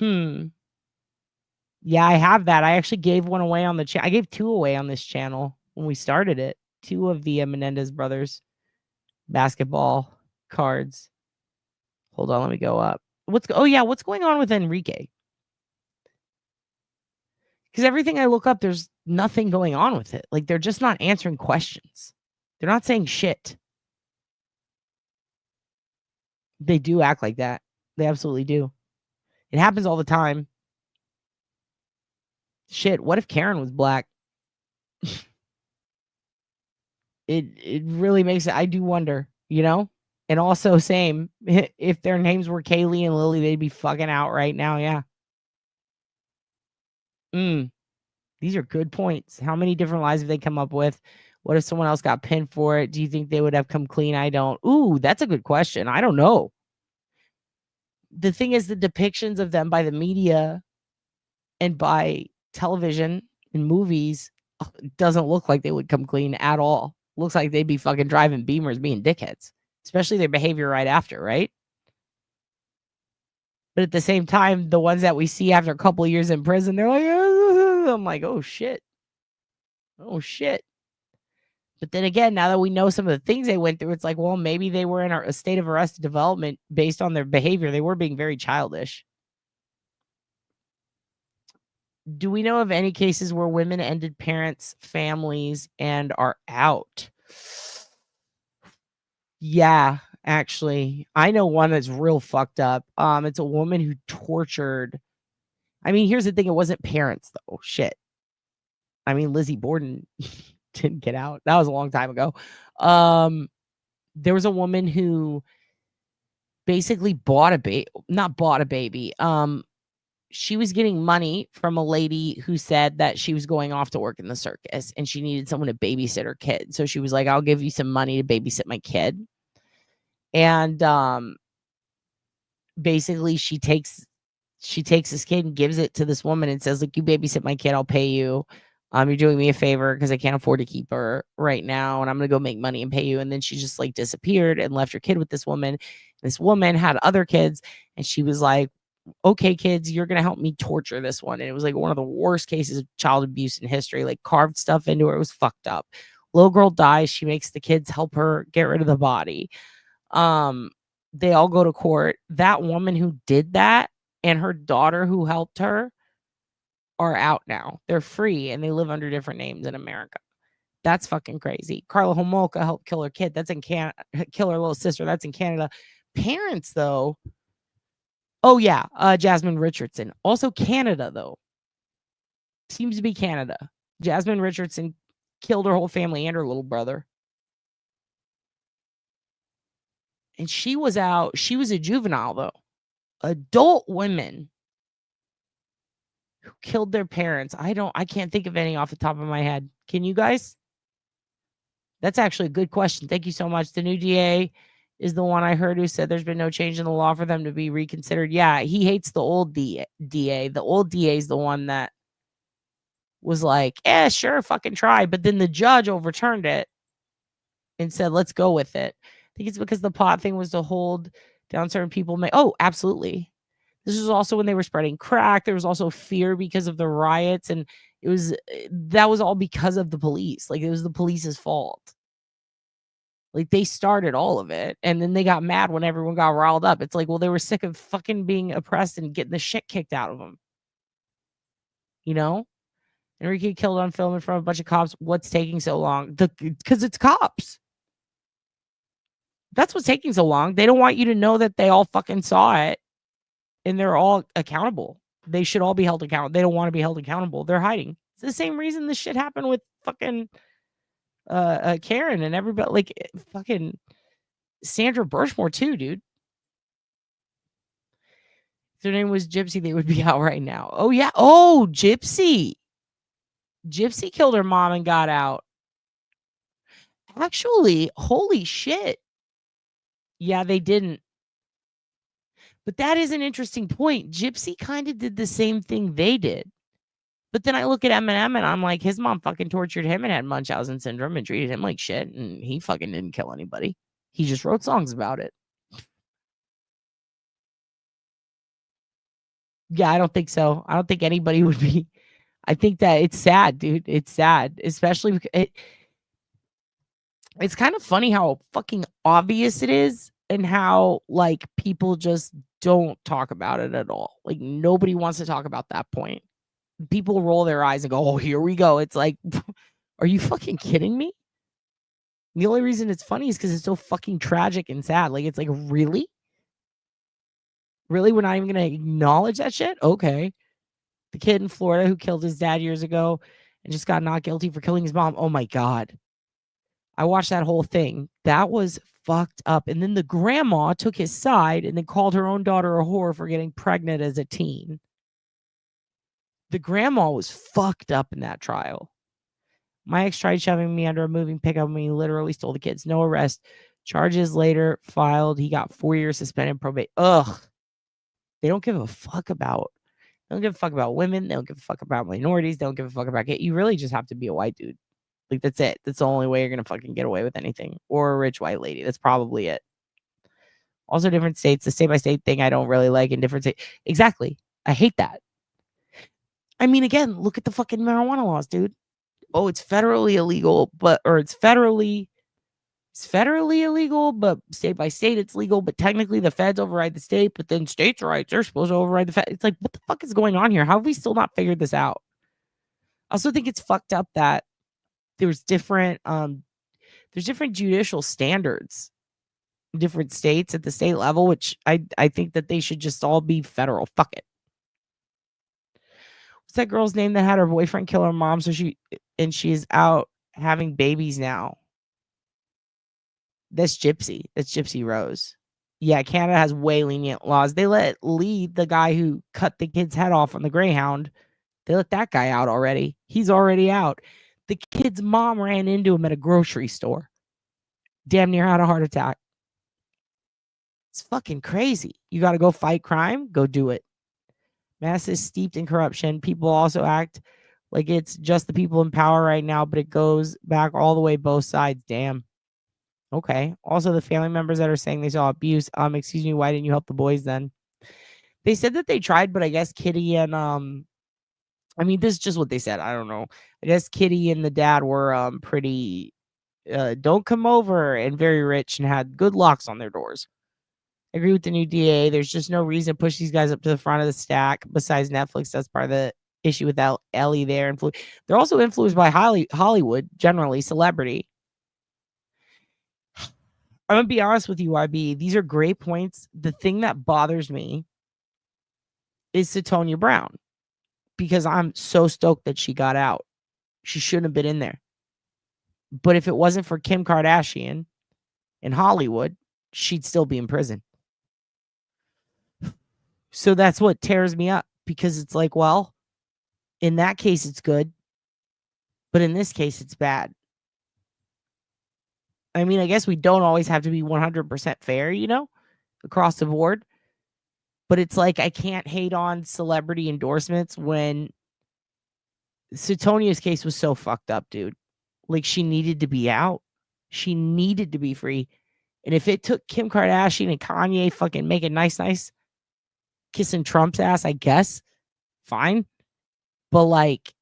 S7: Yeah, I have that. I actually gave one away on the channel. I gave 2 away on this channel when we started it. 2 of the Menendez brothers basketball cards. Hold on, let me go up. What's going on with Enrique? Because everything I look up, there's nothing going on with it. Like, they're just not answering questions. They're not saying shit. They do act like that. They absolutely do. It happens all the time. Shit, what if Karen was black? It really makes it. I do wonder, And also, same, if their names were Kaylee and Lily, they'd be fucking out right now. Yeah. These are good points. How many different lies have they come up with? What if someone else got pinned for it? Do you think they would have come clean? I don't. Ooh, that's a good question. I don't know. The thing is, the depictions of them by the media and by television and movies doesn't look like they would come clean at all. Looks like they'd be fucking driving Beamers being dickheads, especially their behavior right after, right? But at the same time, the ones that we see after a couple of years in prison, they're like, I'm like, oh shit. Oh shit. But then again, now that we know some of the things they went through, it's like, well, maybe they were in a state of arrested development based on their behavior. They were being very childish. Do we know of any cases where women ended parents' families and are out? Yeah, actually. I know one that's real fucked up. It's a woman who tortured. I mean, here's the thing, it wasn't parents though. Shit. I mean, Lizzie Borden didn't get out. That was a long time ago. There was a woman who basically bought a baby, not bought a baby. She was getting money from a lady who said that she was going off to work in the circus and she needed someone to babysit her kid. So she was like, I'll give you some money to babysit my kid. And basically she takes this kid and gives it to this woman and says, like, you babysit my kid, I'll pay you. You're doing me a favor because I can't afford to keep her right now, and I'm gonna go make money and pay you. And then she just like disappeared and left her kid with this woman. This woman had other kids, and she was like, okay, kids, you're gonna help me torture this one. And it was like one of the worst cases of child abuse in history, like carved stuff into her. It was fucked up. Little girl dies, she makes the kids help her get rid of the body. They all go to court. That woman who did that and her daughter who helped her are out now. They're free and they live under different names in America. That's fucking crazy. Carla Homolka helped kill her kid. That's in Canada. Kill her little sister. That's in Canada. Parents, though. Oh, yeah. Jasmine Richardson. Also Canada, though. Seems to be Canada. Jasmine Richardson killed her whole family and her little brother. And she was out. She was a juvenile, though. Adult women who killed their parents. I can't think of any off the top of my head. Can you guys? That's actually a good question. Thank you so much. The new DA is the one I heard who said there's been no change in the law for them to be reconsidered. Yeah, he hates the old DA. The old DA is the one that was like, yeah, sure, fucking try. But then the judge overturned it and said, let's go with it. I think it's because the pot thing was to hold down certain people. Oh, absolutely. This was also when they were spreading crack. There was also fear because of the riots. And that was all because of the police. Like, it was the police's fault. Like, they started all of it. And then they got mad when everyone got riled up. It's like, well, they were sick of fucking being oppressed and getting the shit kicked out of them. You know? Enrique killed on film in front of a bunch of cops. What's taking so long? Because it's cops. That's what's taking so long. They don't want you to know that they all fucking saw it and they're all accountable. They should all be held accountable. They don't want to be held accountable. They're hiding. It's the same reason this shit happened with fucking Karen and everybody, like fucking Sandra Birchmore too, dude. If their name was Gypsy, they would be out right now. Oh yeah. Oh, Gypsy. Gypsy killed her mom and got out. Actually, holy shit. Yeah, they didn't. But that is an interesting point. Gypsy kind of did the same thing they did. But then I look at Eminem and I'm like, his mom fucking tortured him and had Munchausen syndrome and treated him like shit. And he fucking didn't kill anybody. He just wrote songs about it. Yeah, I don't think so. I don't think anybody would be. I think that it's sad, dude. It's sad. Especially because it's kind of funny how fucking obvious it is and how like people just don't talk about it at all. Like nobody wants to talk about that point. People roll their eyes and go, oh, here we go. It's like, are you fucking kidding me? The only reason it's funny is because it's so fucking tragic and sad. Like, it's like, really? Really? We're not even going to acknowledge that shit? Okay. The kid in Florida who killed his dad years ago and just got not guilty for killing his mom. Oh my God. I watched that whole thing. That was fucked up. And then the grandma took his side and then called her own daughter a whore for getting pregnant as a teen. The grandma was fucked up in that trial. My ex tried shoving me under a moving pickup and he literally stole the kids. No arrest. Charges later filed. He got 4 years suspended probate. Ugh. They don't give a fuck about. They don't give a fuck about women. They don't give a fuck about minorities. They don't give a fuck about it. You really just have to be a white dude. Like, that's it. That's the only way you're going to fucking get away with anything. Or a rich white lady. That's probably it. Also, different states. The state by state thing I don't really like in different states. Exactly. I hate that. I mean, again, look at the fucking marijuana laws, dude. Oh, it's federally illegal, it's federally illegal, but state by state it's legal, but technically the feds override the state, but then states' rights are supposed to override the fed. It's like, what the fuck is going on here? How have we still not figured this out? I also think it's fucked up that there's different judicial standards different states at the state level, which I think that they should just all be federal. Fuck it. What's that girl's name that had her boyfriend kill her mom? So she's out having babies now. That's Gypsy. That's Gypsy Rose. Yeah, Canada has way lenient laws. They let Lee, the guy who cut the kid's head off on the Greyhound, they let that guy out already. He's already out. The kid's mom ran into him at a grocery store. Damn near had a heart attack. It's fucking crazy. You got to go fight crime? Go do it. Mass is steeped in corruption. People also act like it's just the people in power right now, but it goes back all the way both sides. Damn. Okay. Also, the family members that are saying they saw abuse. Excuse me, why didn't you help the boys then? They said that they tried, but I guess Kitty and I mean, this is just what they said. I don't know. I guess Kitty and the dad were pretty don't come over and very rich and had good locks on their doors. I agree with the new DA. There's just no reason to push these guys up to the front of the stack. Besides Netflix, that's part of the issue with Ellie there. They're also influenced by Hollywood, generally, celebrity. I'm going to be honest with you, YB. These are great points. The thing that bothers me is Satonia Brown, because I'm so stoked that she got out. She shouldn't have been in there. But if it wasn't for Kim Kardashian in Hollywood, she'd still be in prison. So that's what tears me up, because it's like, well, in that case, it's good. But in this case, it's bad. I mean, I guess we don't always have to be 100% fair, across the board. But it's like, I can't hate on celebrity endorsements when Satonia's case was so fucked up, dude. Like, she needed to be out. She needed to be free. And if it took Kim Kardashian and Kanye fucking making nice, kissing Trump's ass, I guess, fine. But like,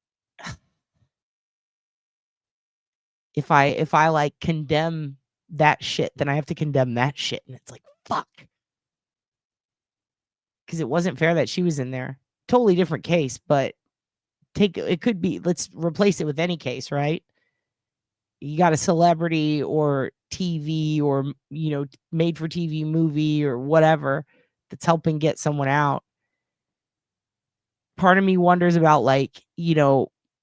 S7: if I like condemn that shit, then I have to condemn that shit. And it's like, fuck. Because it wasn't fair that she was in there. Totally different case, but it could be, let's replace it with any case, right? You got a celebrity or TV or, made for TV movie or whatever that's helping get someone out. Part of me wonders about, like,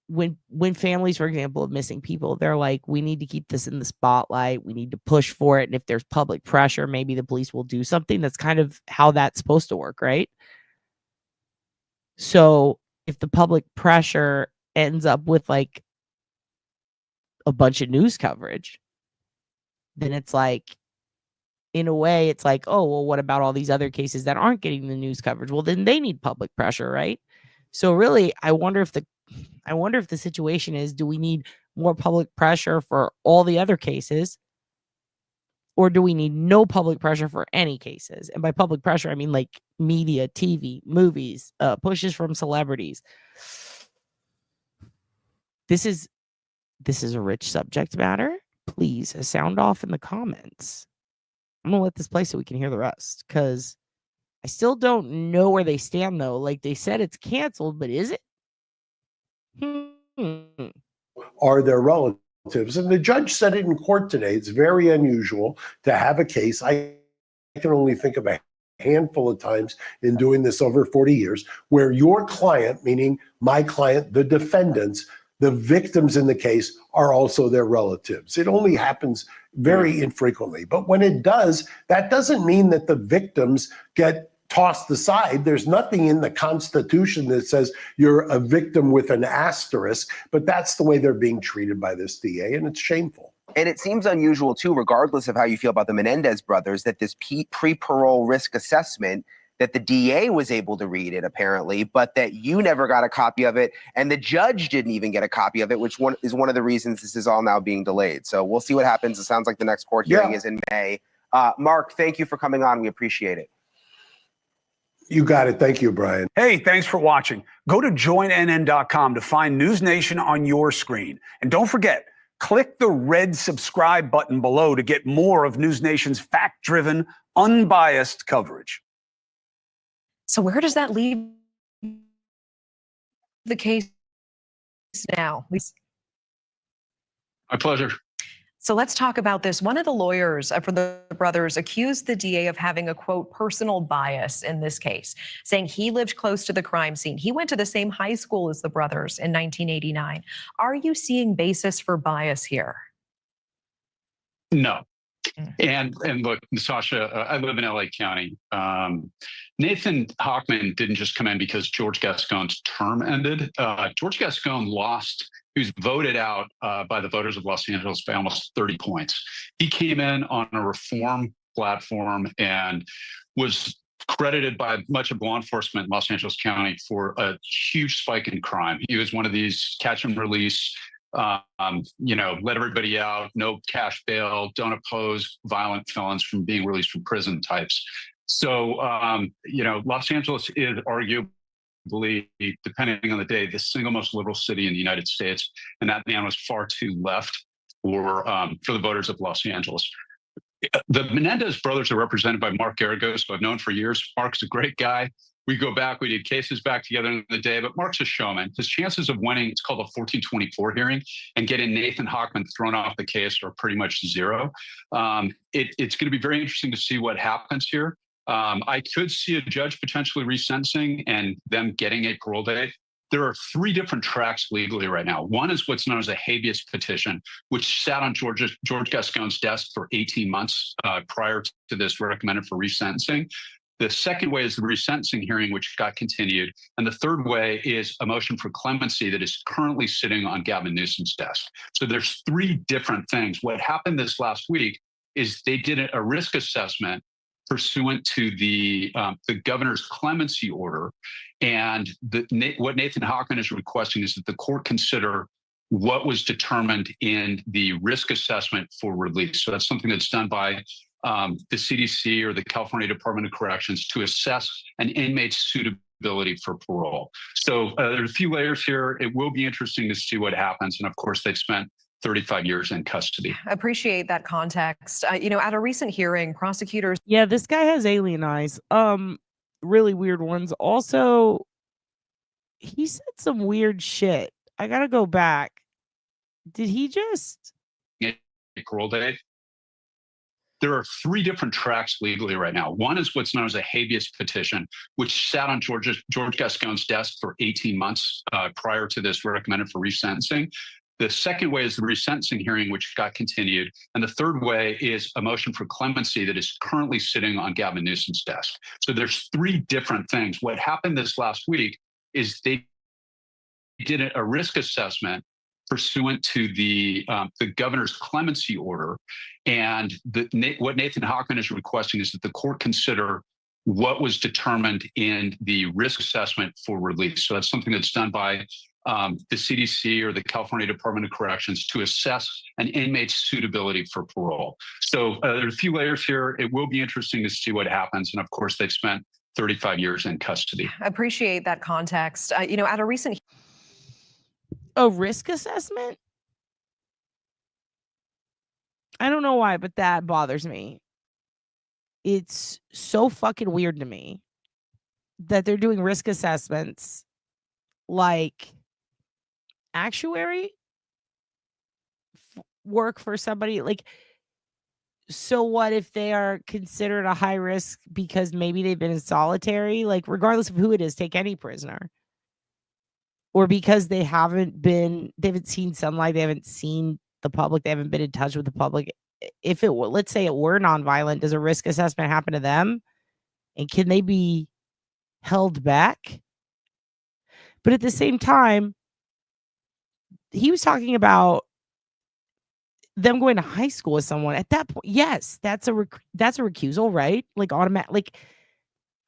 S7: when families, for example, of missing people, they're like, we need to keep this in the spotlight. We need to push for it. And if there's public pressure, maybe the police will do something. That's kind of how that's supposed to work, right? So if the public pressure ends up with like a bunch of news coverage, then it's like, in a way, it's like, oh, well, what about all these other cases that aren't getting the news coverage? Well, then they need public pressure, right? So really, I wonder if the situation is, do we need more public pressure for all the other cases, or do we need no public pressure for any cases? And by public pressure, I mean like media, TV, movies, pushes from celebrities. This is a rich subject matter. Please sound off in the comments. I'm gonna let this play so we can hear the rest, because I still don't know where they stand, though. Like, they said it's canceled, but is it?
S19: Are their relatives. And the judge said it in court today. It's very unusual to have a case. I can only think of a handful of times in doing this over 40 years where your client, meaning my client, the defendants, the victims in the case, are also their relatives. It only happens very infrequently. But when it does, that doesn't mean that the victims get tossed aside. There's nothing in the Constitution that says you're a victim with an asterisk, but that's the way they're being treated by this DA, and it's shameful.
S18: And it seems unusual, too, regardless of how you feel about the Menendez brothers, that this pre-parole risk assessment, that the DA was able to read it, apparently, but that you never got a copy of it, and the judge didn't even get a copy of it, which is one of the reasons this is all now being delayed. So we'll see what happens. It sounds like the next court hearing is in May. Mark, thank you for coming on. We appreciate it.
S19: You got it. Thank you, Brian.
S20: Hey, thanks for watching. Go to joinnn.com to find News Nation on your screen. And don't forget, click the red subscribe button below to get more of News Nation's fact-driven, unbiased coverage.
S21: So where does that leave the case now?
S22: My pleasure.
S21: So let's talk about this. One of the lawyers for the brothers accused the DA of having a, quote, personal bias in this case, saying he lived close to the crime scene. He went to the same high school as the brothers in 1989. Are you seeing basis for bias here?
S1: No. And look, Natasha, I live in LA County. Nathan Hochman didn't just come in because George Gascon's term ended. George Gascon lost. He was voted out by the voters of Los Angeles by almost 30 points. He came in on a reform platform and was credited by much of law enforcement in Los Angeles County for a huge spike in crime. He was one of these catch and release, let everybody out, no cash bail, don't oppose violent felons from being released from prison types. So, Los Angeles is arguably, depending on the day, the single most liberal city in the United States. And that man was far too left for the voters of Los Angeles. The Menendez brothers are represented by Mark Garagos, who I've known for years. Mark's a great guy. We go back, we did cases back together in the day, but Mark's a showman. His chances of winning, it's called a 1424 hearing, and getting Nathan Hochman thrown off the case are pretty much zero. It's going to be very interesting to see what happens here. I could see a judge potentially resentencing and them getting a parole date. There are three different tracks legally right now. One is what's known as a habeas petition, which sat on George Gascon's desk for 18 months prior to this, recommended for resentencing. The second way is the resentencing hearing, which got continued. And the third way is a motion for clemency that is currently sitting on Gavin Newsom's desk. So there's three different things. What happened this last week is they did a risk assessment pursuant to the governor's clemency order. And what Nathan Hochman is requesting is that the court consider what was determined in the risk assessment for release. So that's something that's done by the CDC or the California Department of Corrections to assess an inmate's suitability for parole. So there's a few layers here. It will be interesting to see what happens. And of course, they've spent 35 years in custody.
S21: Appreciate that context. At a recent hearing, prosecutors.
S7: Yeah, this guy has alien eyes. Really weird ones. Also, he said some weird shit. I gotta go back. Did he just
S1: parole date? There are three different tracks legally right now. One is what's known as a habeas petition, which sat on George Gascon's desk for 18 months prior to this, recommended for resentencing. The second way is the resentencing hearing, which got continued. And the third way is a motion for clemency that is currently sitting on Gavin Newsom's desk. So there's three different things. What happened this last week is they did a risk assessment pursuant to the governor's clemency order. And what Nathan Hochman is requesting is that the court consider what was determined in the risk assessment for release. So that's something that's done by the CDC or the California Department of Corrections to assess an inmate's suitability for parole. So there's a few layers here. It will be interesting to see what happens. And of course, they've spent 35 years in custody.
S21: Appreciate that context. At a recent
S7: risk assessment? I don't know why, but that bothers me. It's so fucking weird to me that they're doing risk assessments like actuary work for somebody. Like, so what if they are considered a high risk because maybe they've been in solitary? Like, regardless of who it is, take any prisoner. Or because they haven't seen sunlight, they haven't seen the public, they haven't been in touch with the public. If it were, let's say it were nonviolent, does a risk assessment happen to them? And can they be held back? But at the same time, he was talking them going to high school with someone at that point. Yes, that's a recusal, right? Like automatic. Like,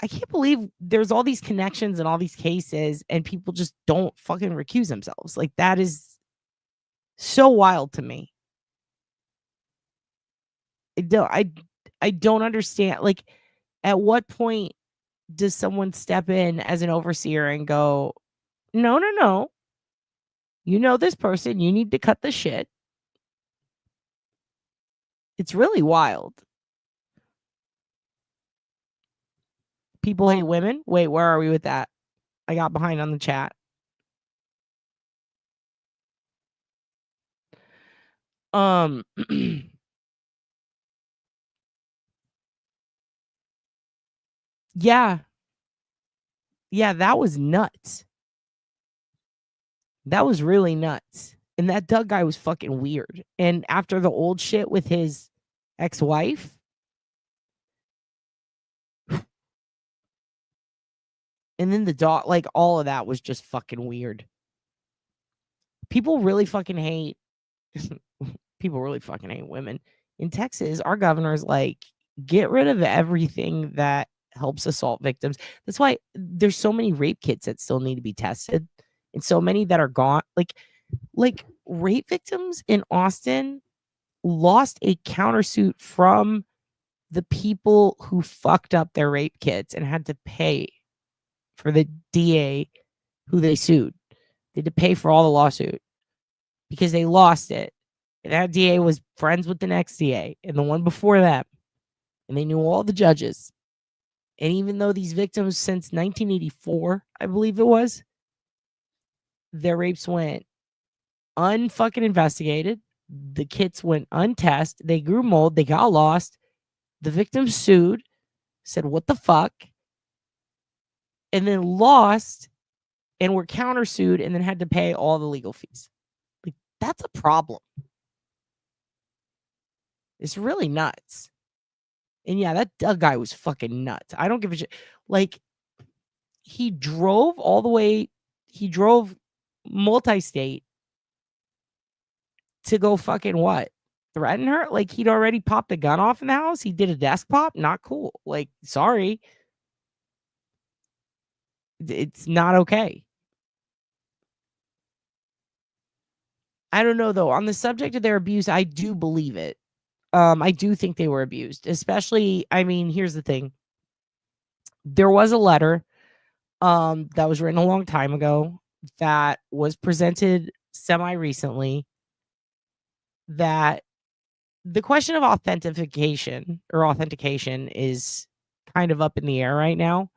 S7: I can't believe there's all these connections and all these cases, and people just don't fucking recuse themselves. Like, that is so wild to me. I don't understand. Like, at what point does someone step in as an overseer and go, no, you know this person, you need to cut the shit? It's really wild. People hate women. Wait, where are we with that? I got behind on the chat. Yeah. Yeah, that was nuts. That was really nuts. And that Doug guy was fucking weird. And after the old shit with his ex-wife, and then the dog, like all of that was just fucking weird. People really fucking hate people really fucking hate women. In Texas, our governor's like, get rid of everything that helps assault victims. That's why there's so many rape kits that still need to be tested, and so many that are gone. Like rape victims in Austin lost a countersuit from the people who fucked up their rape kits and had to pay for the DA who they sued. They had to pay for all the lawsuit because they lost it. And that DA was friends with the next DA and the one before them. And they knew all the judges. And even though these victims since 1984, I believe it was, their rapes went unfucking investigated. The kits went untested. They grew mold. They got lost. The victims sued, said, what the fuck? And then lost and were countersued and then had to pay all the legal fees. Like, that's a problem. It's really nuts. And yeah, that Doug guy was fucking nuts. I don't give a shit. Like, he drove all the way, he drove multi-state to go fucking what? Threaten her? Like, he'd already popped a gun off in the house. He did a desk pop. Not cool. Like, sorry. It's not okay. I don't know, though. On the subject of their abuse, I do believe it. I do think they were abused, especially, I mean, here's the thing. There was a letter that was written a long time ago that was presented semi-recently that the question of authentication is kind of up in the air right now.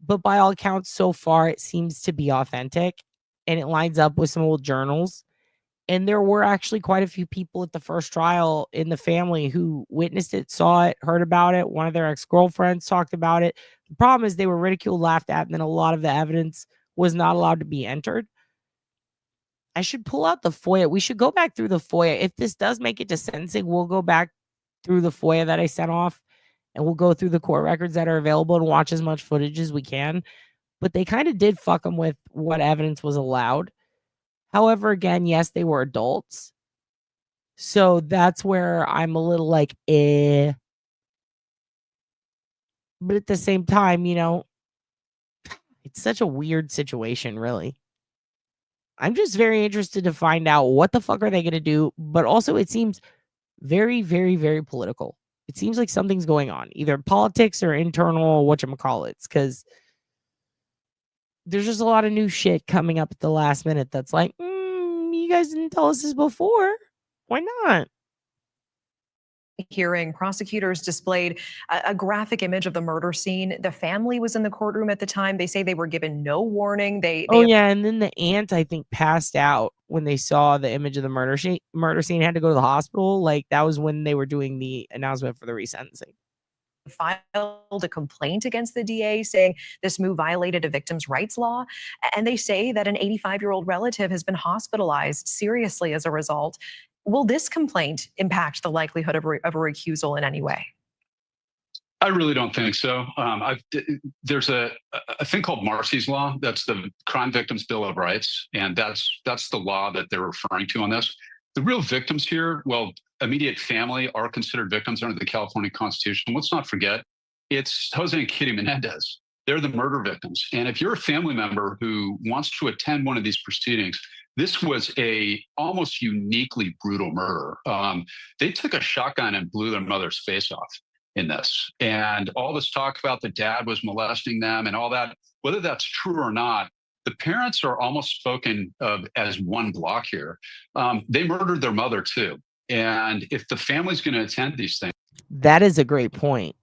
S7: But by all accounts, so far, it seems to be authentic, and it lines up with some old journals. And there were actually quite a few people at the first trial in the family who witnessed it, saw it, heard about it. One of their ex-girlfriends talked about it. The problem is they were ridiculed, laughed at, and then a lot of the evidence was not allowed to be entered. I should pull out the FOIA. We should go back through the FOIA. If this does make it to sentencing, we'll go back through the FOIA that I sent off, and we'll go through the court records that are available and watch as much footage as we can. But they kind of did fuck them with what evidence was allowed. However, again, yes, they were adults. So that's where I'm a little like, eh. But at the same time, you know, it's such a weird situation, really. I'm just very interested to find out what the fuck are they going to do. But also, it seems very, very, very political. It seems like something's going on, either politics or internal whatchamacallits, because there's just a lot of new shit coming up at the last minute that's like, you guys didn't tell us this before. Why not?
S21: Hearing, prosecutors displayed a graphic image of the murder scene. The family was in the courtroom at the time. They say they were given no warning.
S7: Yeah, and then the aunt, I think, passed out when they saw the image of the murder scene, had to go to the hospital. Like, that was when they were doing the announcement for the resentencing.
S21: Filed a complaint against the DA saying this move violated a victim's rights law. And they say that an 85-year-old relative has been hospitalized seriously as a result. Will this complaint impact the likelihood of a recusal in any way?
S1: I really don't think so. There's a thing called Marcy's Law. That's the Crime Victims Bill of Rights. And that's the law that they're referring to on this. The real victims here, well, immediate family are considered victims under the California Constitution. Let's not forget, it's Jose and Kitty Menendez. They're the murder victims. And if you're a family member who wants to attend one of these proceedings, this was a almost uniquely brutal murder. They took a shotgun and blew their mother's face off in this. And all this talk about the dad was molesting them and all that, whether that's true or not, the parents are almost spoken of as one block here. They murdered their mother too. And if the family's going to attend these things.
S7: That is a great point.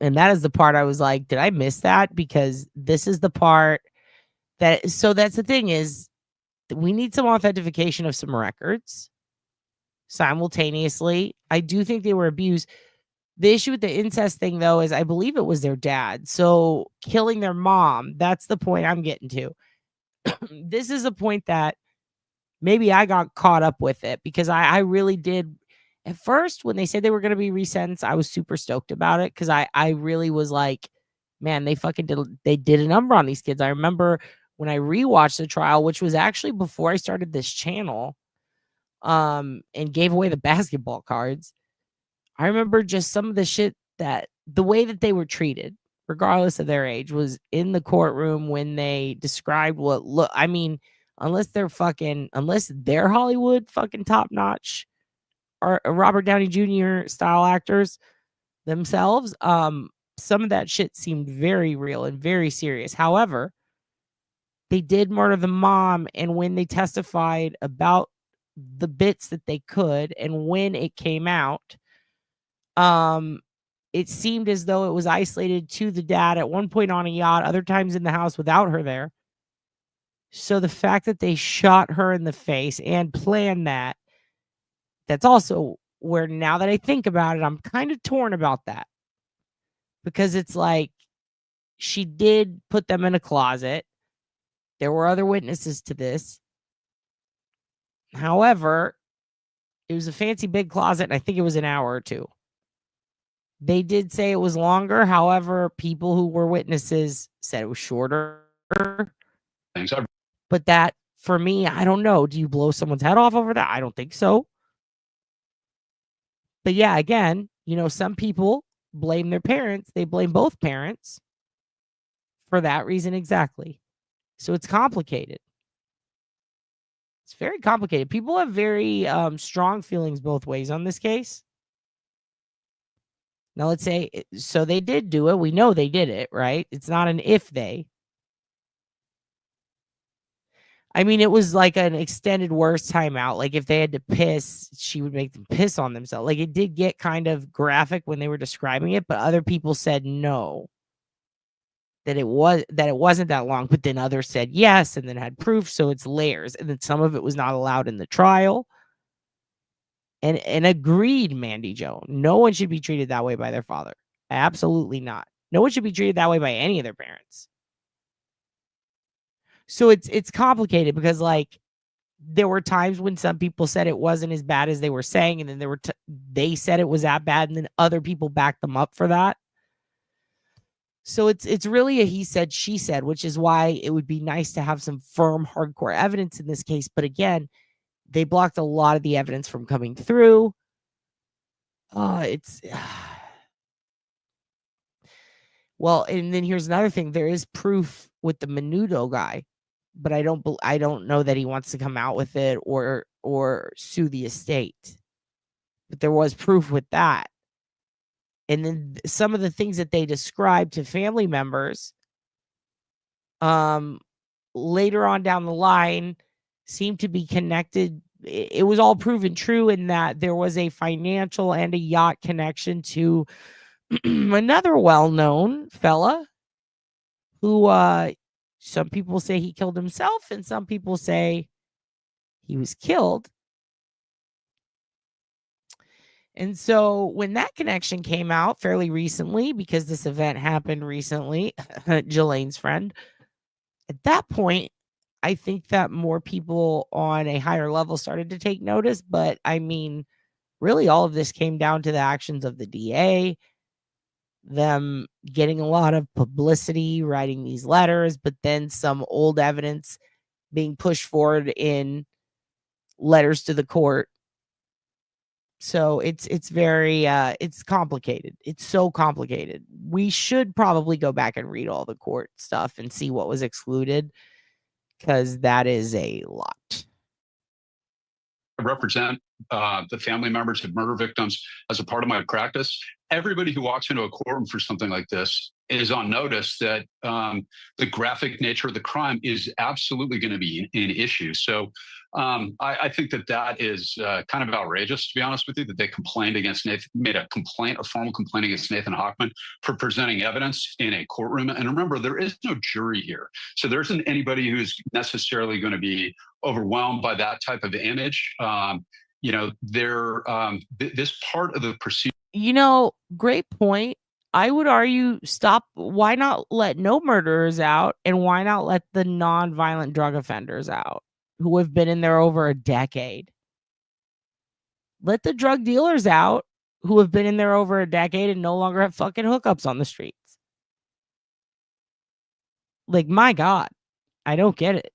S7: And that is the part I was like, did I miss that? Because this is the part that, so that's the thing is, we need some authentication of some records simultaneously. I do think they were abused. The issue with the incest thing, though, is I believe it was their dad. So killing their mom, that's the point I'm getting to. This is a point that maybe I got caught up with it because I really did. At first, when they said they were going to be resentenced, I was super stoked about it because I really was like, man, they did a number on these kids. I remember when I rewatched the trial, which was actually before I started this channel, and gave away the basketball cards. I remember just some of the shit that the way that they were treated, regardless of their age, was in the courtroom when they described I mean, unless they're Hollywood fucking top notch or Robert Downey Jr. style actors themselves, some of that shit seemed very real and very serious. However, they did murder the mom, and when they testified about the bits that they could and when it came out, it seemed as though it was isolated to the dad at one point on a yacht, other times in the house without her there. So the fact that they shot her in the face and planned that's also where, now that I think about it, I'm kind of torn about that. Because it's like, she did put them in a closet. There were other witnesses to this. However, it was a fancy big closet, and I think it was an hour or two. They did say it was longer. However, people who were witnesses said it was shorter.
S1: Thanks.
S7: But that, for me, I don't know. Do you blow someone's head off over that? I don't think so. But yeah, again, some people blame their parents. They blame both parents for that reason exactly. So it's complicated. It's very complicated. People have very strong feelings both ways on this case. Now, let's say, so they did do it. We know they did it, right? It's not an if they. I mean, it was like an extended worst timeout. Like if they had to piss, she would make them piss on themselves. Like it did get kind of graphic when they were describing it, but other people said no. That it wasn't that long, but then others said yes, and then had proof. So it's layers. And then some of it was not allowed in the trial. And agreed, Mandy Jo. No one should be treated that way by their father. Absolutely not. No one should be treated that way by any of their parents. So it's complicated because, like, there were times when some people said it wasn't as bad as they were saying, and then they said it was that bad, and then other people backed them up for that. So it's really a he said, she said, which is why it would be nice to have some firm, hardcore evidence in this case. But again, they blocked a lot of the evidence from coming through. Well, and then here's another thing. There is proof with the Menudo guy, but I don't know that he wants to come out with it or sue the estate. But there was proof with that. And then some of the things that they described to family members later on down the line seemed to be connected. It was all proven true in that there was a financial and a yacht connection to another well-known fella who some people say he killed himself and some people say he was killed. And so when that connection came out fairly recently, because this event happened recently, Jelane's friend, at that point, I think that more people on a higher level started to take notice. But I mean, really all of this came down to the actions of the DA, them getting a lot of publicity, writing these letters, but then some old evidence being pushed forward in letters to the court. So it's very it's complicated. It's so complicated. We should probably go back and read all the court stuff and see what was excluded, because that is a lot.
S1: I represent the family members of murder victims as a part of my practice. Everybody who walks into a courtroom for something like this is on notice that the graphic nature of the crime is absolutely going to be an issue. So I think that is kind of outrageous, to be honest with you, that they complained against Nathan, made a formal complaint against Nathan Hochman for presenting evidence in a courtroom. And remember, there is no jury here. So there isn't anybody who's necessarily going to be overwhelmed by that type of image. this part of the procedure.
S7: Great point. I would argue stop. Why not let no murderers out, and why not let the non-violent drug offenders out who have been in there over a decade? Let the drug dealers out who have been in there over a decade and no longer have fucking hookups on the streets. Like, my God, I don't get it.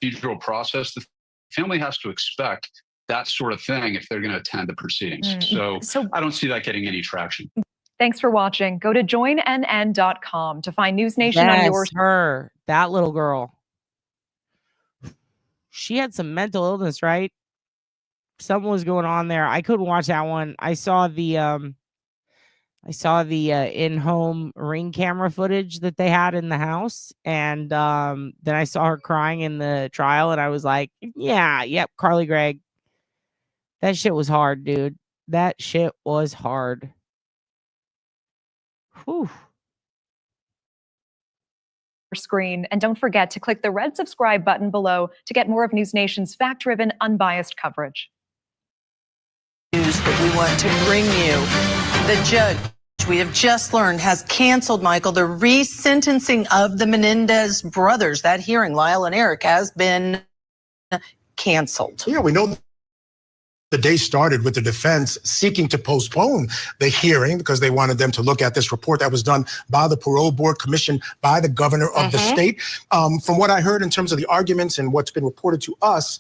S1: Procedural process, the family has to expect that sort of thing if they're going to attend the proceedings. So I don't see that getting any traction.
S21: Thanks for watching. Go to joinnn.com to find News Nation on your.
S7: Her, that little girl. She had some mental illness, right? Something was going on there. I couldn't watch that one. I saw the in-home Ring camera footage that they had in the house, and then I saw her crying in the trial, and I was like, yeah, yep, Carly Gregg. That shit was hard, dude. That shit was hard. Whew.
S21: Screen, and don't forget to click the red subscribe button below to get more of News Nation's fact-driven, unbiased coverage.
S3: News that we want to bring you. The judge, we have just learned, has canceled, Michael, the resentencing of the Menendez brothers. That hearing, Lyle and Eric, has been canceled.
S22: Yeah, we know the day started with the defense seeking to postpone the hearing because they wanted them to look at this report that was done by the parole board, commissioned by the governor of the state. From what I heard in terms of the arguments and what's been reported to us,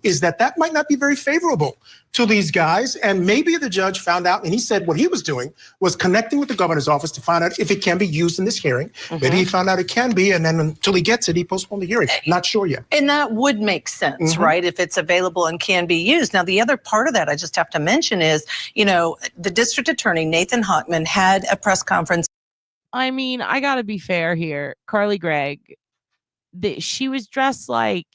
S22: is that might not be very favorable to these guys. And maybe the judge found out, and he said what he was doing was connecting with the governor's office to find out if it can be used in this hearing. Maybe he found out it can be, and then until he gets it, he postponed the hearing. Not sure yet.
S3: And that would make sense, right? If it's available and can be used. Now, the other part of that I just have to mention is, the district attorney, Nathan Hochman, had a press conference.
S7: I mean, I got to be fair here. Carly Gregg, she was dressed like,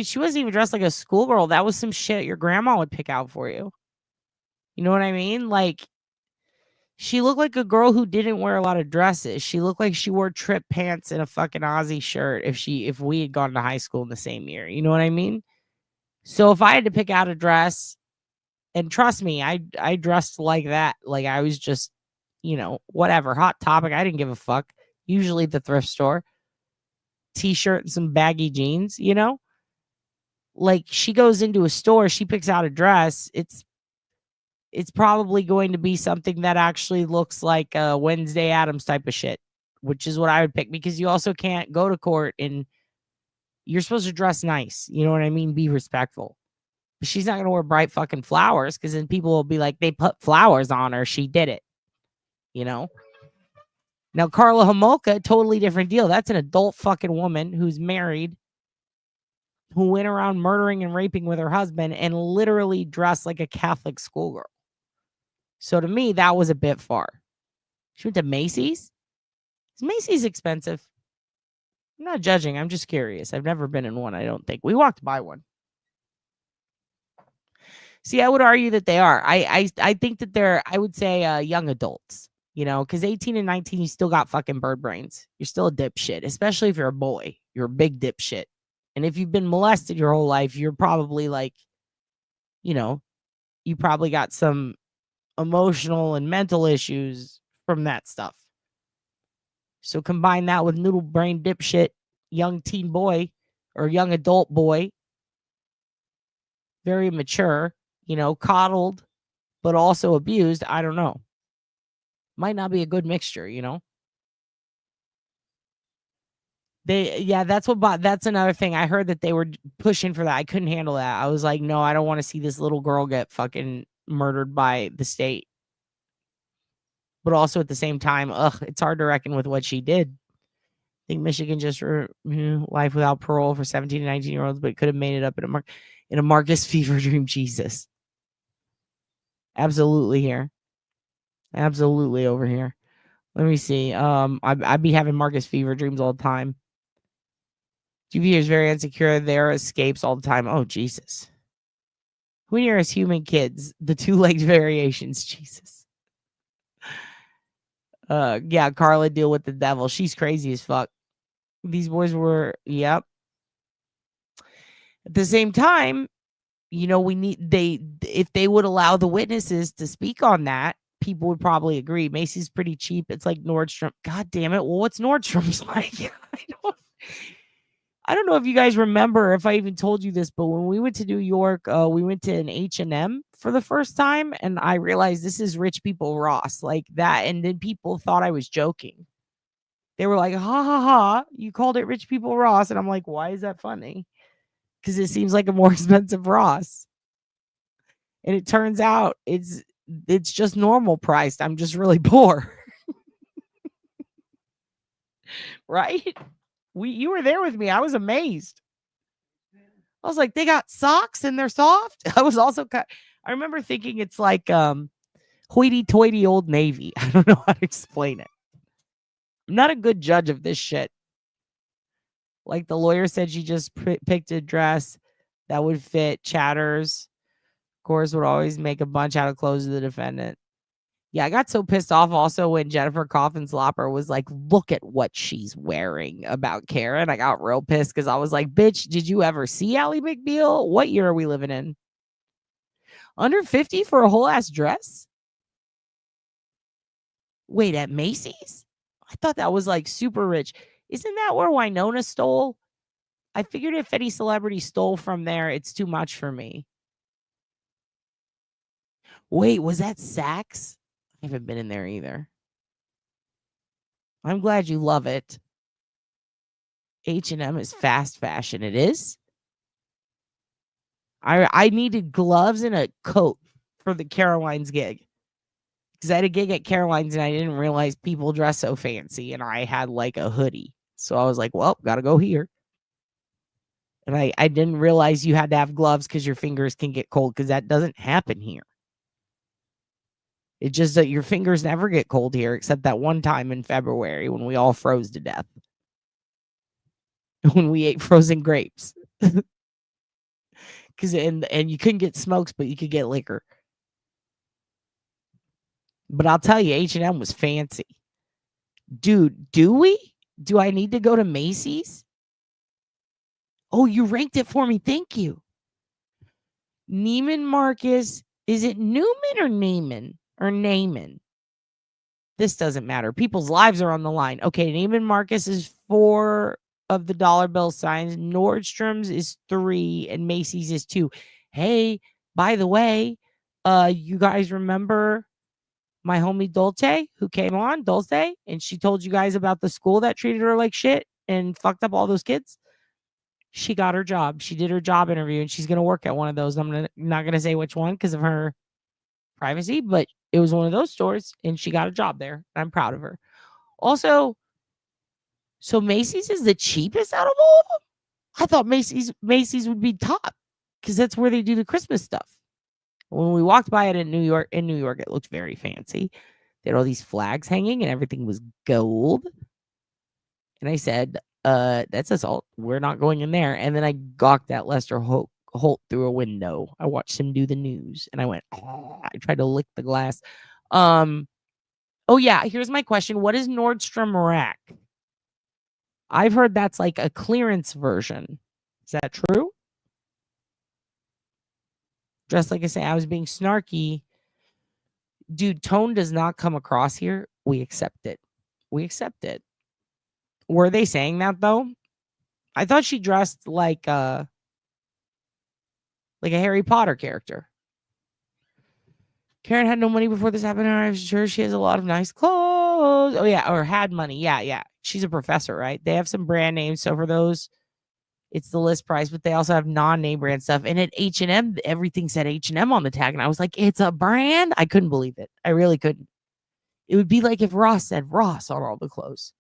S7: she wasn't even dressed like a schoolgirl. That was some shit your grandma would pick out for you. You know what I mean? Like, she looked like a girl who didn't wear a lot of dresses. She looked like she wore trip pants and a fucking Aussie shirt if we had gone to high school in the same year. You know what I mean? So if I had to pick out a dress, and trust me, I dressed like that. Like, I was just, whatever, Hot Topic. I didn't give a fuck. Usually the thrift store. T-shirt and some baggy jeans, Like, she goes into a store, she picks out a dress. It's probably going to be something that actually looks like a Wednesday Addams type of shit, which is what I would pick, because you also can't go to court and you're supposed to dress nice. You know what I mean? Be respectful. But she's not going to wear bright fucking flowers, because then people will be like, they put flowers on her. She did it. Now, Carla Homolka, totally different deal. That's an adult fucking woman who's married, who went around murdering and raping with her husband and literally dressed like a Catholic schoolgirl. So to me, that was a bit far. She went to Macy's. Is Macy's expensive? I'm not judging. I'm just curious. I've never been in one, I don't think. We walked by one. See, I would argue that they are. I think that they're, I would say, young adults, because 18 and 19, you still got fucking bird brains. You're still a dipshit, especially if you're a boy. You're a big dipshit. And if you've been molested your whole life, you're probably like, you probably got some emotional and mental issues from that stuff. So combine that with noodle brain dipshit, young teen boy or young adult boy, very mature, coddled, but also abused. I don't know. Might not be a good mixture, That's another thing. I heard that they were pushing for that. I couldn't handle that. I was like, no, I don't want to see this little girl get fucking murdered by the state. But also at the same time, it's hard to reckon with what she did. I think Michigan just life without parole for 17 and 19-year-olds, but could have made it up in a Marcus fever dream. Jesus. Absolutely here. Absolutely over here. Let me see. I'd be having Marcus fever dreams all the time. TV is very insecure. There escapes all the time. Oh, Jesus. Who here is human kids? The two-legged variations. Jesus. Yeah, Carla, deal with the devil. She's crazy as fuck. These boys were, yep. At the same time, if they would allow the witnesses to speak on that, people would probably agree. Macy's pretty cheap. It's like Nordstrom. God damn it. Well, what's Nordstrom's like? I don't know if you guys remember, if I even told you this, but when we went to New York, we went to an H&M for the first time, and I realized this is rich people Ross, like that. And then people thought I was joking. They were like, ha ha ha, you called it rich people Ross. And I'm like, why is that funny? Because it seems like a more expensive Ross. And it turns out it's just normal priced. I'm just really poor. Right? You were there with me. I was amazed. I was like, they got socks and they're soft. I was also I remember thinking it's like hoity-toity Old Navy. I don't know how to explain it. I'm not a good judge of this shit. Like the lawyer said, she just picked a dress that would fit Chatters. Of course, would always make a bunch out of clothes of the defendant. Yeah, I got so pissed off also when Jennifer Coffin-Slopper was like, look at what she's wearing about Karen. I got real pissed because I was like, bitch, did you ever see Ally McBeal? What year are we living in? Under 50 for a whole ass dress? Wait, at Macy's? I thought that was like super rich. Isn't that where Winona stole? I figured if any celebrity stole from there, it's too much for me. Wait, was that Saks? I haven't been in there either. I'm glad you love it. H&M is fast fashion. It is. I needed gloves and a coat for the Caroline's gig. Because I had a gig at Caroline's and I didn't realize people dress so fancy. And I had like a hoodie. So I was like, well, gotta go here. And I didn't realize you had to have gloves because your fingers can get cold, because that doesn't happen here. It's just that your fingers never get cold here, except that one time in February when we all froze to death. When we ate frozen grapes. Because and you couldn't get smokes, but you could get liquor. But I'll tell you, H&M was fancy. Dude, do I need to go to Macy's? Oh, you ranked it for me. Thank you. Neiman Marcus. Is it Newman or Neiman? Or Naaman? This doesn't matter. People's lives are on the line. Okay, Neiman Marcus is 4 of the dollar bill signs. Nordstrom's is 3 and Macy's is 2. Hey, by the way, you guys remember my homie Dulce who came on, Dulce, and she told you guys about the school that treated her like shit and fucked up all those kids? She got her job. She did her job interview and she's going to work at one of those. I'm not going to say which one because of her privacy, but it was one of those stores and she got a job there. I'm proud of her. Also, so Macy's is the cheapest out of all of them? I thought Macy's would be top because that's where they do the Christmas stuff. When we walked by it in New York, it looked very fancy. They had all these flags hanging and everything was gold. And I said, that's assault. We're not going in there. And then I gawked at Lester Holt through a window. I watched him do the news and I went, oh, I tried to lick the glass. Oh yeah, here's my question. What is Nordstrom Rack? I've heard that's like a clearance version. Is that true? Just like I say, I was being snarky. Dude, tone does not come across here. We accept it. We accept it. Were they saying that though? I thought she dressed like a Harry Potter character. Karen had no money before this happened. I'm sure she has a lot of nice clothes. Oh yeah, or had money. Yeah. She's a professor, right? They have some brand names. So for those, it's the list price, but they also have non-name brand stuff. And at H&M, everything said H&M on the tag. And I was like, it's a brand? I couldn't believe it. I really couldn't. It would be like if Ross said Ross on all the clothes.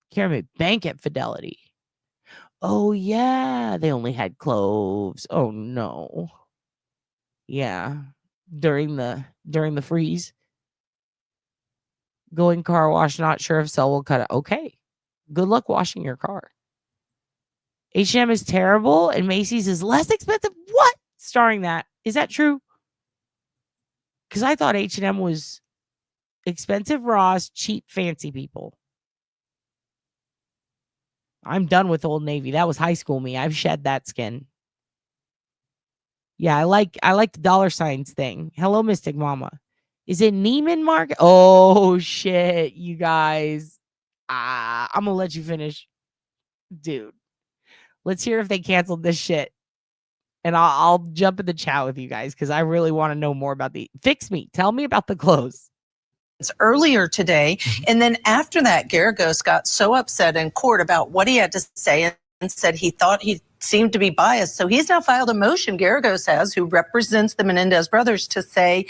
S7: Karen made bank at Fidelity. Oh yeah, they only had clothes. Oh no. Yeah. During the freeze. Going car wash, not sure if Cell will cut it. Okay. Good luck washing your car. H&M is terrible and Macy's is less expensive. What? Starring that. Is that true? Because I thought H&M was expensive Ross, cheap fancy people. I'm done with Old Navy. That was high school me. I've shed that skin. Yeah, I like the dollar signs thing. Hello, Mystic Mama. Is it Neiman Market? Oh shit, you guys. I'm gonna let you finish. Dude. Let's hear if they canceled this shit. And I'll jump in the chat with you guys because I really want to know more about fix me. Tell me about the clothes.
S3: Earlier today. And then after that, Garagos got so upset in court about what he had to say and said he thought he seemed to be biased. So he's now filed a motion, Garagos has, who represents the Menendez brothers, to say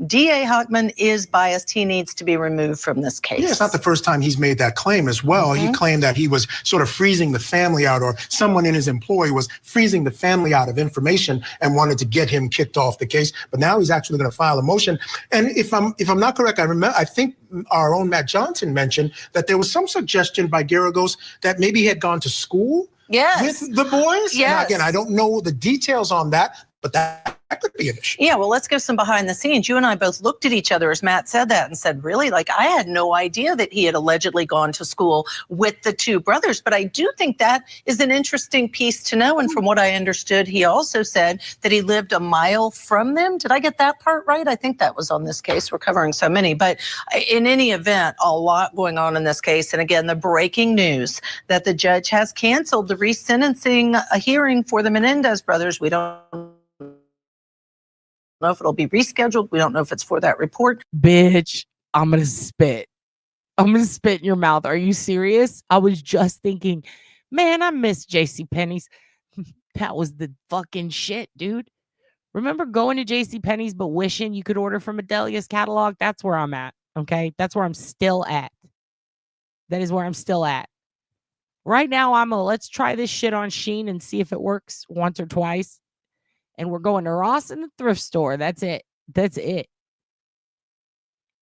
S3: DA Hochman is biased. He needs to be removed from this case.
S22: Yeah, it's not the first time he's made that claim as well. He claimed that he was sort of freezing the family out, or someone in his employ was freezing the family out of information and wanted to get him kicked off the case. But now he's actually going to file a motion. And if I'm not correct, I think our own Matt Johnson mentioned that there was some suggestion by Garagos that maybe he had gone to school with the boys.
S3: Yes.
S22: And again, I don't know the details on that, but that could be an issue.
S3: Yeah, well, let's go some behind the scenes. You and I both looked at each other as Matt said that and said, really? Like, I had no idea that he had allegedly gone to school with the two brothers. But I do think that is an interesting piece to know. And from what I understood, he also said that he lived a mile from them. Did I get that part right? I think that was on this case. We're covering so many. But in any event, a lot going on in this case. And again, the breaking news that the judge has canceled the resentencing hearing for the Menendez brothers. We don't know if it'll be rescheduled. We don't know if it's for that report.
S7: Bitch, I'm gonna spit. I'm gonna spit in your mouth. Are you serious? I was just thinking, man, I miss JCPenney's. That was the fucking shit, dude. Remember going to JCPenney's but wishing you could order from Adelia's catalog? That's where I'm at, okay? That's where I'm still at. That is where I'm still at. Right now, let's try this shit on Shein and see if it works once or twice. And we're going to Ross and the thrift store. That's it. That's it.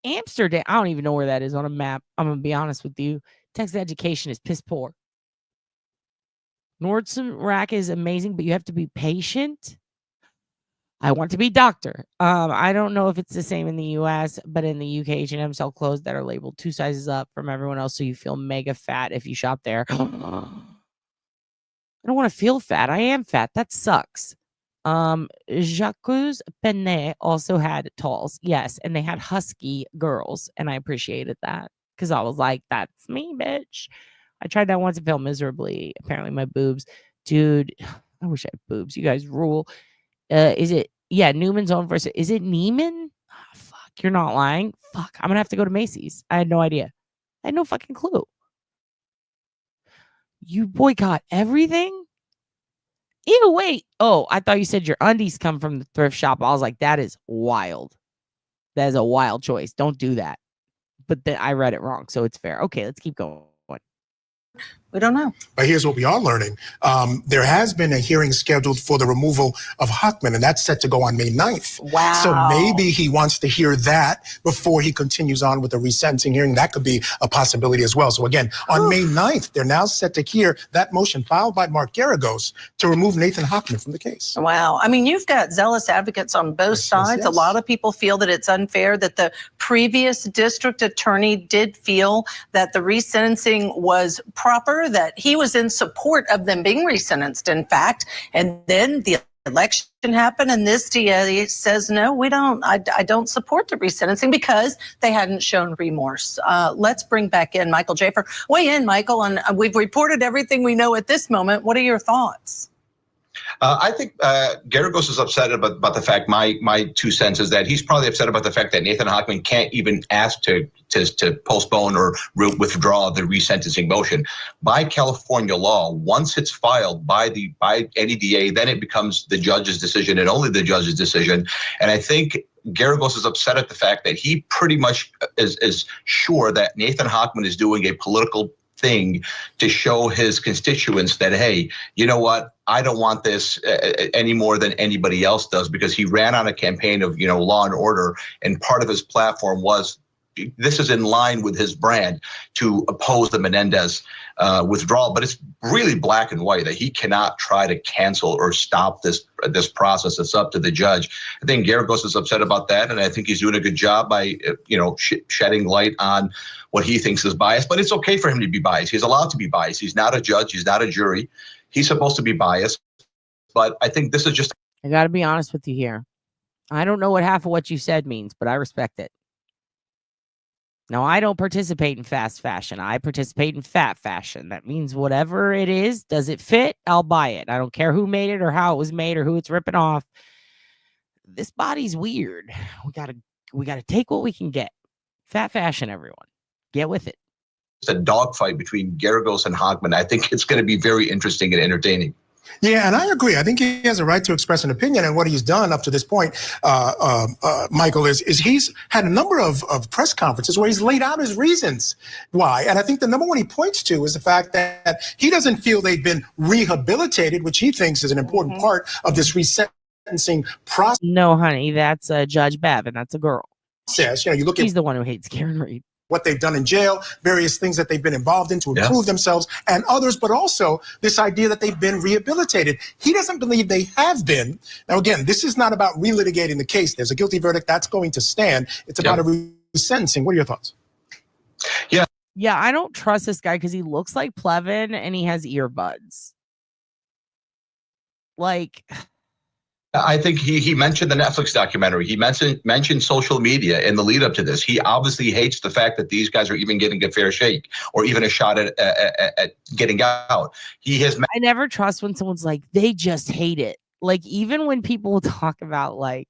S7: Amsterdam. I don't even know where that is on a map. I'm going to be honest with you. Texas education is piss poor. Nordstrom Rack is amazing, but you have to be patient. I want to be doctor. I don't know if it's the same in the US, but in the UK, H&M sell clothes that are labeled 2 sizes up from everyone else, so you feel mega fat if you shop there. I don't want to feel fat. I am fat. That sucks. Jacques Penet also had talls, yes, and they had husky girls, and I appreciated that because I was like, "That's me, bitch." I tried that once and fell miserably. Apparently, my boobs, dude. I wish I had boobs. You guys rule. Is it? Yeah, Newman's own versus. Is it Neiman? Oh, fuck, you're not lying. Fuck, I'm gonna have to go to Macy's. I had no idea. I had no fucking clue. You boycott everything? Ew, wait. Oh, I thought you said your undies come from the thrift shop. I was like, that is wild. That is a wild choice. Don't do that. But then I read it wrong, so it's fair. Okay, let's keep going.
S3: We don't know.
S22: But here's what we are learning. There has been a hearing scheduled for the removal of Hochman, and that's set to go on May 9th.
S3: Wow.
S22: So maybe he wants to hear that before he continues on with the resentencing hearing. That could be a possibility as well. So again, on May 9th, they're now set to hear that motion filed by Mark Garagos to remove Nathan Hochman from the case.
S3: Wow. I mean, you've got zealous advocates on both sides.
S22: yes.
S3: A lot of people feel that it's unfair that the previous district attorney did feel that the resentencing was proper, that he was in support of them being resentenced, in fact. And then the election happened and this DA says, no, we don't. I don't support the resentencing because they hadn't shown remorse. Let's bring back in Michael Jaffer. Weigh in, Michael, and we've reported everything we know at this moment. What are your thoughts?
S2: I think Garagos is upset about the fact, my 2 cents is that he's probably upset about the fact that Nathan Hochman can't even ask to postpone or withdraw the resentencing motion. By California law, once it's filed by any DA, then it becomes the judge's decision and only the judge's decision. And I think Garagos is upset at the fact that he pretty much is sure that Nathan Hochman is doing a political thing to show his constituents that, hey, you know what? I don't want this any more than anybody else does, because he ran on a campaign of, law and order. And part of his platform was, this is in line with his brand to oppose the Menendez withdrawal. But it's really black and white that he cannot try to cancel or stop this process. It's up to the judge. I think Garagos is upset about that, and I think he's doing a good job by shedding light on what he thinks is biased. But it's okay for him to be biased. He's allowed to be biased. He's not a judge. He's not a jury. He's supposed to be biased. But I think this is just
S7: I got to be honest with you here. I don't know what half of what you said means, but I respect it. Now, I don't participate in fast fashion. I participate in fat fashion. That means whatever it is, does it fit? I'll buy it. I don't care who made it or how it was made or who it's ripping off. This body's weird. We gotta take what we can get. Fat fashion, everyone. Get with it.
S2: It's a dogfight between Geragos and Hogman. I think it's going to be very interesting and entertaining.
S22: Yeah, and I agree. I think he has a right to express an opinion, and what he's done up to this point, Michael, is he's had a number of press conferences where he's laid out his reasons why. And I think the number one he points to is the fact that he doesn't feel they've been rehabilitated, which he thinks is an important part of this resentencing process.
S7: No, honey, that's Judge Bev, and that's a girl.
S22: You know, you look at
S7: He's the one who hates Karen Reed.
S22: What they've done in jail, various things that they've been involved in to improve themselves and others, but also this idea that they've been rehabilitated. He doesn't believe they have been. Now, again, this is not about relitigating the case. There's a guilty verdict that's going to stand. It's about a resentencing. What are your thoughts?
S2: Yeah.
S7: Yeah, I don't trust this guy because he looks like Plevin and he has earbuds. Like...
S2: I think he mentioned the Netflix documentary. He mentioned social media in the lead up to this. He obviously hates the fact that these guys are even getting a fair shake or even a shot at getting out. I
S7: never trust when someone's like, they just hate it. Like, even when people talk about, like,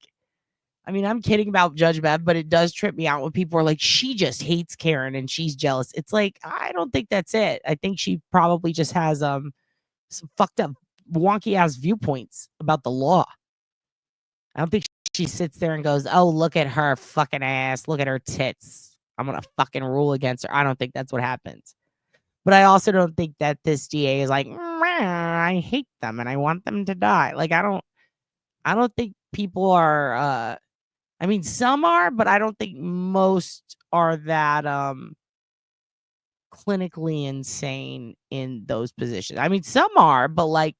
S7: I mean, I'm kidding about Judge Bev, but it does trip me out when people are like, she just hates Karen and she's jealous. It's like, I don't think that's it. I think she probably just has some fucked up, wonky ass viewpoints about the law. I don't think she sits there and goes, oh, look at her fucking ass. Look at her tits. I'm going to fucking rule against her. I don't think that's what happens. But I also don't think that this DA is like, I hate them and I want them to die. Like, I don't think people are, I mean, some are, but I don't think most are that clinically insane in those positions. I mean, some are, but like,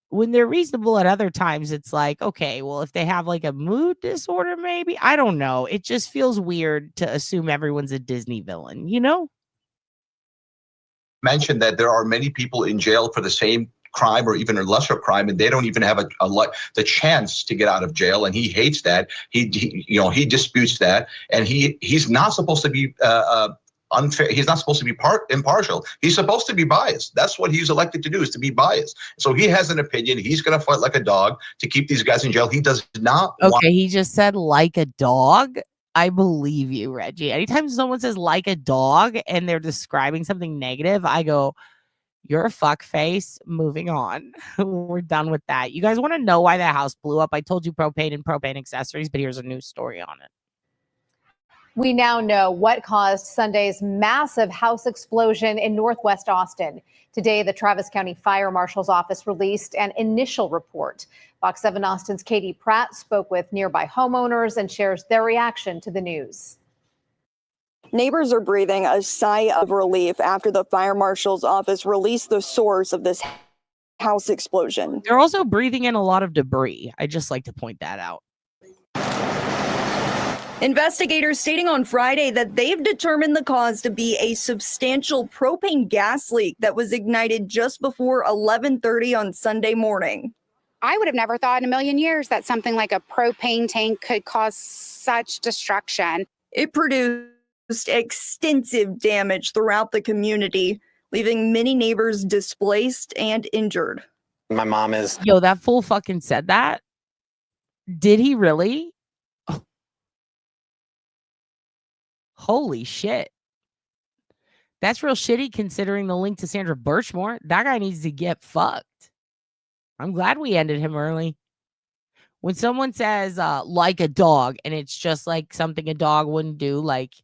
S7: when they're reasonable at other times, it's like, okay, well, if they have like a mood disorder, maybe, I don't know. It just feels weird to assume everyone's a Disney villain, you know?
S2: Mentioned that there are many people in jail for the same crime or even a lesser crime, and they don't even have the chance to get out of jail. And he hates that. He disputes that, and he's not supposed to be unfair. He's not supposed to be impartial. He's supposed to be biased. That's what he's elected to do, is to be biased. So he has an opinion. He's going to fight like a dog to keep these guys in jail. He does not
S7: he just said like a dog. I believe you, Reggie. Anytime someone says like a dog and they're describing something negative, I go, you're a fuck face. Moving on. We're done with that. You guys want to know why the house blew up? I told you propane and propane accessories, but here's a news story on it.
S4: We now know what caused Sunday's massive house explosion in Northwest Austin. Today, the Travis County Fire Marshal's office released an initial report. Fox 7 Austin's Katie Pratt spoke with nearby homeowners and shares their reaction to the news.
S10: Neighbors are breathing a sigh of relief after the fire marshal's office released the source of this house explosion.
S7: They're also breathing in a lot of debris. I just like to point that out.
S10: Investigators stating on Friday that they've determined the cause to be a substantial propane gas leak that was ignited just before 11:30 on Sunday morning.
S23: I would have never thought in a million years that something like a propane tank could cause such destruction.
S10: It produced extensive damage throughout the community, leaving many neighbors displaced and injured.
S14: My mom is...
S7: Yo, that fool fucking said that? Did he really? Holy shit. That's real shitty considering the link to Sandra Birchmore. That guy needs to get fucked. I'm glad we ended him early. When someone says like a dog and it's just like something a dog wouldn't do, like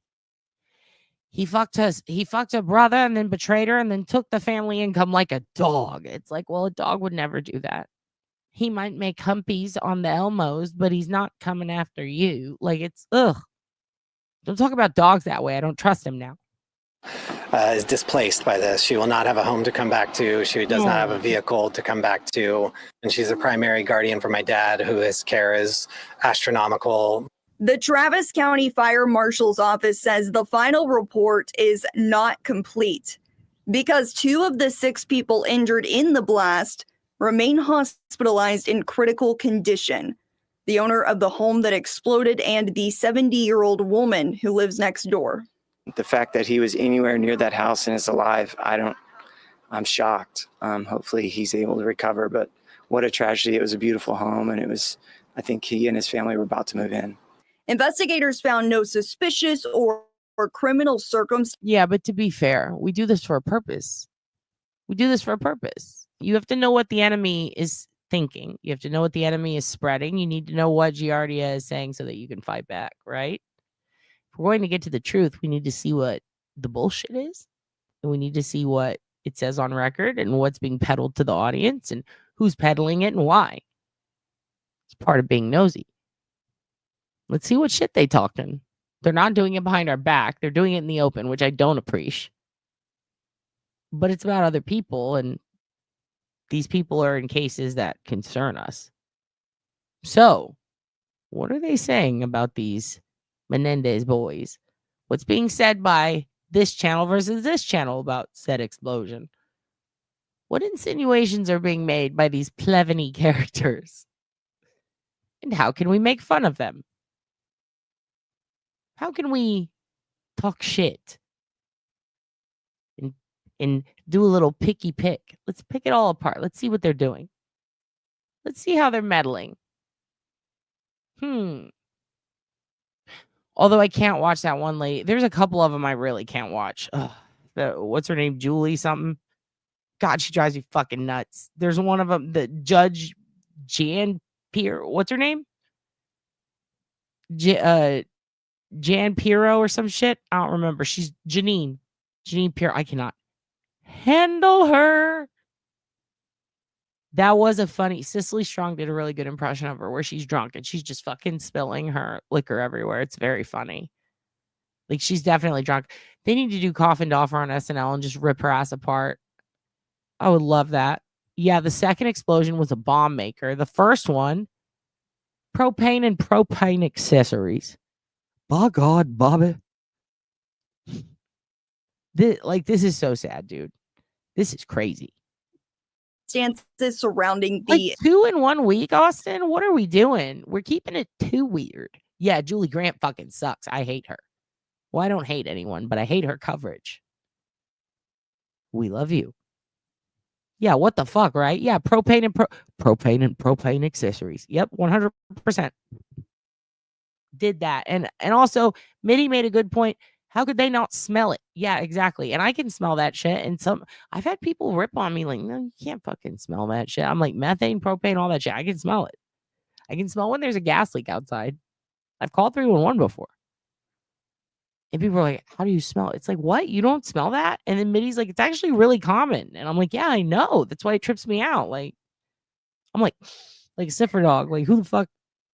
S7: he fucked a brother and then betrayed her and then took the family income like a dog. It's like, well, a dog would never do that. He might make humpies on the Elmos, but he's not coming after you. Like, it's ugh. Don't talk about dogs that way. I don't trust him now.
S14: Is displaced by this. She will not have a home to come back to. She does not have a vehicle to come back to. And she's a primary guardian for my dad, his care is astronomical.
S10: The Travis County Fire Marshal's office says the final report is not complete because 2 of the 6 people injured in the blast remain hospitalized in critical condition. The owner of the home that exploded and the 70-year-old woman who lives next door.
S6: The fact that he was anywhere near that house and is alive, I'm shocked. Hopefully he's able to recover, but what a tragedy. It was a beautiful home, and I think he and his family were about to move in.
S10: Investigators found no suspicious or criminal circumstances.
S7: Yeah, but to be fair, we do this for a purpose. You have to know what the enemy is thinking. You have to know what the enemy is spreading. You need to know what Giardia is saying so that you can fight back, right? If we're going to get to the truth, we need to see what the bullshit is. And we need to see what it says on record and what's being peddled to the audience and who's peddling it and why. It's part of being nosy. Let's see what shit they talking. They're not doing it behind our back. They're doing it in the open, which I don't appreciate. But it's about other people, and these people are in cases that concern us. So, what are they saying about these Menendez boys? What's being said by this channel versus this channel about said explosion? What insinuations are being made by these Pleveny characters? And how can we make fun of them? How can we talk shit? And do a little picky pick. Let's pick it all apart. Let's see what they're doing. Let's see how they're meddling. Although I can't watch that one lady. There's a couple of them I really can't watch. What's her name? Julie something. God, she drives me fucking nuts. There's one of them, the Judge Jan Pier. What's her name? Jan Pirro or some shit. I don't remember. She's Janine Pirro. I cannot handle her. That was a funny. Cicely Strong did a really good impression of her where she's drunk and she's just fucking spilling her liquor everywhere. It's very funny. Like, she's definitely drunk. They need to do Coffin Doffer on SNL and just rip her ass apart. I would love that. Yeah, the second explosion was a bomb maker. The first one, propane and propane accessories. By God, Bobby. This is so sad, dude. This is crazy.
S10: Circumstances surrounding the
S7: 2 in 1 week, Austin. What are we doing? We're keeping it too weird. Yeah, Julie Grant fucking sucks. I hate her. Well, I don't hate anyone, but I hate her coverage. We love you. Yeah, what the fuck, right? Yeah, propane and propane accessories. Yep, 100%. Did that. And also, Mitty made a good point. How could they not smell it? Yeah, exactly. And I can smell that shit. And I've had people rip on me like, no, you can't fucking smell that shit. I'm like, methane, propane, all that shit. I can smell it. I can smell when there's a gas leak outside. I've called 311 before. And people are like, how do you smell it? It's like, what? You don't smell that? And then Mitty's like, it's actually really common. And I'm like, yeah, I know. That's why it trips me out. Like, I'm like a sniffer dog. Like, who the fuck,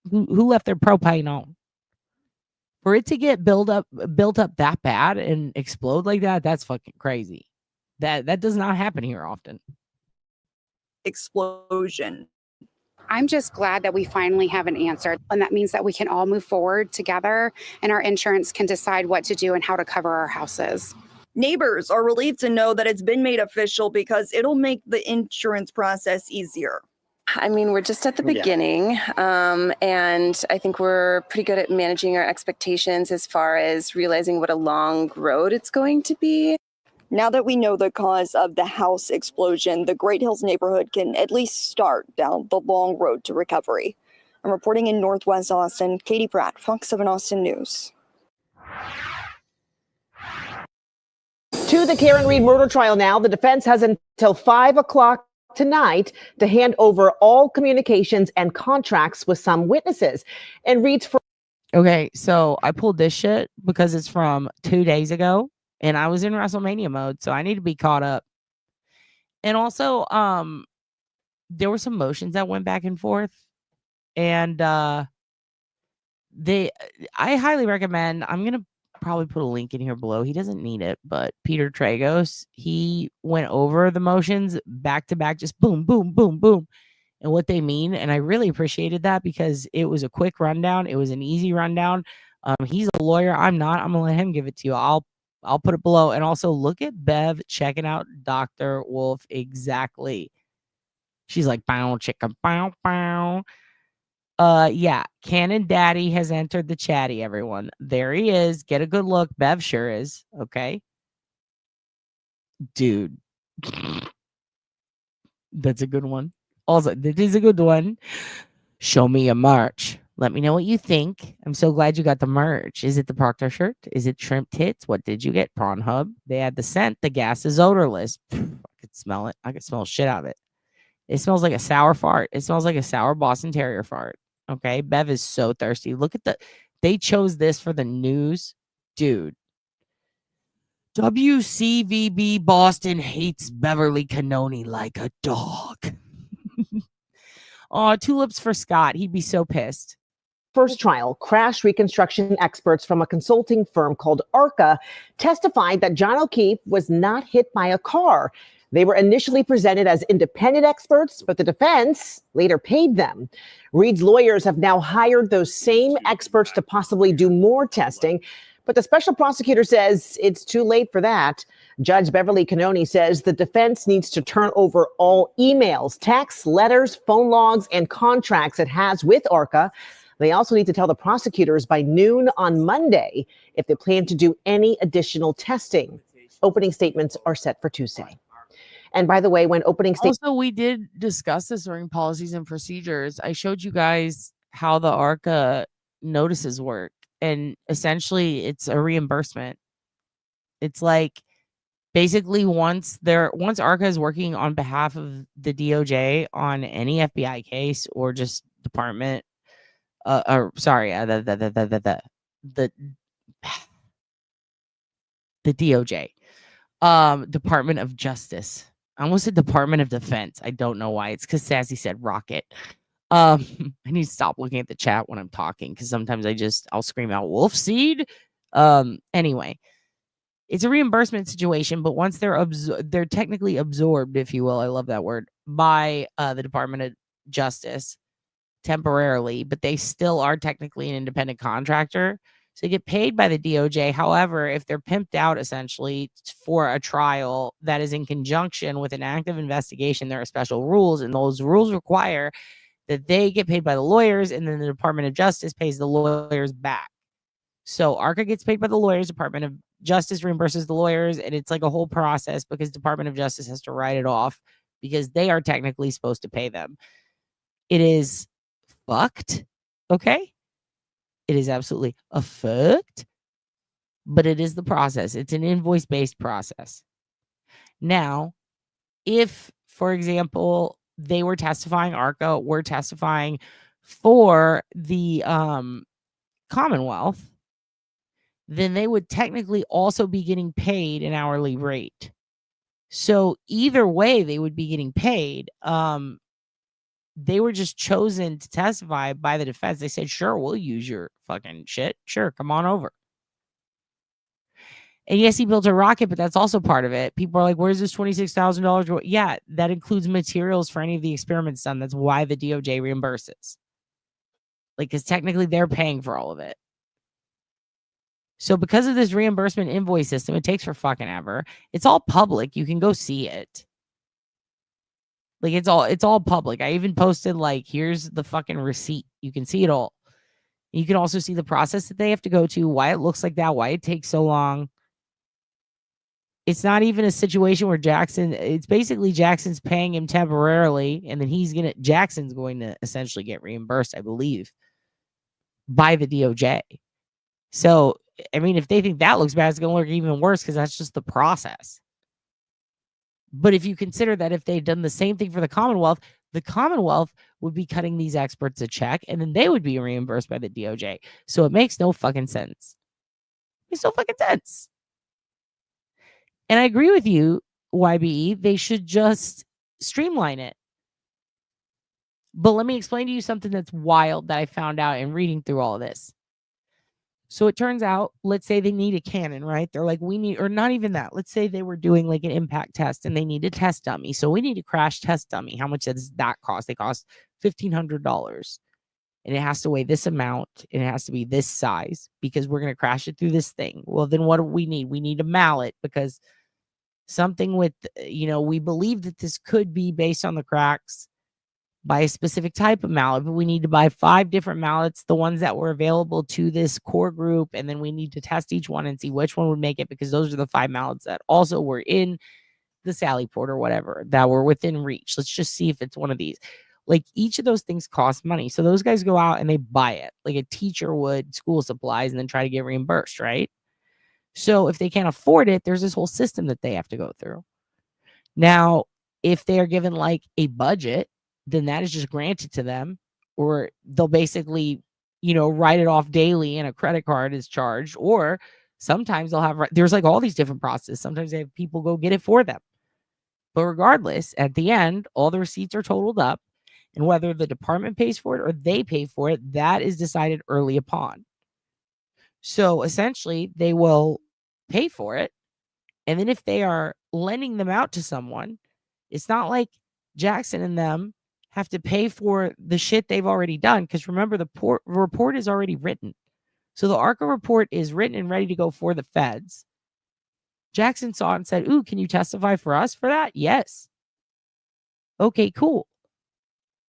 S7: who left their propane on? For it to get built up that bad and explode like that, that's fucking crazy. That does not happen here often.
S10: Explosion.
S23: I'm just glad that we finally have an answer. And that means that we can all move forward together and our insurance can decide what to do and how to cover our houses.
S10: Neighbors are relieved to know that it's been made official because it'll make the insurance process easier.
S9: I mean, we're just at the beginning, and I think we're pretty good at managing our expectations as far as realizing what a long road it's going to be.
S10: Now that we know the cause of the house explosion, the Great Hills neighborhood can at least start down the long road to recovery. I'm reporting in Northwest Austin, Katie Pratt, Fox 7 Austin News.
S11: To the Karen Reed murder trial now, the defense has until 5 o'clock tonight to hand over all communications and contracts with some witnesses. And Reed's
S7: Okay, so I pulled this shit because it's from 2 days ago and I was in WrestleMania mode, so I need to be caught up. And also, there were some motions that went back and forth, and I highly recommend. I'm gonna probably put a link in here below. He doesn't need it, but Peter Tragos, he went over the motions back to back, just boom, boom, boom, boom, and what they mean. And I really appreciated that because it was a quick rundown. It was an easy rundown. He's a lawyer. I'm not. I'm gonna let him give it to you. I'll put it below. And also look at Bev checking out Dr. Wolf. Exactly. She's like, bow, chicka, bow, bow. Yeah, Cannon Daddy has entered the chatty, everyone. There he is. Get a good look. Bev sure is. Okay. Dude. That's a good one. Also, this is a good one. Show me a merch. Let me know what you think. I'm so glad you got the merch. Is it the Proctor shirt? Is it shrimp tits? What did you get? Prawn Hub. They had the scent. The gas is odorless. I could smell it. I could smell shit out of it. It smells like a sour fart. It smells like a sour Boston Terrier fart. Okay. Bev is so thirsty. Look at they chose this for the news. Dude. WCVB Boston hates Beverly Cannoni like a dog. Oh, tulips for Scott. He'd be so pissed.
S11: First trial, crash reconstruction experts from a consulting firm called ARCA testified that John O'Keefe was not hit by a car. They were initially presented as independent experts, but the defense later paid them. Reed's lawyers have now hired those same experts to possibly do more testing, but the special prosecutor says it's too late for that. Judge Beverly Cannoni says the defense needs to turn over all emails, texts, letters, phone logs, and contracts it has with ARCA. They also need to tell the prosecutors by noon on Monday if they plan to do any additional testing. Opening statements are set for Tuesday. And by the way, when opening statements...
S7: Also, we did discuss this during policies and procedures. I showed you guys how the ARCA notices work. And essentially, it's a reimbursement. It's like basically once ARCA is working on behalf of the DOJ on any FBI case or just department, the DOJ, Department of Justice. I almost said Department of Defense. I don't know why. It's because Sassy said rocket. I need to stop looking at the chat when I'm talking because sometimes I'll scream out wolf seed. Anyway, it's a reimbursement situation, but once they're technically absorbed, if you will, I love that word, by the Department of Justice temporarily, but they still are technically an independent contractor. So they get paid by the DOJ. However, if they're pimped out essentially for a trial that is in conjunction with an active investigation, there are special rules, and those rules require that they get paid by the lawyers, and then the Department of Justice pays the lawyers back. So ARCA gets paid by the lawyers, Department of Justice reimburses the lawyers, and it's like a whole process because Department of Justice has to write it off because they are technically supposed to pay them. It is fucked, okay? It is absolutely a fucked, but it is the process. It's an invoice-based process. Now, if, for example, they were testifying, ARCA were testifying for the Commonwealth, then they would technically also be getting paid an hourly rate. So either way, they would be getting paid. They were just chosen to testify by the defense. They said, sure, we'll use your fucking shit. Sure, come on over. And yes, he built a rocket, but that's also part of it. People are like, where's this $26,000 go? Yeah, that includes materials for any of the experiments done. That's why the DOJ reimburses. Like, because technically they're paying for all of it. So because of this reimbursement invoice system, it takes for fucking ever. It's all public. You can go see it. Like, it's all public. I even posted, like, here's the fucking receipt. You can see it all. You can also see the process that they have to go to, why it looks like that, why it takes so long. It's not even a situation where it's basically Jackson's paying him temporarily, and then Jackson's going to essentially get reimbursed, I believe, by the DOJ. So, I mean, if they think that looks bad, it's going to look even worse because that's just the process. But if you consider that if they'd done the same thing for the Commonwealth would be cutting these experts a check, and then they would be reimbursed by the DOJ. So it makes no fucking sense. It makes no fucking sense. And I agree with you, YBE. They should just streamline it. But let me explain to you something that's wild that I found out in reading through all of this. So it turns out, let's say they need a cannon, right? They're like, or not even that. Let's say they were doing like an impact test and they need a test dummy. So we need a crash test dummy. How much does that cost? They cost $1,500. And it has to weigh this amount. And it has to be this size because we're going to crash it through this thing. Well, then what do we need? We need a mallet because something with, we believe that this could be based on the cracks buy a specific type of mallet, but we need to buy 5 different mallets, the ones that were available to this core group. And then we need to test each one and see which one would make it, because those are the 5 mallets that also were in the Sally Port or whatever that were within reach. Let's just see if it's one of these. Like, each of those things costs money. So those guys go out and they buy it like a teacher would school supplies and then try to get reimbursed, right? So if they can't afford it, there's this whole system that they have to go through. Now, if they are given like a budget, then that is just granted to them, or they'll basically, write it off daily and a credit card is charged, or sometimes they'll have, there's like all these different processes. Sometimes they have people go get it for them. But regardless, at the end, all the receipts are totaled up, and whether the department pays for it or they pay for it, that is decided early upon. So essentially, they will pay for it. And then if they are lending them out to someone, it's not like Jackson and them have to pay for the shit they've already done. Because remember, the report is already written. So the ARCA report is written and ready to go for the feds. Jackson saw it and said, "Ooh, can you testify for us for that?" Yes. Okay, cool.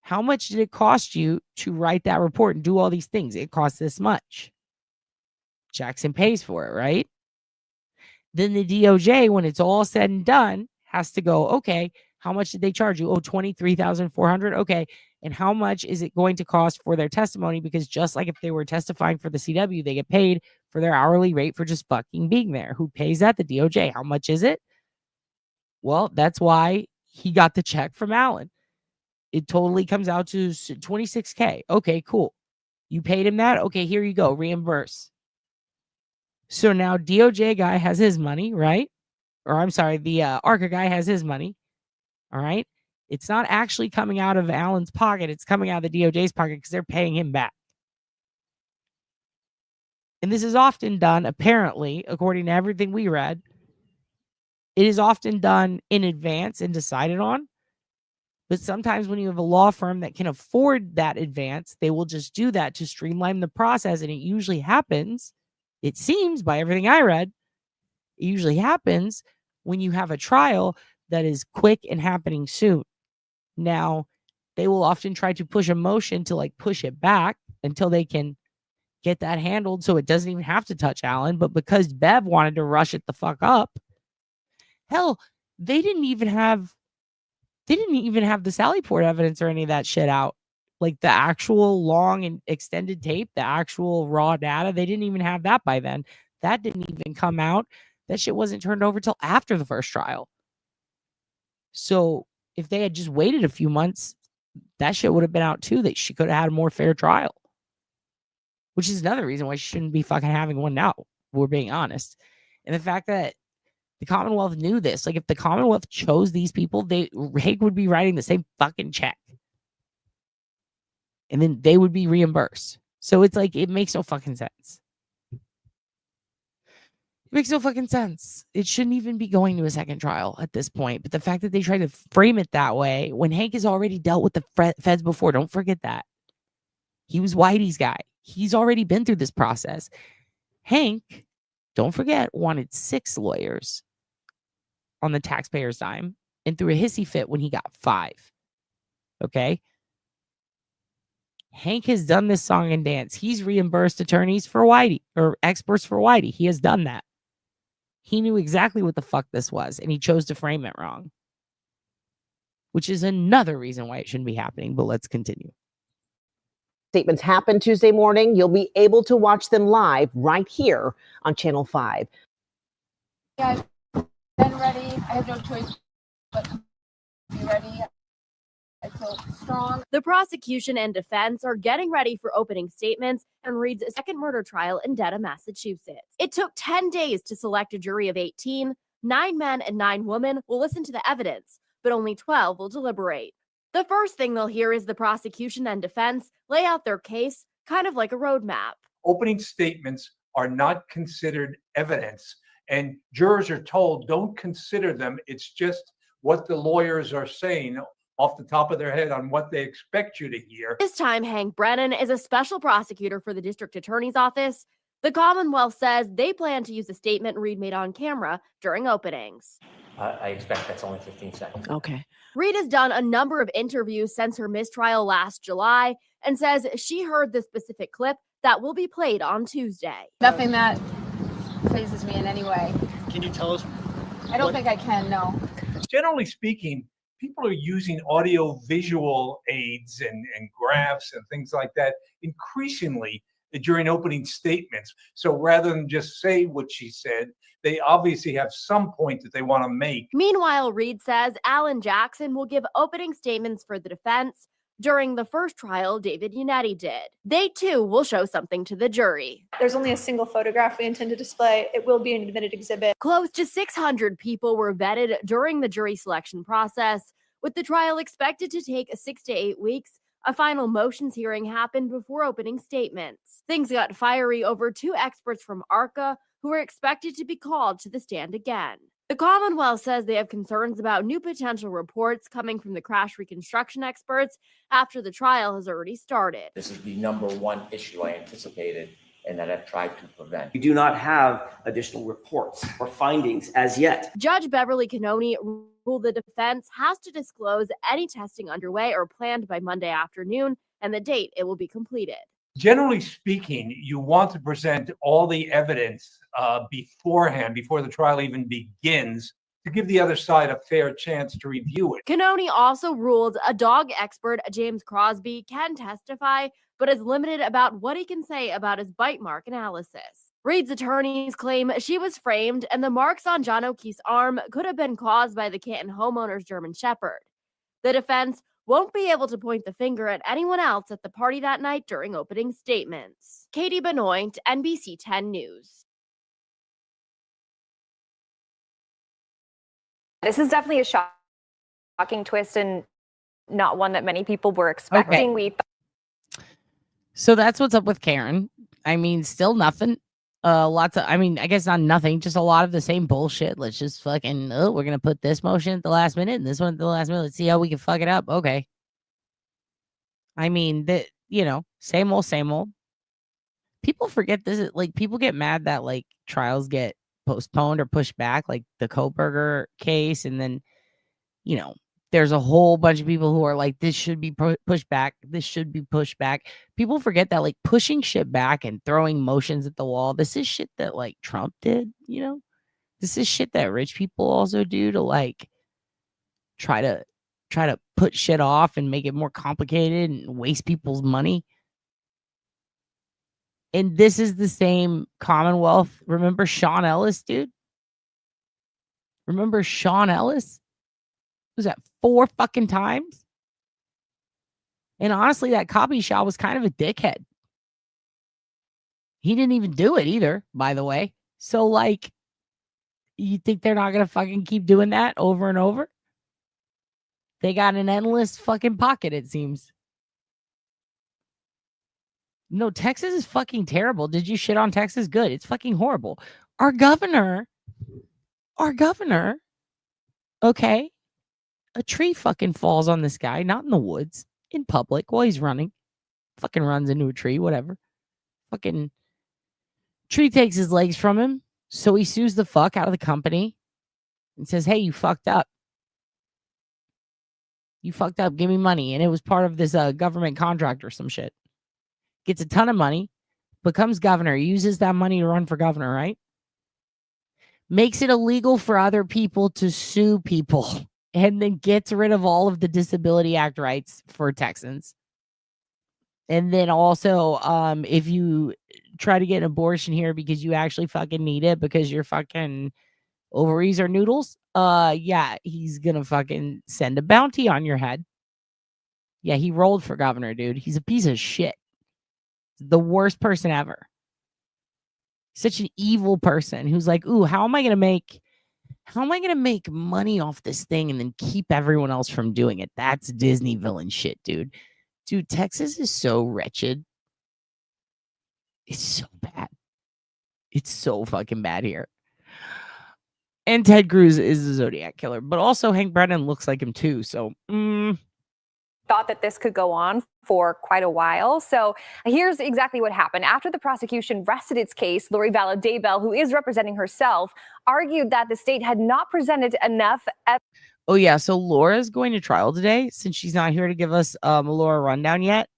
S7: How much did it cost you to write that report and do all these things? It costs this much. Jackson pays for it, right? Then the DOJ, when it's all said and done, has to go, okay, how much did they charge you? Oh, $23,400. Okay. And how much is it going to cost for their testimony? Because just like if they were testifying for the CW, they get paid for their hourly rate for just fucking being there. Who pays that? The DOJ. How much is it? Well, that's why he got the check from Allen. It totally comes out to $26K. Okay, cool. You paid him that? Okay, here you go. Reimburse. So now DOJ guy has his money, right? Or I'm sorry, the ARCA guy has his money. All right. It's not actually coming out of Allen's pocket. It's coming out of the DOJ's pocket because they're paying him back. And this is often done, apparently, according to everything we read, it is often done in advance and decided on. But sometimes when you have a law firm that can afford that advance, they will just do that to streamline the process. And it usually happens, it seems, by everything I read, it usually happens when you have a trial that is quick and happening soon. Now, they will often try to push a motion to like push it back until they can get that handled so it doesn't even have to touch Allen. But because Bev wanted to rush it the fuck up, hell, they didn't even have the Sally Port evidence or any of that shit out. Like the actual long and extended tape, the actual raw data, they didn't even have that by then. That didn't even come out. That shit wasn't turned over till after the first trial. So if they had just waited a few months, that shit would have been out too. That she could have had a more fair trial. Which is another reason why she shouldn't be fucking having one now, if we're being honest. And the fact that the Commonwealth knew this. Like, if the Commonwealth chose these people, Hague would be writing the same fucking check. And then they would be reimbursed. So it's like, it makes no fucking sense. It makes no fucking sense. It shouldn't even be going to a second trial at this point. But the fact that they try to frame it that way, when Hank has already dealt with the feds before, don't forget that. He was Whitey's guy. He's already been through this process. Hank, don't forget, wanted 6 lawyers on the taxpayer's dime and threw a hissy fit when he got 5. Okay? Hank has done this song and dance. He's reimbursed attorneys for Whitey, or experts for Whitey. He has done that. He knew exactly what the fuck this was, and he chose to frame it wrong. Which is another reason why it shouldn't be happening, but let's continue.
S11: Statements happen Tuesday morning. You'll be able to watch them live right here on Channel 5.
S8: Guys, been ready. I have no choice but to be ready. I feel strong.
S12: The prosecution and defense are getting ready for opening statements and Reed's second murder trial in Dedham, Massachusetts. It took 10 days to select a jury of 18. 9 men and 9 women will listen to the evidence, but only 12 will deliberate. The first thing they'll hear is the prosecution and defense lay out their case, kind of like a roadmap.
S13: Opening statements are not considered evidence, and jurors are told don't consider them. It's just what the lawyers are saying off the top of their head on what they expect you to hear.
S12: This time, Hank Brennan is a special prosecutor for the district attorney's office. The Commonwealth says they plan to use a statement Reed made on camera during openings.
S5: I expect that's only 15 seconds.
S7: Okay.
S12: Reed has done a number of interviews since her mistrial last July and says she heard the specific clip that will be played on Tuesday.
S8: Nothing that phases me in any way.
S5: Can you tell us?
S8: I don't think I can, no.
S13: Generally speaking, people are using audio visual aids and graphs and things like that increasingly during opening statements. So rather than just say what she said, they obviously have some point that they want to make.
S12: Meanwhile, Reed says Alan Jackson will give opening statements for the defense. During the first trial, David Unetti did. They too will show something to the jury.
S15: There's only a single photograph we intend to display. It will be an admitted exhibit.
S12: Close to 600 people were vetted during the jury selection process. With the trial expected to take 6 to 8 weeks, a final motions hearing happened before opening statements. Things got fiery over 2 experts from ARCA who were expected to be called to the stand again. The Commonwealth says they have concerns about new potential reports coming from the crash reconstruction experts after the trial has already started.
S5: This is the number one issue I anticipated and that I've tried to prevent.
S17: We do not have additional reports or findings as yet.
S12: Judge Beverly Cannoni ruled the defense has to disclose any testing underway or planned by Monday afternoon and the date it will be completed.
S13: Generally speaking, you want to present all the evidence beforehand, before the trial even begins, to give the other side a fair chance to review it.
S12: Cannoni also ruled a dog expert, James Crosby, can testify, but is limited about what he can say about his bite mark analysis. Reed's attorneys claim she was framed and the marks on John O'Keefe's arm could have been caused by the Canton homeowner's German Shepherd. The defense won't be able to point the finger at anyone else at the party that night during opening statements. Katie Benoit, NBC 10 News.
S24: This is definitely a shocking twist and not one that many people were expecting.
S7: Okay. So that's what's up with Karen. I mean, still nothing. I guess not nothing, just a lot of the same bullshit. Let's just fucking, we're going to put this motion at the last minute and this one at the last minute. Let's see how we can fuck it up. Okay. I mean, same old. People forget this. Like, people get mad that, like, trials get postponed or pushed back, like the Koberger case. And then, there's a whole bunch of people who are like, this should be pushed back. This should be pushed back. People forget that, like, pushing shit back and throwing motions at the wall, this is shit that, like, Trump did, This is shit that rich people also do to, like, try to put shit off and make it more complicated and waste people's money. And this is the same Commonwealth. Remember Sean Ellis, dude? Remember Sean Ellis? Was that 4 fucking times? And honestly, that copy shop was kind of a dickhead. He didn't even do it either, by the way. So, like, you think they're not going to fucking keep doing that over and over? They got an endless fucking pocket, it seems. No, Texas is fucking terrible. Did you shit on Texas? Good. It's fucking horrible. Our governor, okay, a tree fucking falls on this guy, not in the woods, in public while he's running. Fucking runs into a tree, whatever. Fucking tree takes his legs from him, so he sues the fuck out of the company and says, hey, you fucked up. You fucked up. Give me money. And it was part of this government contract or some shit. Gets a ton of money, becomes governor, uses that money to run for governor, right? Makes it illegal for other people to sue people, and then gets rid of all of the Disability Act rights for Texans. And then also, if you try to get an abortion here because you actually fucking need it because your fucking ovaries are noodles, yeah, he's gonna fucking send a bounty on your head. Yeah, he rolled for governor, dude. He's a piece of shit. The worst person ever. Such an evil person who's like, ooh, how am I gonna make money off this thing and then keep everyone else from doing it? That's Disney villain shit, dude. Dude, Texas is so wretched. It's so bad. It's so fucking bad here. And Ted Cruz is the Zodiac killer, but also Hank Brennan looks like him too. So
S24: thought that this could go on for quite a while. So here's exactly what happened. After the prosecution rested its case, Lori Vallow, who is representing herself, argued that the state had not presented enough evidence.
S7: Oh yeah, so Laura's going to trial today since she's not here to give us a Laura rundown yet,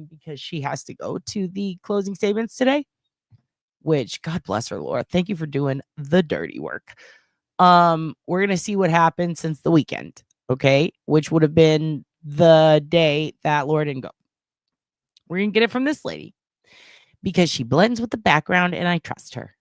S7: because she has to go to the closing statements today. Which, God bless her, Laura. Thank you for doing the dirty work. We're gonna see what happened since the weekend, okay? Which would have been the day that Laura didn't go. We're gonna get it from this lady because she blends with the background, and I trust her.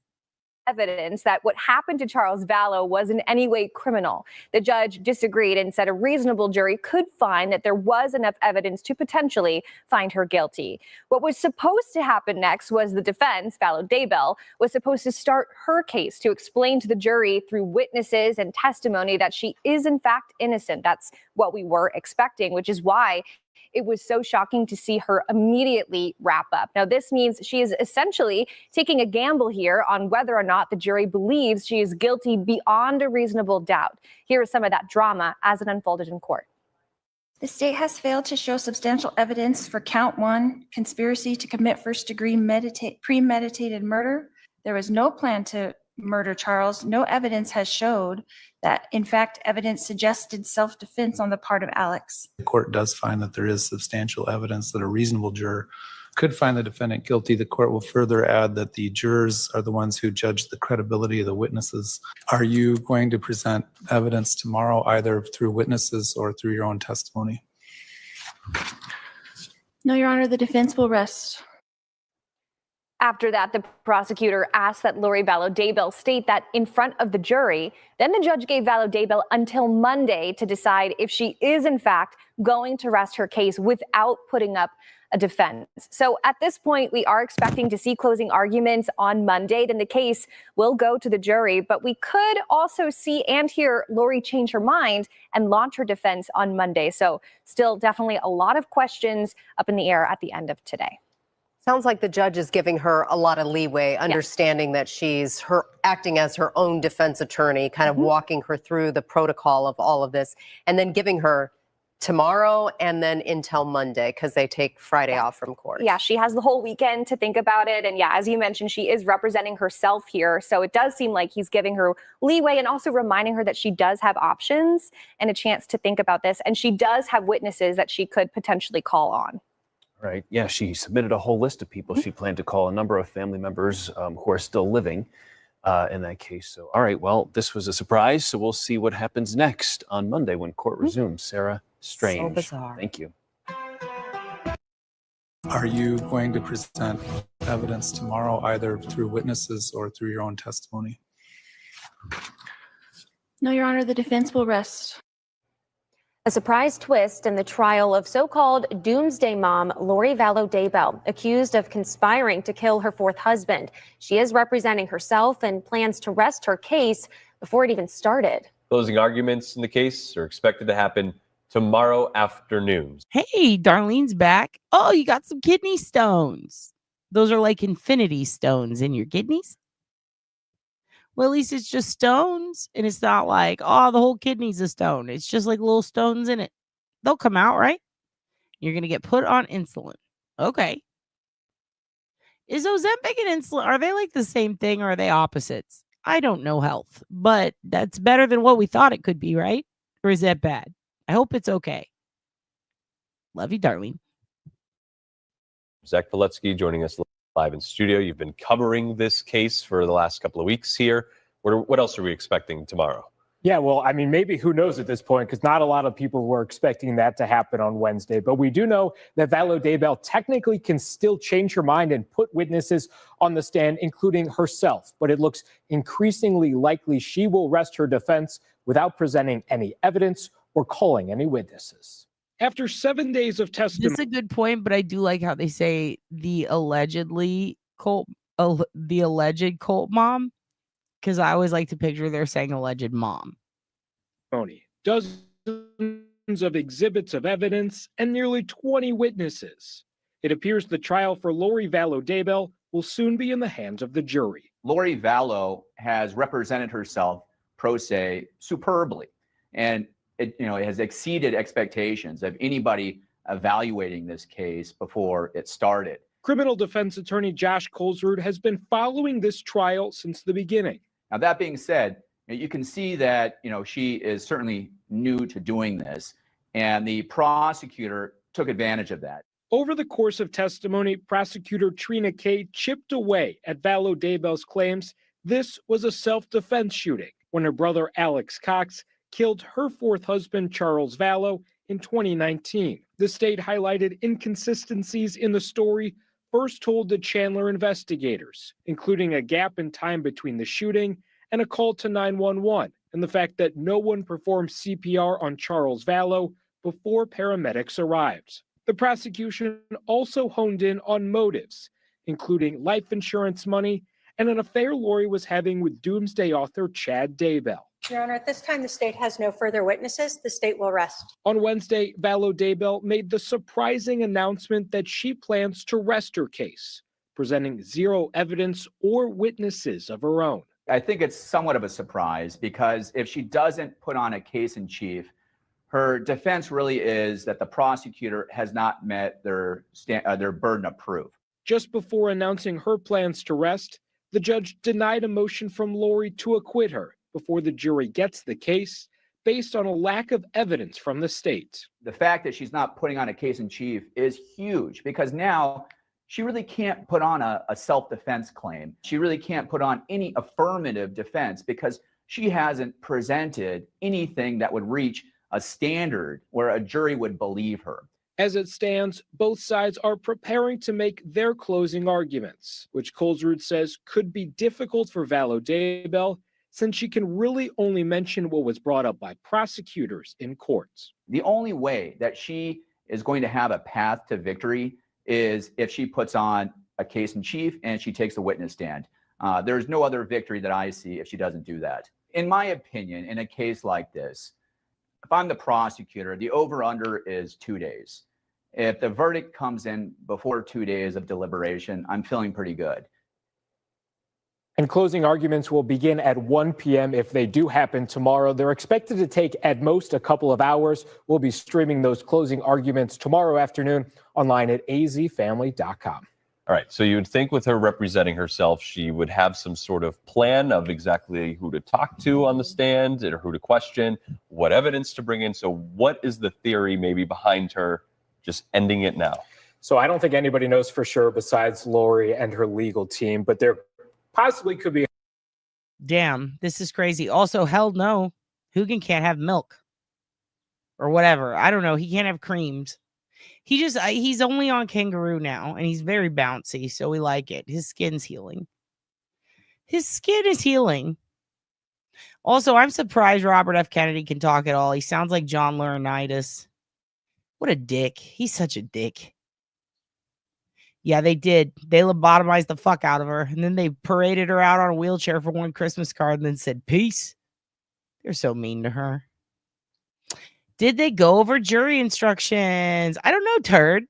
S24: Evidence that what happened to Charles Vallow was in any way criminal. The judge disagreed and said a reasonable jury could find that there was enough evidence to potentially find her guilty. What was supposed to happen next was the defense, Vallow, was supposed to start her case to explain to the jury through witnesses and testimony that she is in fact innocent. That's what we were expecting, which is why it was so shocking to see her immediately wrap up. Now, this means she is essentially taking a gamble here on whether or not the jury believes she is guilty beyond a reasonable doubt. Here is some of that drama as it unfolded in court.
S16: The state has failed to show substantial evidence for count 1, conspiracy to commit first-degree premeditated murder. There was no plan to murder Charles. No evidence has showed that, in fact, evidence suggested self-defense on the part of Alex.
S18: The court does find that there is substantial evidence that a reasonable juror could find the defendant guilty. The court will further add that the jurors are the ones who judge the credibility of the witnesses. Are you going to present evidence tomorrow, either through witnesses or through your own testimony?
S16: No, Your Honor, the defense will rest.
S24: After that, the prosecutor asked that Lori Vallow state that in front of the jury. Then the judge gave Vallow until Monday to decide if she is, in fact, going to rest her case without putting up a defense. So at this point, we are expecting to see closing arguments on Monday. Then the case will go to the jury. But we could also see and hear Lori change her mind and launch her defense on Monday. So still definitely a lot of questions up in the air at the end of today.
S19: Sounds like the judge is giving her a lot of leeway, understanding that she's acting as her own defense attorney, kind of walking her through the protocol of all of this, and then giving her tomorrow and then until Monday because they take Friday off from court.
S24: Yeah, she has the whole weekend to think about it. And yeah, as you mentioned, she is representing herself here. So it does seem like he's giving her leeway and also reminding her that she does have options and a chance to think about this. And she does have witnesses that she could potentially call on.
S20: Right. Yeah, she submitted a whole list of people she planned to call, a number of family members who are still living in that case. So, all right, well, this was a surprise. So we'll see what happens next on Monday when court resumes. Sarah Strange.
S19: So bizarre.
S20: Thank you.
S18: Are you going to present evidence tomorrow, either through witnesses or through your own testimony?
S16: No, Your Honor, the defense will rest.
S24: A surprise twist in the trial of so-called doomsday mom Lori Vallow, accused of conspiring to kill her fourth husband. She is representing herself and plans to rest her case before it even started.
S25: Closing arguments in the case are expected to happen tomorrow afternoon.
S7: Hey, Darlene's back. Oh, you got some kidney stones. Those are like infinity stones in your kidneys. Well, at least it's just stones, and it's not like, oh, the whole kidney's a stone. It's just like little stones in it. They'll come out, right? You're going to get put on insulin. Okay. Is Ozempic and insulin, are they like the same thing or are they opposites? I don't know health, but that's better than what we thought it could be, right? Or is that bad? I hope it's okay. Love you, Darlene.
S25: Zach Piletsky joining us live in studio. You've been covering this case for the last couple of weeks here. What else are we expecting tomorrow?
S26: Yeah, well, I mean, maybe who knows at this point, because not a lot of people were expecting that to happen on Wednesday. But we do know that Vallow technically can still change her mind and put witnesses on the stand, including herself. But it looks increasingly likely she will rest her defense without presenting any evidence or calling any witnesses. After 7 days of testimony.
S7: That's a good point, but I do like how they say the alleged cult mom, because I always like to picture they're saying alleged mom.
S26: Dozens of exhibits of evidence and nearly 20 witnesses. It appears the trial for Lori Vallow will soon be in the hands of the jury.
S27: Lori Vallow has represented herself pro se superbly, and it has exceeded expectations of anybody evaluating this case before it started.
S26: Criminal defense attorney Josh Colesrud has been following this trial since the beginning.
S27: Now, that being said, you can see that, she is certainly new to doing this, and the prosecutor took advantage of that.
S26: Over the course of testimony, prosecutor Trina Kay chipped away at Vallow Daybell's claims this was a self-defense shooting when her brother Alex Cox killed her fourth husband, Charles Vallow, in 2019. The state highlighted inconsistencies in the story first told to Chandler investigators, including a gap in time between the shooting and a call to 911, and the fact that no one performed CPR on Charles Vallow before paramedics arrived. The prosecution also honed in on motives, including life insurance money and an affair Lori was having with Doomsday author Chad Daybell.
S1: Your Honor, at this time, the state has no further witnesses. The state will rest.
S26: On Wednesday, Vallow Daybell made the surprising announcement that she plans to rest her case, presenting zero evidence or witnesses of her own.
S27: I think it's somewhat of a surprise because if she doesn't put on a case in chief, her defense really is that the prosecutor has not met their burden of proof.
S26: Just before announcing her plans to rest, the judge denied a motion from Lori to acquit her before the jury gets the case based on a lack of evidence from the state.
S27: The fact that she's not putting on a case in chief is huge because now she really can't put on a self-defense claim. She really can't put on any affirmative defense because she hasn't presented anything that would reach a standard where a jury would believe her.
S26: As it stands, both sides are preparing to make their closing arguments, which Colesrud says could be difficult for Vallow Daybell since she can really only mention what was brought up by prosecutors in courts.
S27: The only way that she is going to have a path to victory is if she puts on a case in chief and she takes the witness stand. There's no other victory that I see if she doesn't do that. In my opinion, in a case like this, if I'm the prosecutor, the over-under is 2 days. If the verdict comes in before 2 days of deliberation, I'm feeling pretty good.
S26: And closing arguments will begin at 1 p.m. if they do happen tomorrow. They're expected to take at most a couple of hours. We'll be streaming those closing arguments tomorrow afternoon online at azfamily.com.
S25: All right. So you would think with her representing herself, she would have some sort of plan of exactly who to talk to on the stand or who to question, what evidence to bring in. So what is the theory maybe behind her just ending it now?
S26: So I don't think anybody knows for sure besides Lori and her legal team, but there possibly could be.
S7: Damn, this is crazy. Also, hell no. Hugin can't have milk or whatever. I don't know. He can't have creams. He's only on kangaroo now, and he's very bouncy, so we like it. His skin's healing. His skin is healing. Also, I'm surprised Robert F. Kennedy can talk at all. He sounds like John Laurinaitis. What a dick. He's such a dick. Yeah, they did. They lobotomized the fuck out of her, and then they paraded her out on a wheelchair for one Christmas card and then said, peace. They're so mean to her. Did they go over jury instructions? I don't know, turd.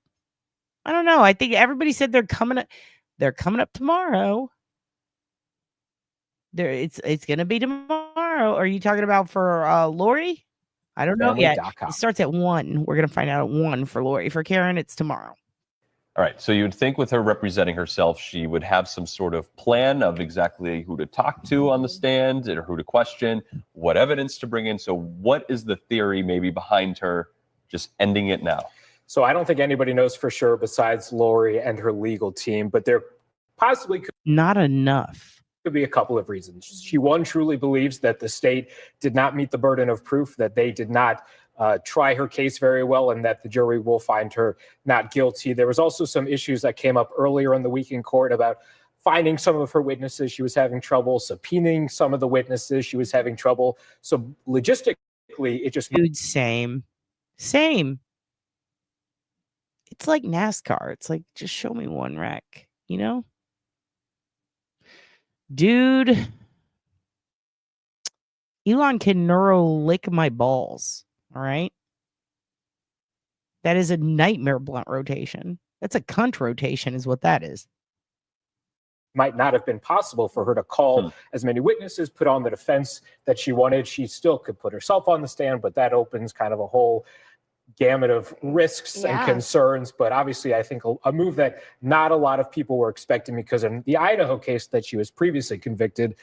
S7: I don't know. I think everybody said they're coming up tomorrow. It's gonna be tomorrow. Are you talking about for Lori? I don't know yet. It starts at 1. We're gonna find out at 1 for Lori. For Karen, it's tomorrow.
S25: All right. So you would think with her representing herself, she would have some sort of plan of exactly who to talk to on the stand or who to question, what evidence to bring in. So what is the theory maybe behind her just ending it now?
S26: So I don't think anybody knows for sure besides Lori and her legal team, but there possibly could
S7: not enough.
S26: Could be a couple of reasons. She, one, truly believes that the state did not meet the burden of proof, that they did not try her case very well, and that the jury will find her not guilty. There was also some issues that came up earlier in the week in court about finding some of her witnesses. She was having trouble subpoenaing some of the witnesses. She was having trouble. So logistically, it just...
S7: Dude, same. It's like NASCAR. It's like, just show me one wreck, you know? Dude, Elon can lick my balls. All right. That is a nightmare blunt rotation. That's a cunt rotation is what that is.
S26: Might not have been possible for her to call as many witnesses, put on the defense that she wanted. She still could put herself on the stand, but that opens kind of a whole gamut of risks and concerns. But obviously, I think a move that not a lot of people were expecting, because in the Idaho case that she was previously convicted,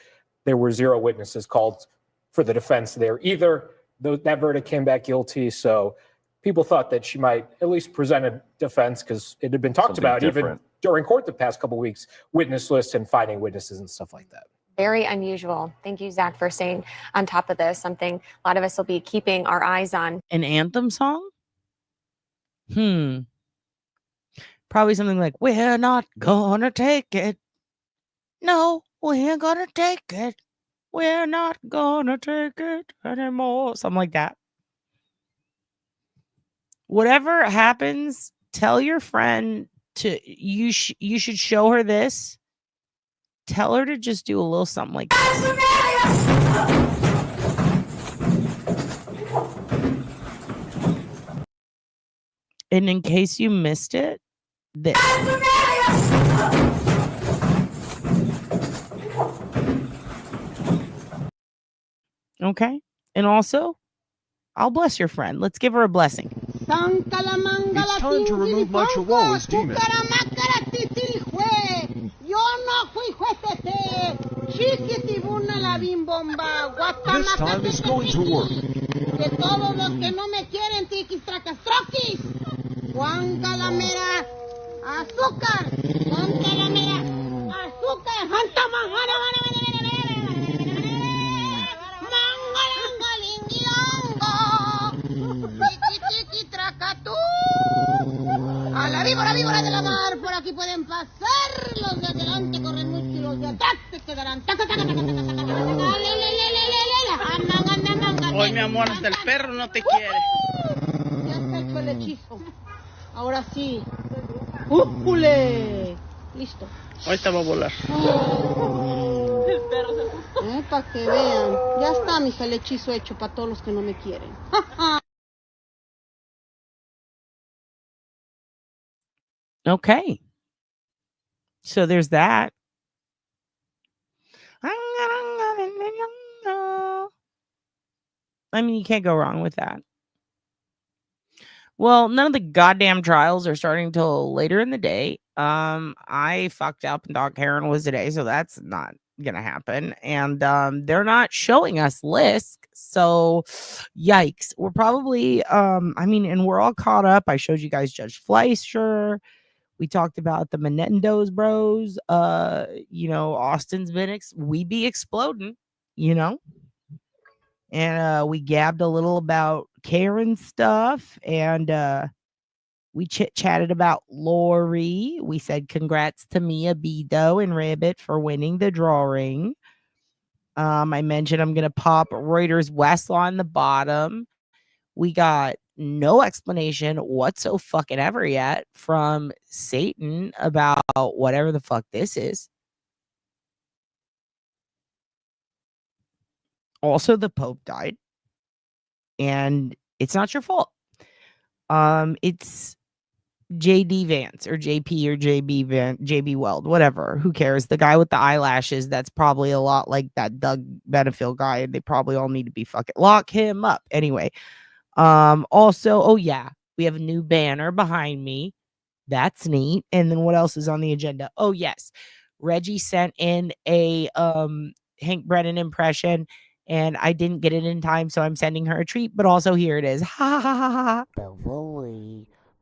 S26: there were 0 witnesses called for the defense there. Either that verdict came back guilty, so people thought that she might at least present a defense, because it had been talked
S25: Something
S26: about
S25: different.
S26: even during court the past couple of weeks, witness lists and finding witnesses and stuff like that.
S2: Very unusual. Thank you, Zach, for staying on top of this. Something a lot of us will be keeping our eyes on.
S7: An anthem song? Probably something like, we're not gonna take it. No, we're gonna take it. We're not gonna take it anymore. Something like that. Whatever happens, tell your friend you should show her this. Tell her to just do a little something like this. And in case you missed it, this. Okay. And also, I'll bless your friend. Let's give her a blessing.
S3: It's time to remove my chihuahua's demon. This time is going to work.
S4: Juan Calamera, azúcar, Juan Calamera, azúcar, a la víbora de la mar, por aquí pueden pasar, los de adelante corren mucho y los de atrás se quedarán.
S6: Hoy, mi amor, hasta el perro no te quiere.
S4: Ya está hecho el hechizo. Ahora sí. ¡Újule! Listo.
S6: Ahorita va a volar.
S4: El perro se asustó. Para que vean. Ya está, mija, el hechizo hecho para todos los que no me quieren.
S7: Okay. So there's that. I mean, you can't go wrong with that. Well, none of the goddamn trials are starting till later in the day. I fucked up and thought Karen was today, so that's not gonna happen. And they're not showing us Lisk, so yikes. We're probably and we're all caught up. I showed you guys Judge Fleischer. We talked about the Menendez bros. Austin's been we be exploding, and we gabbed a little about Karen stuff, and we chit-chatted about Lori. We said congrats to Mia Bido and Ribbit for winning the drawing. I mentioned I'm gonna pop Reuters Westlaw in the bottom. We got no explanation whatsoever yet from Satan about whatever the fuck this is. Also, the Pope died, and it's not your fault. It's JD Vance or JP or JB Weld, whatever. Who cares? The guy with the eyelashes, that's probably a lot like that Doug Benefield guy. They probably all need to be fucking lock him up. Anyway, also, oh yeah, we have a new banner behind me. That's neat. And then what else is on the agenda? Oh yes, Reggie sent in a Hank Brennan impression, and I didn't get it in time, so I'm sending her a treat. But also here it is. Ha ha ha ha.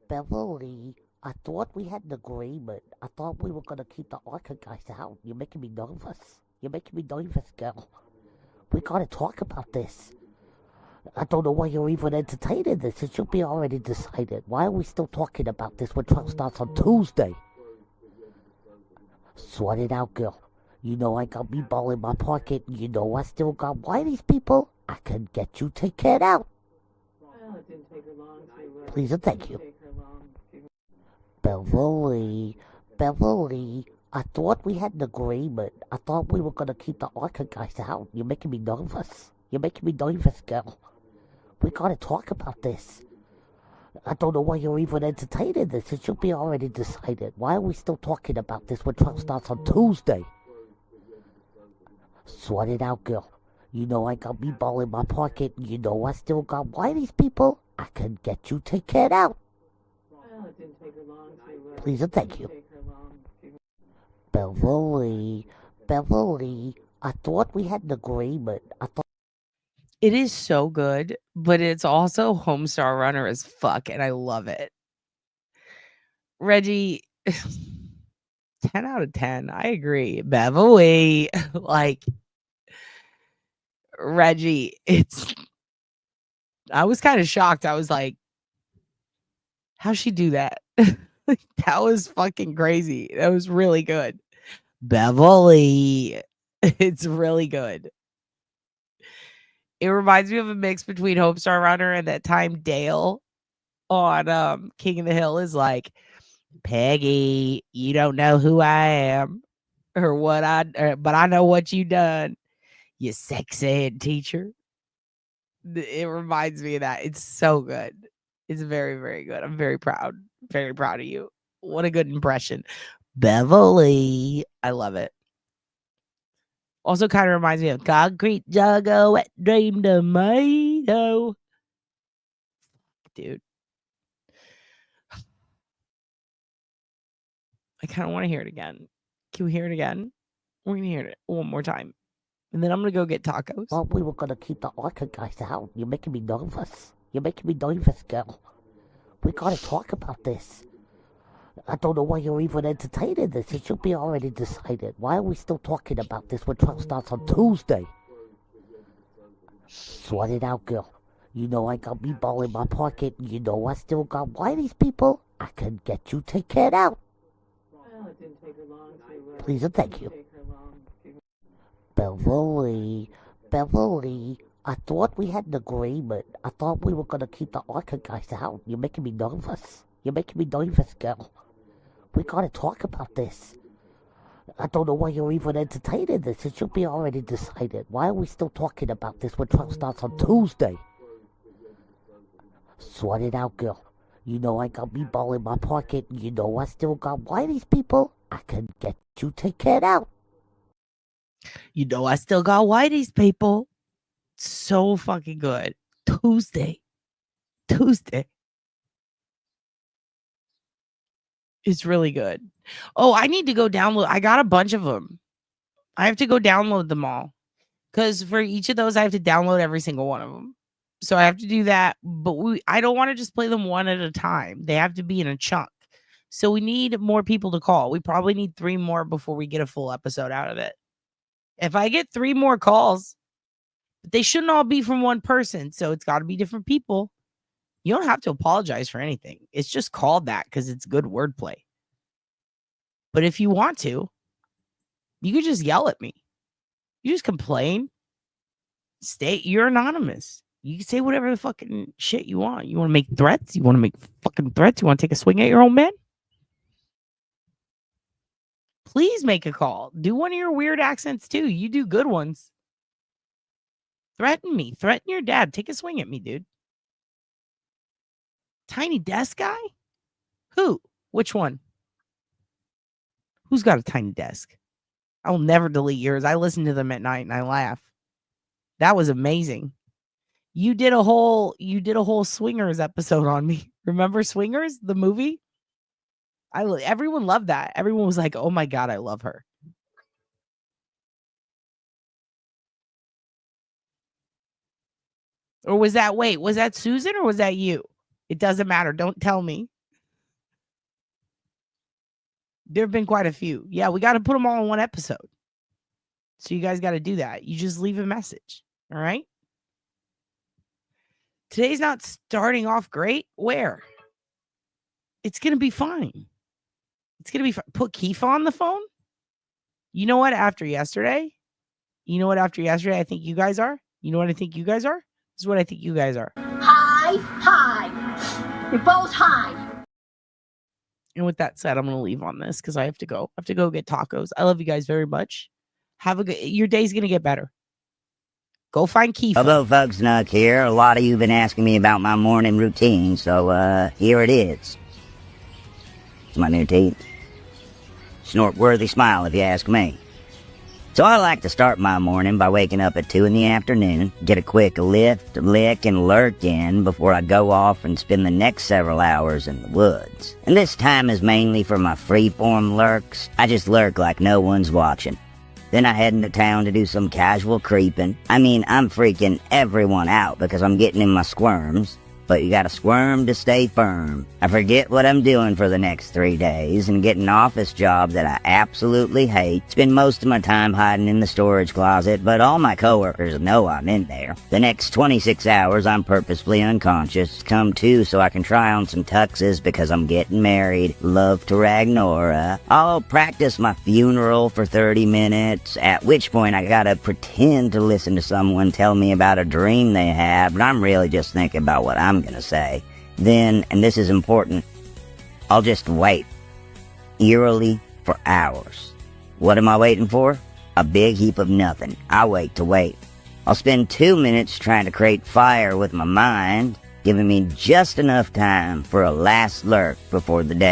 S14: Beverly, I thought we had an agreement. I thought we were gonna keep the Arca guys out. You're making me nervous. Girl. We gotta talk about this. I don't know why you're even entertaining this. It should be already decided. Why are we still talking about this when trial starts on Tuesday? Sort it out, girl. You know I got me ball in my pocket. You know I still got Whitey's people. I can get you taken out.
S21: Well, it didn't take her long to...
S14: Please and thank you. Beverly, I thought we had an agreement. I thought we were gonna keep the Arca guys out. You're making me nervous. Girl. We gotta talk about this. I don't know why you're even entertaining this. It should be already decided. Why are we still talking about this when trial starts on Tuesday? Sort it out, girl. You know I got me ball in my pocket. You know I still got Whitey's people. I can get you taken out.
S21: Well, it didn't take her long to.
S14: Please and thank you.
S21: Take her long to-
S14: Beverly, I thought we had an agreement. I thought.
S7: It is so good, but it's also Homestar Runner as fuck, and I love it. Reggie, 10 out of 10. I agree. Beverly, like, Reggie, I was kind of shocked. I was like, how'd she do that? That was fucking crazy. That was really good. Beverly, it's really good. It reminds me of a mix between Homestar Runner and that time Dale on King of the Hill is like, Peggy, you don't know who I am or what but I know what you done, you sex ed teacher. It reminds me of that. It's so good. It's very, very good. I'm very proud of you. What a good impression. Beverly, I love it. Also kind of reminds me of Concrete Jungle, Wet Dream Tomato. Dude. I kind of want to hear it again. Can we hear it again? We're going to hear it one more time. And then I'm going to go get tacos.
S14: Thought we were going to keep the Arca guys out. You're making me nervous. You're making me nervous, girl. We got to talk about this. I don't know why you're even entertaining this. It should be already decided. Why are we still talking about this when trial starts on Tuesday? Sort it out, girl. You know I got me ball in my pocket. You know I still got Whitey's people. I can get you taken out.
S21: Well, it didn't take her long to.
S14: Please and thank you.
S21: Take her long to-
S14: Beverly, I thought we had an agreement. I thought we were going to keep the Arca guys out. You're making me nervous. You're making me nervous, girl. We got to talk about this. I don't know why you're even entertaining this. It should be already decided. Why are we still talking about this when trial starts on Tuesday? Sort it out, girl. You know I got me ball in my pocket. You know I still got Whitey's people. I can get you taken out.
S7: You know I still got Whitey's people. So fucking good. Tuesday. It's really good. Oh, I need to go download. I got a bunch of them. I have to go download them all. Because for each of those, I have to download every single one of them. So I have to do that. But I don't want to just play them one at a time. They have to be in a chunk. So we need more people to call. We probably need 3 more before we get a full episode out of it. If I get 3 more calls, they shouldn't all be from one person. So it's got to be different people. You don't have to apologize for anything. It's just called that because it's good wordplay. But if you want to, you could just yell at me. You just complain. You're anonymous. You can say whatever the fucking shit you want. You want to make threats? You want to make fucking threats? You want to take a swing at your own man? Please make a call. Do one of your weird accents too. You do good ones. Threaten me. Threaten your dad. Take a swing at me, dude. Tiny desk guy? Who? Which one? Who's got a tiny desk? I will never delete yours. I listen to them at night and I laugh. That was amazing. You did a whole Swingers episode on me. Remember Swingers, the movie? Everyone loved that. Everyone was like, "Oh my god, I love her." Or was that Susan or was that you? It doesn't matter. Don't tell me. There have been quite a few. Yeah, we got to put them all in one episode. So you guys got to do that. You just leave a message. All right? Today's not starting off great. Where? It's going to be fine. It's going to be fine. Put Keefa on the phone? You know what? After yesterday, I think you guys are? You know what I think you guys are? This is what I think you guys are.
S8: Hi. You're both high.
S7: And with that said, I'm going to leave on this because I have to go. I have to go get tacos. I love you guys very much. Your day's going to get better. Go find Keefa.
S9: Hello, folks. Nuck here. A lot of you have been asking me about my morning routine, so here it is. It's my new teeth. Snort-worthy smile, if you ask me. So I like to start my morning by waking up at 2 in the afternoon, get a quick lift, lick, and lurk in before I go off and spend the next several hours in the woods. And this time is mainly for my freeform lurks. I just lurk like no one's watching. Then I head into town to do some casual creeping. I mean, I'm freaking everyone out because I'm getting in my squirms. But you gotta squirm to stay firm. I forget what I'm doing for the next 3 days and get an office job that I absolutely hate. Spend most of my time hiding in the storage closet, but all my coworkers know I'm in there. The next 26 hours I'm purposefully unconscious, come to so I can try on some tuxes because I'm getting married. Love to Ragnora. I'll practice my funeral for 30 minutes, at which point I gotta pretend to listen to someone tell me about a dream they had, but I'm really just thinking about what I'm gonna say. Then, and this is important, I'll just wait, eerily, for hours. What am I waiting for? A big heap of nothing. I wait to wait. I'll spend 2 minutes trying to create fire with my mind, giving me just enough time for a last lurk before the day